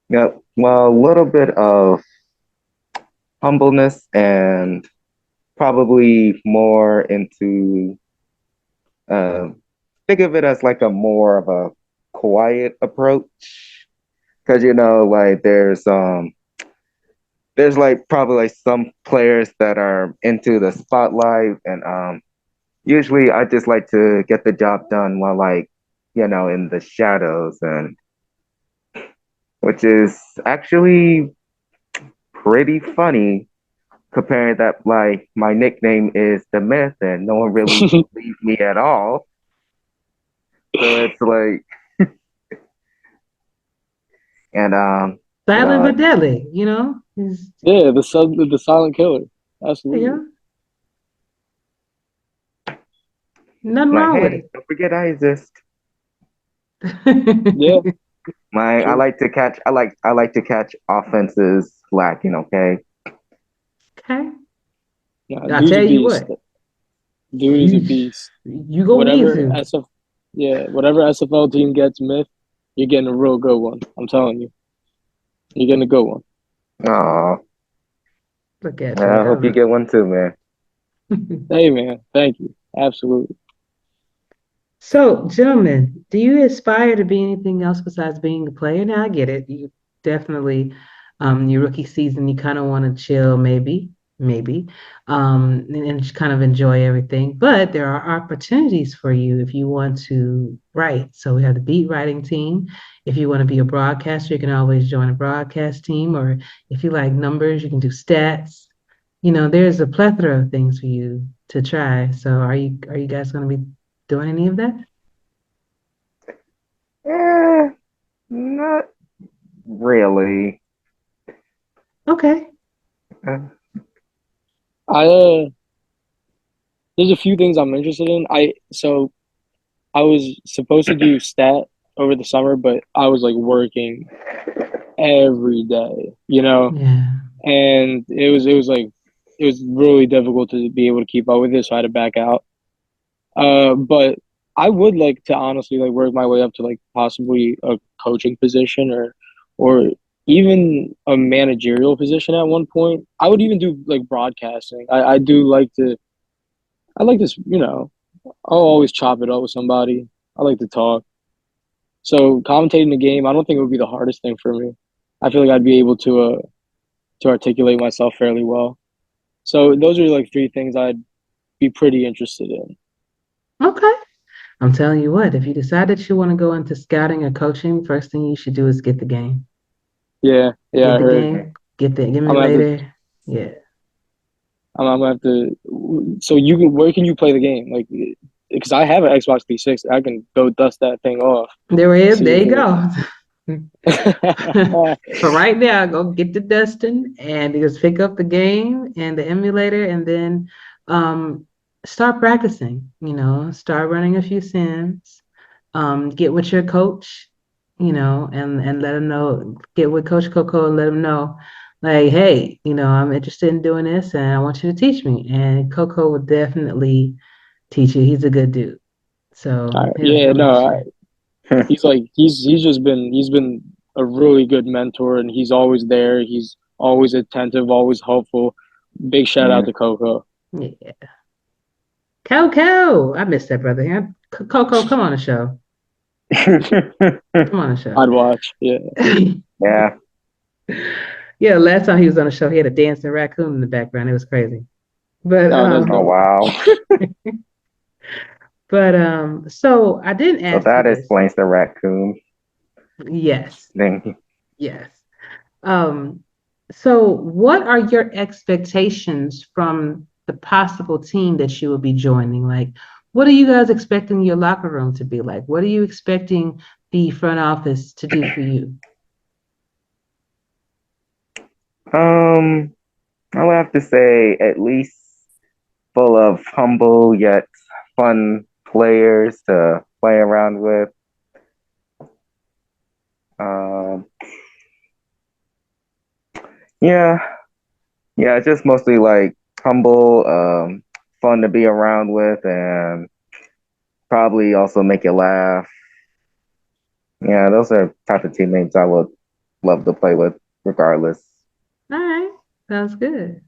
Yeah, well, a little bit of humbleness and probably more into think of it as like a more of a quiet approach. Because like there's like probably like some players that are into the spotlight and usually I just like to get the job done while like, in the shadows and which is actually pretty funny comparing that like my nickname is the Myth and no one really believes me at all. So it's like and Silent but deadly, Yeah, the silent killer. Absolutely. Yeah. Nothing like, wrong hey, with it. don't forget I exist. Yeah. I like to catch offenses lacking, okay? Okay. Nah, I'll tell you what. Dude is a beast. You gonna need to. Whatever SFL team gets Myth, you're getting a real good one. I'm telling you. You're getting a good one. Aw. Look at you. I hope you get one too, man. Hey, man. Thank you. Absolutely. So, gentlemen, do you aspire to be anything else besides being a player? Now, I get it. You definitely, your rookie season, you kind of want to chill, maybe, and just kind of enjoy everything. But there are opportunities for you if you want to write. So we have the beat writing team. If you want to be a broadcaster, you can always join a broadcast team. Or if you like numbers, you can do stats. There's a plethora of things for you to try. So are you guys going to be doing any of that? Not really. Okay. There's a few things I'm interested in. I was supposed to do stat over the summer, but I was like working every day, Yeah. and it was really difficult to be able to keep up with it, so I had to back out. But I would like to honestly like work my way up to like possibly a coaching position or even a managerial position at one point. I would even do like broadcasting. I like to, I'll always chop it up with somebody. I like to talk. So commentating the game, I don't think it would be the hardest thing for me. I feel like I'd be able to articulate myself fairly well. So those are like three things I'd be pretty interested in. Okay. I'm telling you what, if you decide that you want to go into scouting or coaching, first thing you should do is get the game. Yeah, Get I the heard. game, get the emulator. Yeah. I'm gonna have to. So where can you play the game? Like, because I have an Xbox 360, I can go dust that thing off. There you go. So right now, go get the dusting and just pick up the game and the emulator, and then start practicing. Start running a few sims. Get with your coach, and let him know. Get with Coach Coco and let him know, like, hey, I'm interested in doing this, and I want you to teach me. And Coco will definitely teach you. He's a good dude. So he's been a really good mentor, and he's always there. He's always attentive, always helpful. Big shout out to Coco. Yeah. Coco. I missed that, brother. Yeah. Coco, come on the show. Come on the show. I'd watch. Yeah. Yeah. Yeah, last time he was on the show, he had a dancing raccoon in the background. It was crazy. But Oh wow. but so I didn't So ask that you this. explains the raccoon. Yes. Thing. Yes. So what are your expectations from the possible team that you will be joining? Like, what are you guys expecting your locker room to be like? What are you expecting the front office to do for you? I would have to say at least full of humble yet fun players to play around with. Yeah, just mostly like humble, fun to be around with, and probably also make you laugh. Yeah, those are type of teammates I would love to play with, regardless. All right. Sounds good.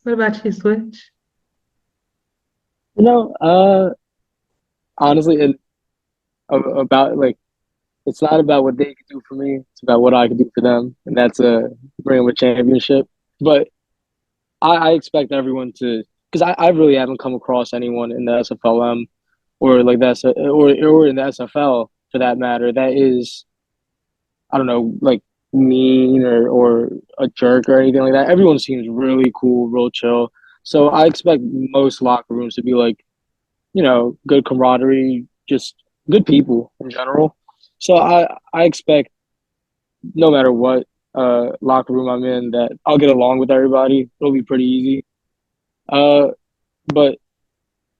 What about you, Switch? Honestly, and about like it's not about what they can do for me. It's about what I can do for them, and that's bring them a championship. But I expect everyone to, because I really haven't come across anyone in the SFLm or like that or in the SFL for that matter that is, I don't know, like mean or a jerk or anything like that. Everyone seems really cool, real chill. So I expect most locker rooms to be like, good camaraderie, just good people in general. So I expect no matter what locker room I'm in that I'll get along with everybody. It'll be pretty easy. But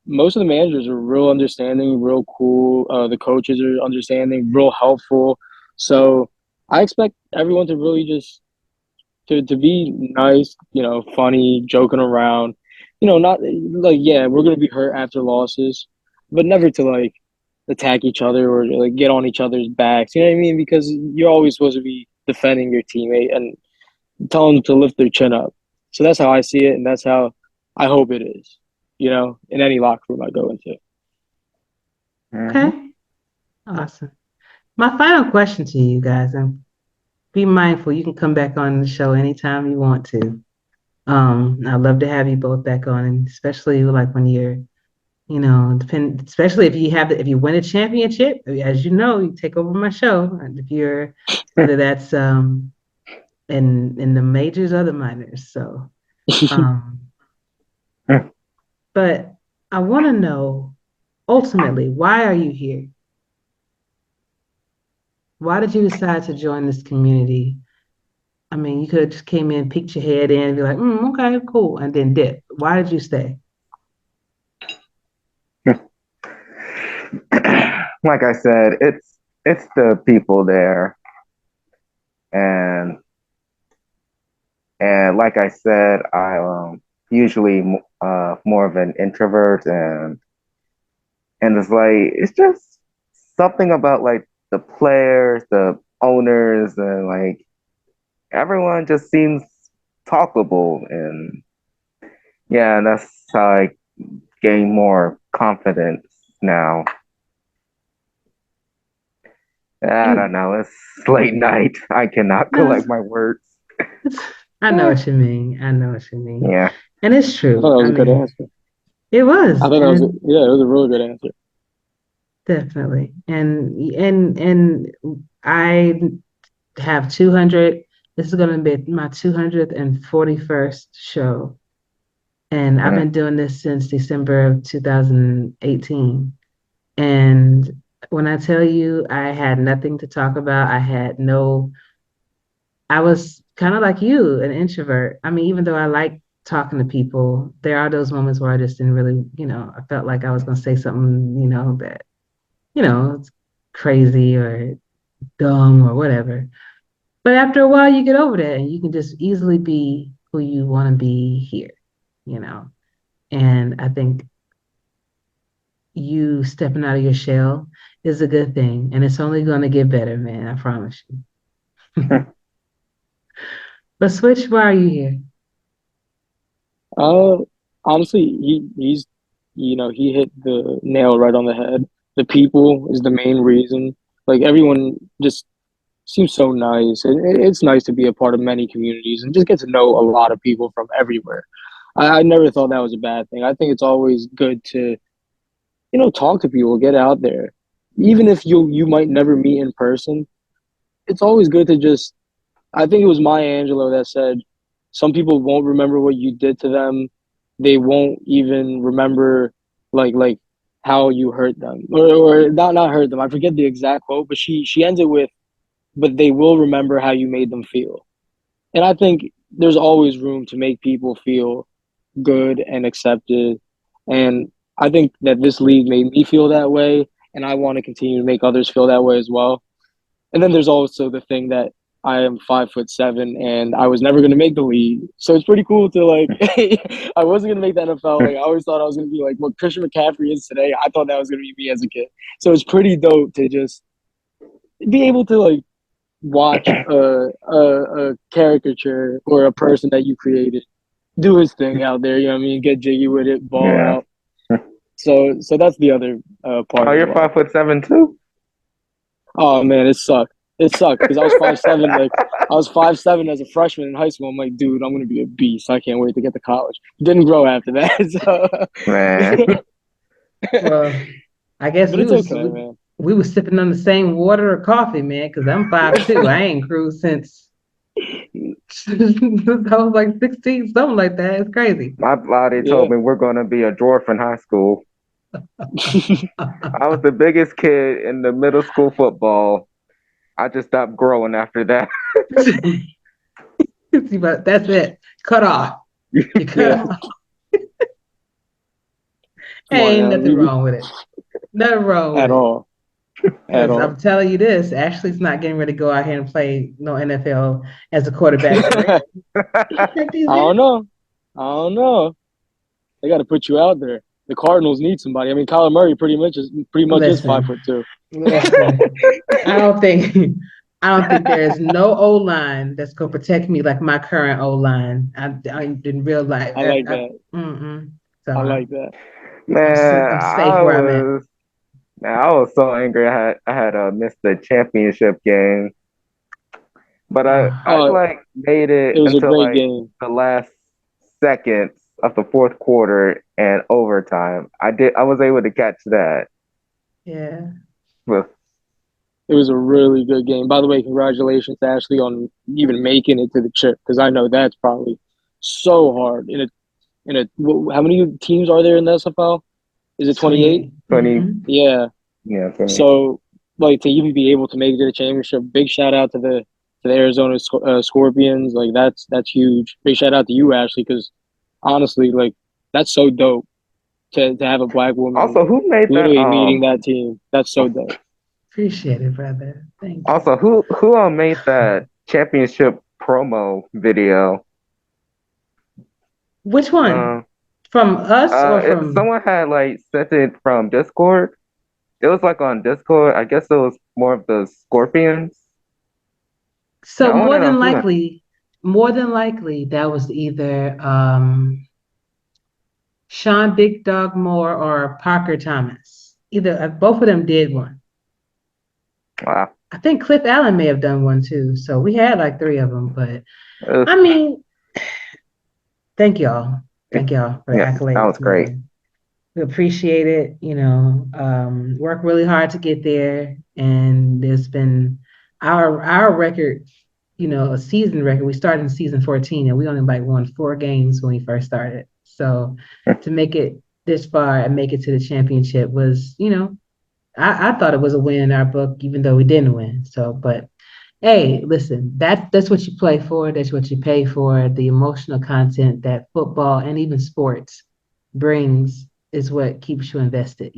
most of the managers are real understanding, real cool. The coaches are understanding, real helpful. So I expect everyone to really just to be nice, funny, joking around. Not like, yeah, we're gonna be hurt after losses, but never to like attack each other or like get on each other's backs. You know what I mean? Because you're always supposed to be defending your teammate and telling them to lift their chin up. So that's how I see it, and that's how I hope it is. In any locker room I go into. Okay. Awesome. My final question to you guys, and be mindful, you can come back on the show anytime you want to. I'd love to have you both back on, and especially like when you're, especially if you win a championship, as you know, you take over my show. And if you're whether that's in the majors or the minors. So but I want to know ultimately, why are you here? Why did you decide to join this community? I mean, you could have just came in, peeked your head in, and be like, okay, cool, and then dip. Why did you stay? Like I said, it's the people there, and like I said, I usually more of an introvert, and it's just something about like the players, the owners, and like everyone just seems talkable, and yeah, that's how I gain more confidence now. I don't know. It's late night. I cannot collect my words. I know what you mean. I know what you mean. Yeah. And it's true. I thought that was a good answer. It was. I thought it was a really good answer. Definitely. And I have 200. This is going to be my 241st show. And I've been doing this since December of 2018. And when I tell you I had nothing to talk about, I was kind of like you, an introvert. I mean, even though I like talking to people, there are those moments where I just didn't really, I felt like I was going to say something, that, it's crazy or dumb or whatever. But after a while, you get over that and you can just easily be who you want to be here, And I think you stepping out of your shell is a good thing. And it's only going to get better, man. I promise you. But Switch, why are you here? Uh, Honestly, he hit the nail right on the head. The people is the main reason. Like everyone just seems so nice, and it's nice to be a part of many communities and just get to know a lot of people from everywhere. I never thought that was a bad thing. I think it's always good to, talk to people, get out there, even if you might never meet in person. It's always good to just. I think it was Maya Angelou that said, "Some people won't remember what you did to them. They won't even remember like how you hurt them, or not hurt them. I forget the exact quote, but she ends it with, but they will remember how you made them feel." And I think there's always room to make people feel good and accepted. And I think that this league made me feel that way, and I want to continue to make others feel that way as well. And then there's also the thing that I am 5'7" and I was never gonna make the league. So it's pretty cool to like I wasn't gonna make the NFL. Like I always thought I was gonna be like what Christian McCaffrey is today. I thought that was gonna be me as a kid. So it's pretty dope to just be able to like watch a caricature or a person that you created do his thing out there. You know what I mean? Get jiggy with it, ball Yeah. out. So that's the other part. Oh, as you're well. 5'7" too? Oh man, it sucked. It sucked because I was 5'7". Like I was 5'7" as a freshman in high school. I'm like, dude, I'm gonna be a beast. I can't wait to get to college. Didn't grow after that. Man. Well, I guess But it's okay, man. we was sipping on the same water or coffee, man, because I'm 5'2". I ain't cruised since I was like 16, something like that. It's crazy. My body told me we're going to be a dwarf in high school. I was the biggest kid in the middle school football. I just stopped growing after that. But that's it. Cut off. You cut off. Ain't nothing wrong with it. Nothing wrong with at it. all. At all. I'm telling you this, Ashley's not getting ready to go out here and play no NFL as a quarterback. I don't know. They got to put you out there. The Cardinals need somebody. I mean, Kyler Murray pretty much is Listen. 5'2". Listen, I don't think there is no O line that's gonna protect me like my current O line. I in real life. I like that. So I like that. Man, I'm safe where I'm at. I was so angry. I had missed the championship game, but I like made it was a until great like game. the last seconds of the fourth quarter and overtime. I was able to catch that. Yeah. Well, It was a really good game. By the way, congratulations to Ashley on even making it to the chip, because I know that's probably so hard. How many teams are there in the SFL? Is it 28? 20. Yeah. Yeah. 20. So, like, to even be able to make it to the championship, big shout out to the Arizona Scorpions. Like, that's huge. Big shout out to you, Ashley, because honestly, like, that's so dope to have a black woman Also, who made literally that? leading that team. That's so dope. Appreciate it, brother. Thank you. Also, who made that championship promo video? Which one? From us or from someone had like sent it from Discord. It was like on Discord. I guess it was more of the Scorpions. So more than likely, that was either Sean Big Dog Moore or Parker Thomas. Either both of them did one. Wow. I think Cliff Allen may have done one too. So we had like 3 of them, but I mean, thank y'all. Thank y'all for the accolades. That was great. We appreciate it. Work really hard to get there, and there's been our record, a season record. We started in season 14, and we only won 4 games when we first started. So to make it this far and make it to the championship was, I thought it was a win in our book, even though we didn't win. So, but hey, listen, that's what you play for. That's what you pay for. The emotional content that football and even sports brings is what keeps you invested,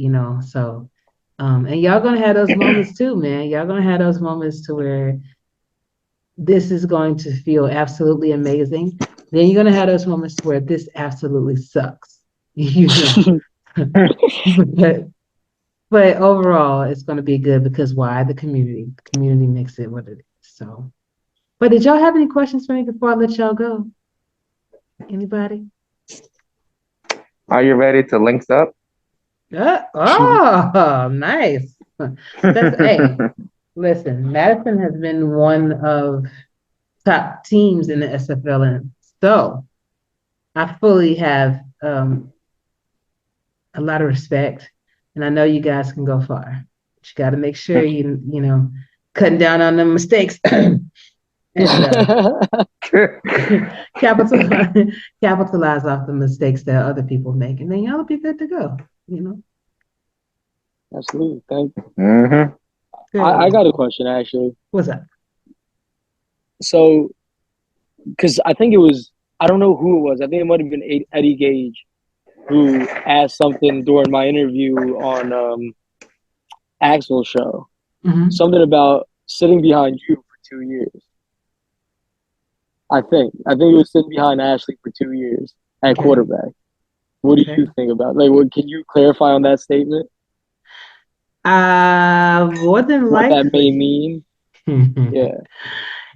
So, and y'all gonna have those moments too, man. Y'all gonna have those moments to where this is going to feel absolutely amazing. Then you're gonna have those moments where this absolutely sucks. But overall, it's going to be good because why? The community makes it what it is. So But did y'all have any questions for me before I let y'all go? Anybody? Are you ready to links up? Oh, nice. That's hey. Listen, Madison has been one of top teams in the SFLm, so I fully have a lot of respect, and I know you guys can go far. But you got to make sure you know cutting down on the mistakes and capitalize off the mistakes that other people make, and then y'all will be good to go. You know. Absolutely. Thank you. Mm-hmm. I got a question actually. What's up? So, because I think it was, I don't know who it was. I think it might have been Eddie Gage who asked something during my interview on Axel's show. Mhm. Something about sitting behind you for 2 years. I think it was sitting behind Ashley for 2 years at Okay. quarterback. What do Okay. you think about? Like, can you clarify on that statement? More than What that may likely. mean? Yeah.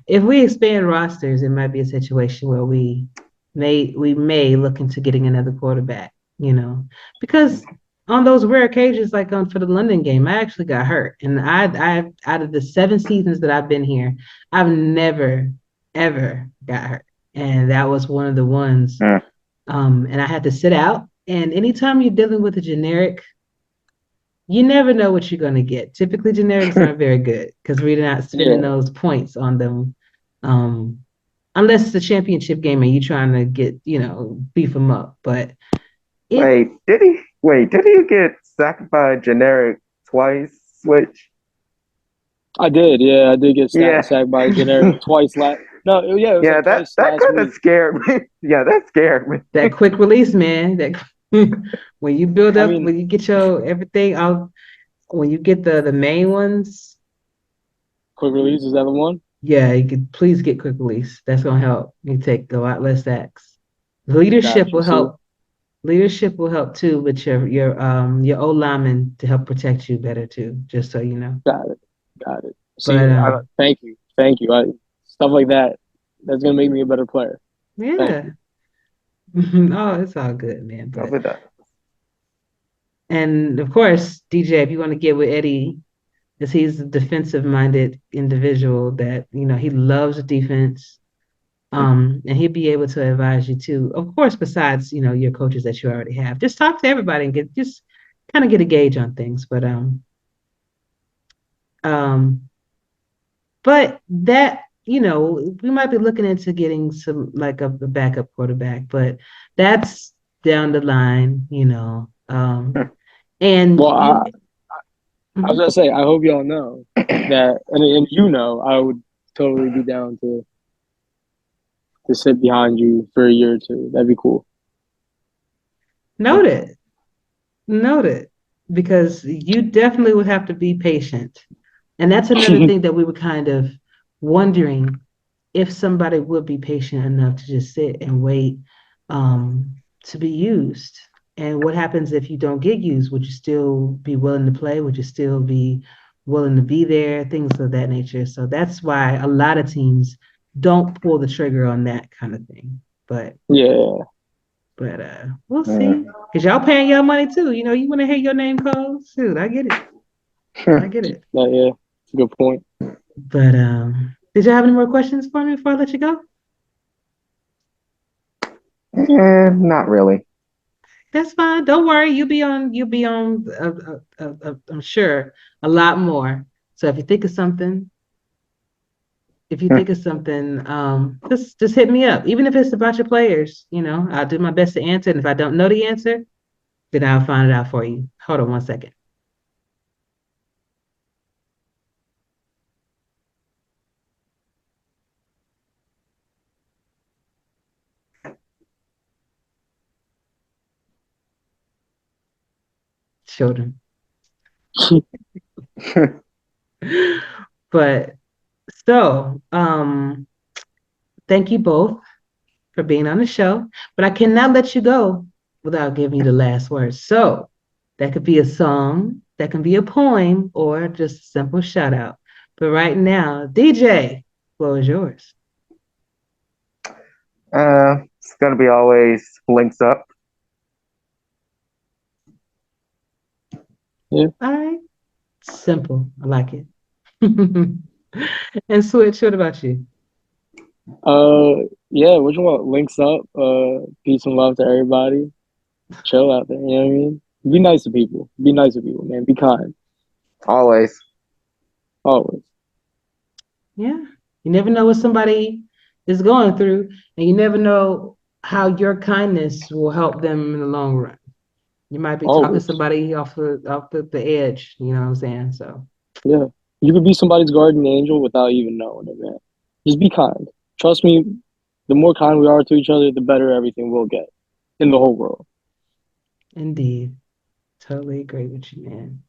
If we expand rosters, it might be a situation where we may look into getting another quarterback, you know, because on those rare occasions, like for the London game, I actually got hurt, and I out of the 7 seasons that I've been here, I've never ever got hurt, and that was one of the ones. And I had to sit out. And anytime you're dealing with a generic, you never know what you're going to get. Typically, generics aren't very good because we're not spending those points on them, unless it's a championship game and you're trying to get, beef them up. But Wait, did he get sacked by generic twice? Switch. I did. Yeah, I did get sacked by generic twice last. No, yeah, it was like twice that last kind of week. scared me. Yeah, that scared me. That quick release, man. That when you build up, when you get your everything out, when you get the main ones. Quick release, is that the one? Yeah, you could please get quick release. That's gonna help. You take a lot less sacks. Leadership will help. Leadership will help too with your O lineman to help protect you better too. Just so you know. Got it. See, thank you. Stuff like that. That's gonna make me a better player. Yeah. Oh, it's all good, man. And of course, DJ, if you want to get with Eddie, because he's a defensive-minded individual that he loves defense, and he'd be able to advise you too. Of course, besides your coaches that you already have, just talk to everybody and just kind of get a gauge on things. But that we might be looking into getting some like a backup quarterback, but that's down the line, and well, I was gonna say, I hope y'all know that, and I would totally be down to sit behind you for a year or two. That'd be cool. Noted, because you definitely would have to be patient, and that's another thing that we were kind of wondering if somebody would be patient enough to just sit and wait to be used. And what happens if you don't get used? Would you still be willing to play? Would you still be willing to be there? Things of that nature. So that's why a lot of teams don't pull the trigger on that kind of thing. But we'll see. Because y'all paying your money too. You want to hear your name called? Shoot, I get it. I get it. Yeah, it's a good point. But did you have any more questions for me before I let you go? Not really. That's fine. Don't worry. You'll be on. I'm sure a lot more. So if you think of something, just hit me up. Even if it's about your players, I'll do my best to answer. And if I don't know the answer, then I'll find it out for you. Hold on one second. Children. But so, thank you both for being on the show. But I cannot let you go without giving you the last word. So that could be a song, that can be a poem, or just a simple shout out. But right now, DJ, floor is yours. It's gonna be always links up. Yeah. All right. Simple. I like it. And Switch, what about you? Yeah, what you want? Links up, peace and love to everybody. Chill out there, you know what I mean? Be nice to people. Be nice to people, man. Be kind. Always. Always. Yeah. You never know what somebody is going through, and you never know how your kindness will help them in the long run. You might be talking Always. somebody off the edge, you know what I'm saying? So Yeah. You could be somebody's guardian angel without even knowing it, man. Just be kind. Trust me, the more kind we are to each other, the better everything we'll get in the whole world. indeed. Totally agree with you, man.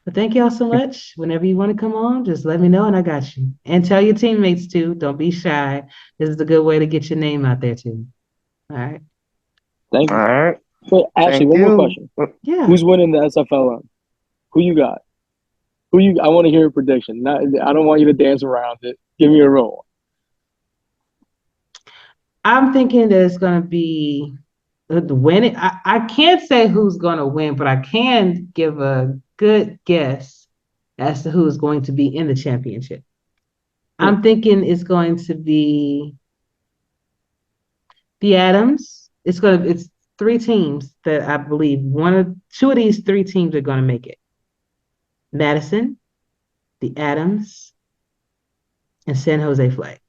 But thank y'all so much. Whenever you want to come on, just let me know and I got you. And tell your teammates too. Don't be shy. This is a good way to get your name out there too. All right. Thank All you. right. Wait, Ashley, Thank one more you. question. Yeah. Who's winning the SFLm? Who you got? I want to hear a prediction. I don't want you to dance around it. Give me a roll. I'm thinking that it's gonna be the winning. I can't say who's gonna win, but I can give a good guess as to who's going to be in the championship. I'm thinking it's going to be the Adams. It's three teams that I believe two of these three teams are gonna make it. Madison, the Adams, and San Jose Flag.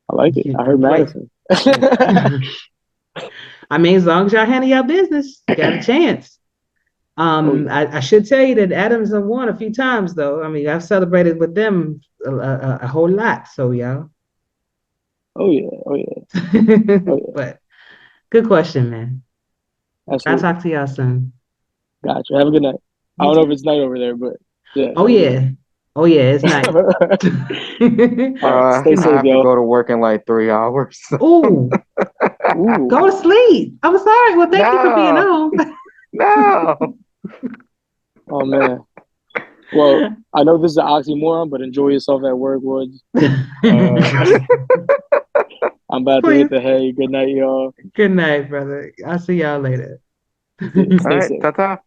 I like it. I heard Madison. I mean, as long as y'all handle your business, you got a chance. I should tell you that Adams have won a few times, though. I mean, I've celebrated with them a whole lot. So, y'all. Oh yeah. But good question, man. Absolutely. I'll talk to y'all soon. Gotcha. Have a good night. I don't know if it's night over there, but yeah. Oh yeah. Oh yeah, it's night. Stay I safe, have to y'all. go to work in like 3 hours. Ooh. Ooh. Go to sleep. I'm sorry. Well, thank you for being on. No. Oh man. Well, I know this is an oxymoron, but enjoy yourself at work, Woods. I'm about to hit the hay. Good night, y'all. Good night, brother. I'll see y'all later. Stay All right, safe. ta-ta.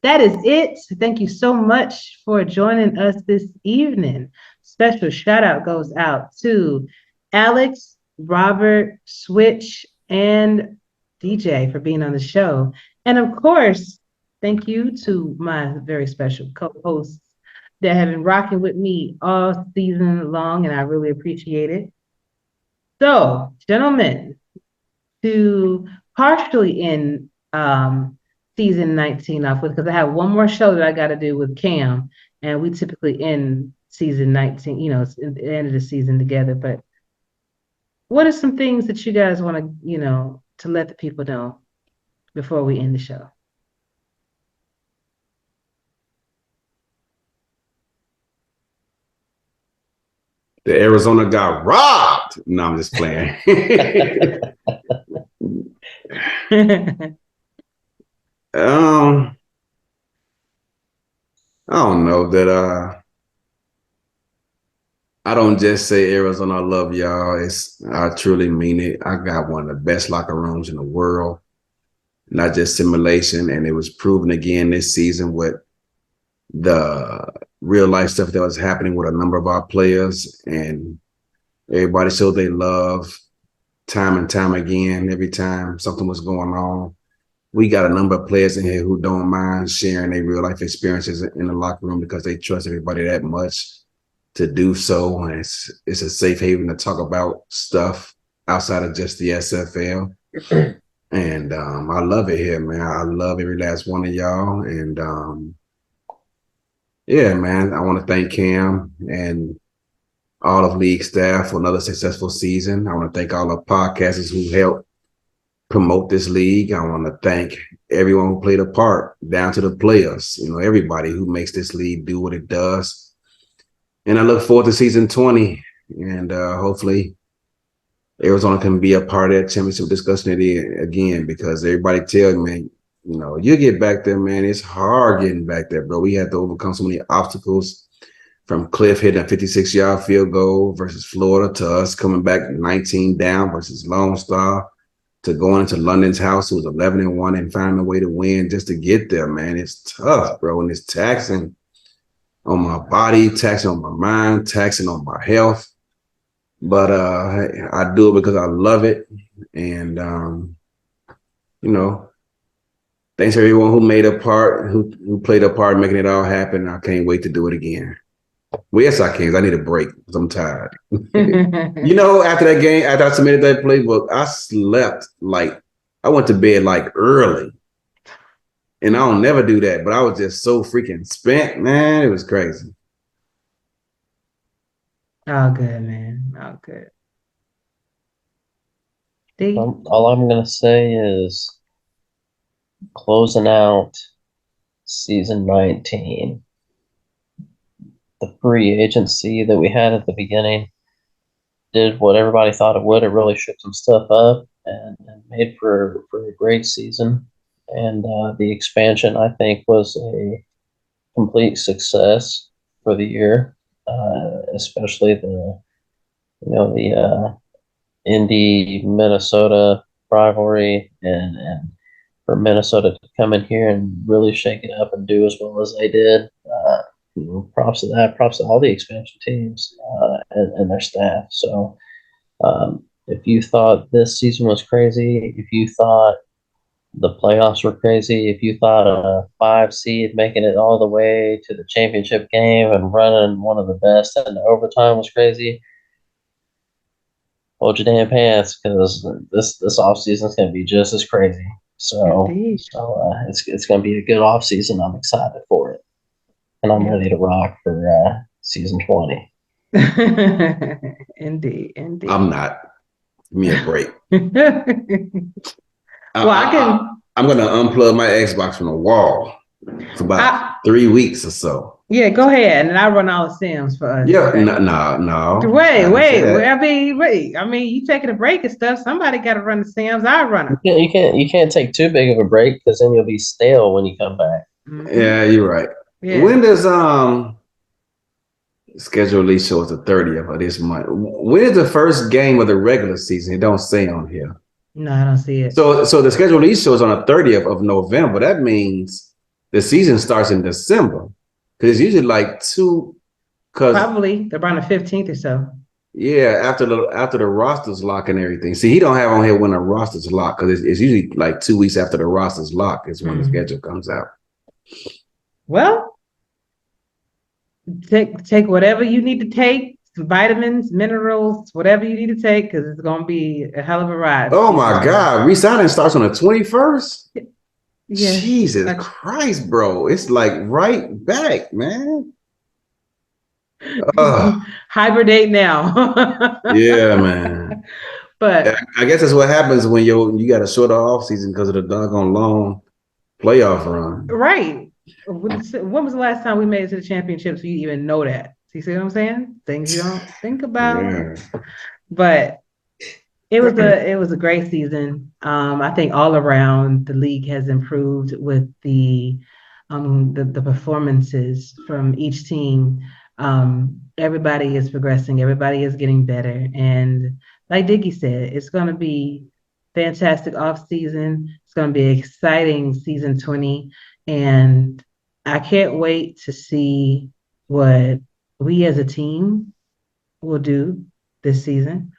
That is it. Thank you so much for joining us this evening. Special shout out goes out to Alex, Robert, Switch, and DJ for being on the show. And of course, thank you to my very special co-hosts that have been rocking with me all season long, and I really appreciate it. So, gentlemen, to partially end season 19 off with, because I have one more show that I got to do with Cam, and we typically end season 19, it's the end of the season together. But what are some things that you guys want to, to let the people know before we end the show? The Arizona got robbed. No, I'm just playing. I don't know that I don't just say Arizona, I love y'all. I truly mean it. I got one of the best locker rooms in the world, not just simulation. And it was proven again this season with the real life stuff that was happening with a number of our players, and everybody showed they love time and time again. Every time something was going on, we got a number of players in here who don't mind sharing their real life experiences in the locker room because they trust everybody that much to do so. And it's a safe haven to talk about stuff outside of just the SFL. And I love it here, man. I love every last one of y'all. And yeah, man, I want to thank Cam and all of league staff for another successful season. I want to thank all the podcasters who helped promote this league. I want to thank everyone who played a part, down to the players, everybody who makes this league do what it does. And I look forward to season 20, and hopefully Arizona can be a part of that championship discussion again, because everybody tells me, man, you know, you get back there, man, it's hard getting back there, bro. We had to overcome so many obstacles, from Cliff hitting a 56-yard field goal versus Florida, to us coming back 19 down versus Lone Star, to going into London's house, who was 11-1, and finding a way to win just to get there, man. It's tough, bro, and it's taxing on my body, taxing on my mind, taxing on my health. But I do it because I love it. And, you know, thanks to everyone who made a part, who played a part in making it all happen. I can't wait to do it again. Well, yes, I can. I need a break because I'm tired. You know, after that game, after I submitted that playbook, I slept I went to bed early. And I don't never do that, but I was just so freaking spent, man. It was crazy. All good, man. All good. D? All I'm gonna say is closing out season 19. The free agency that we had at the beginning did what everybody thought it would. It really shook some stuff up and made for a great season. And the expansion, I think, was a complete success for the year, especially the Indy Minnesota rivalry, and for Minnesota to come in here and really shake it up and do as well as they did. Props to that. Props to all the expansion teams and their staff. So if you thought this season was crazy, if you thought the playoffs were crazy, if you thought a 5 seed making it all the way to the championship game and running one of the best in the overtime was crazy, hold your damn pants, because this off season is going to be just as crazy. So it's going to be a good off season. I'm excited for it, and I'm ready to rock for season 20. Indeed. I'm not. Give me a break. Well, I'm going to unplug my Xbox from the wall for about 3 weeks or so. Yeah, go ahead, and I'll run all the Sims for us. Yeah, no. Wait. I mean, you taking a break and stuff. Somebody got to run the Sims. I'll run them. You can't take too big of a break, because then you'll be stale when you come back. Mm-hmm. Yeah, you're right. Yeah. When does schedule release show is the 30th of this month? When is the first game of the regular season? It don't say on here. No, I don't see it. So the schedule release show is on the 30th of November. That means the season starts in December. Because it's usually probably around the 15th or so. Yeah, after the rosters lock and everything. See, he don't have on here when the rosters lock, because it's usually 2 weeks after the rosters lock is when the schedule comes out. Well, take whatever you need to take, some vitamins, minerals, whatever you need to take, because it's going to be a hell of a ride. Oh my God, resigning starts on the 21st? Yeah. Jesus Christ, bro. It's right back, man. Hibernate now. Yeah, man. But I guess that's what happens when you got a shorter off season because of the doggone long playoff run. Right. When was the last time we made it to the championship so you even know that? You see what I'm saying? Things you don't think about. Yeah. But it was a great season. I think all around the league has improved with the performances from each team. Everybody is progressing. Everybody is getting better. And like Diggy said, it's going to be fantastic off season. It's going to be exciting season 20. And I can't wait to see what we as a team will do this season.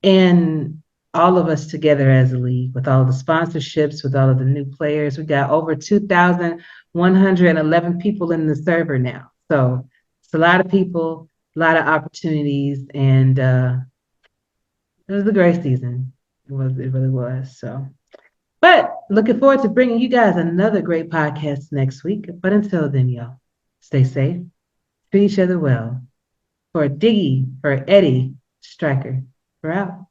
And all of us together as a league, with all the sponsorships, with all of the new players. We got over 2,111 people in the server now. So it's a lot of people, a lot of opportunities, and it was a great season. It really was. So, but looking forward to bringing you guys another great podcast next week. But until then, y'all, stay safe, treat each other well. For Diggy, for Eddie, Striker, we're out.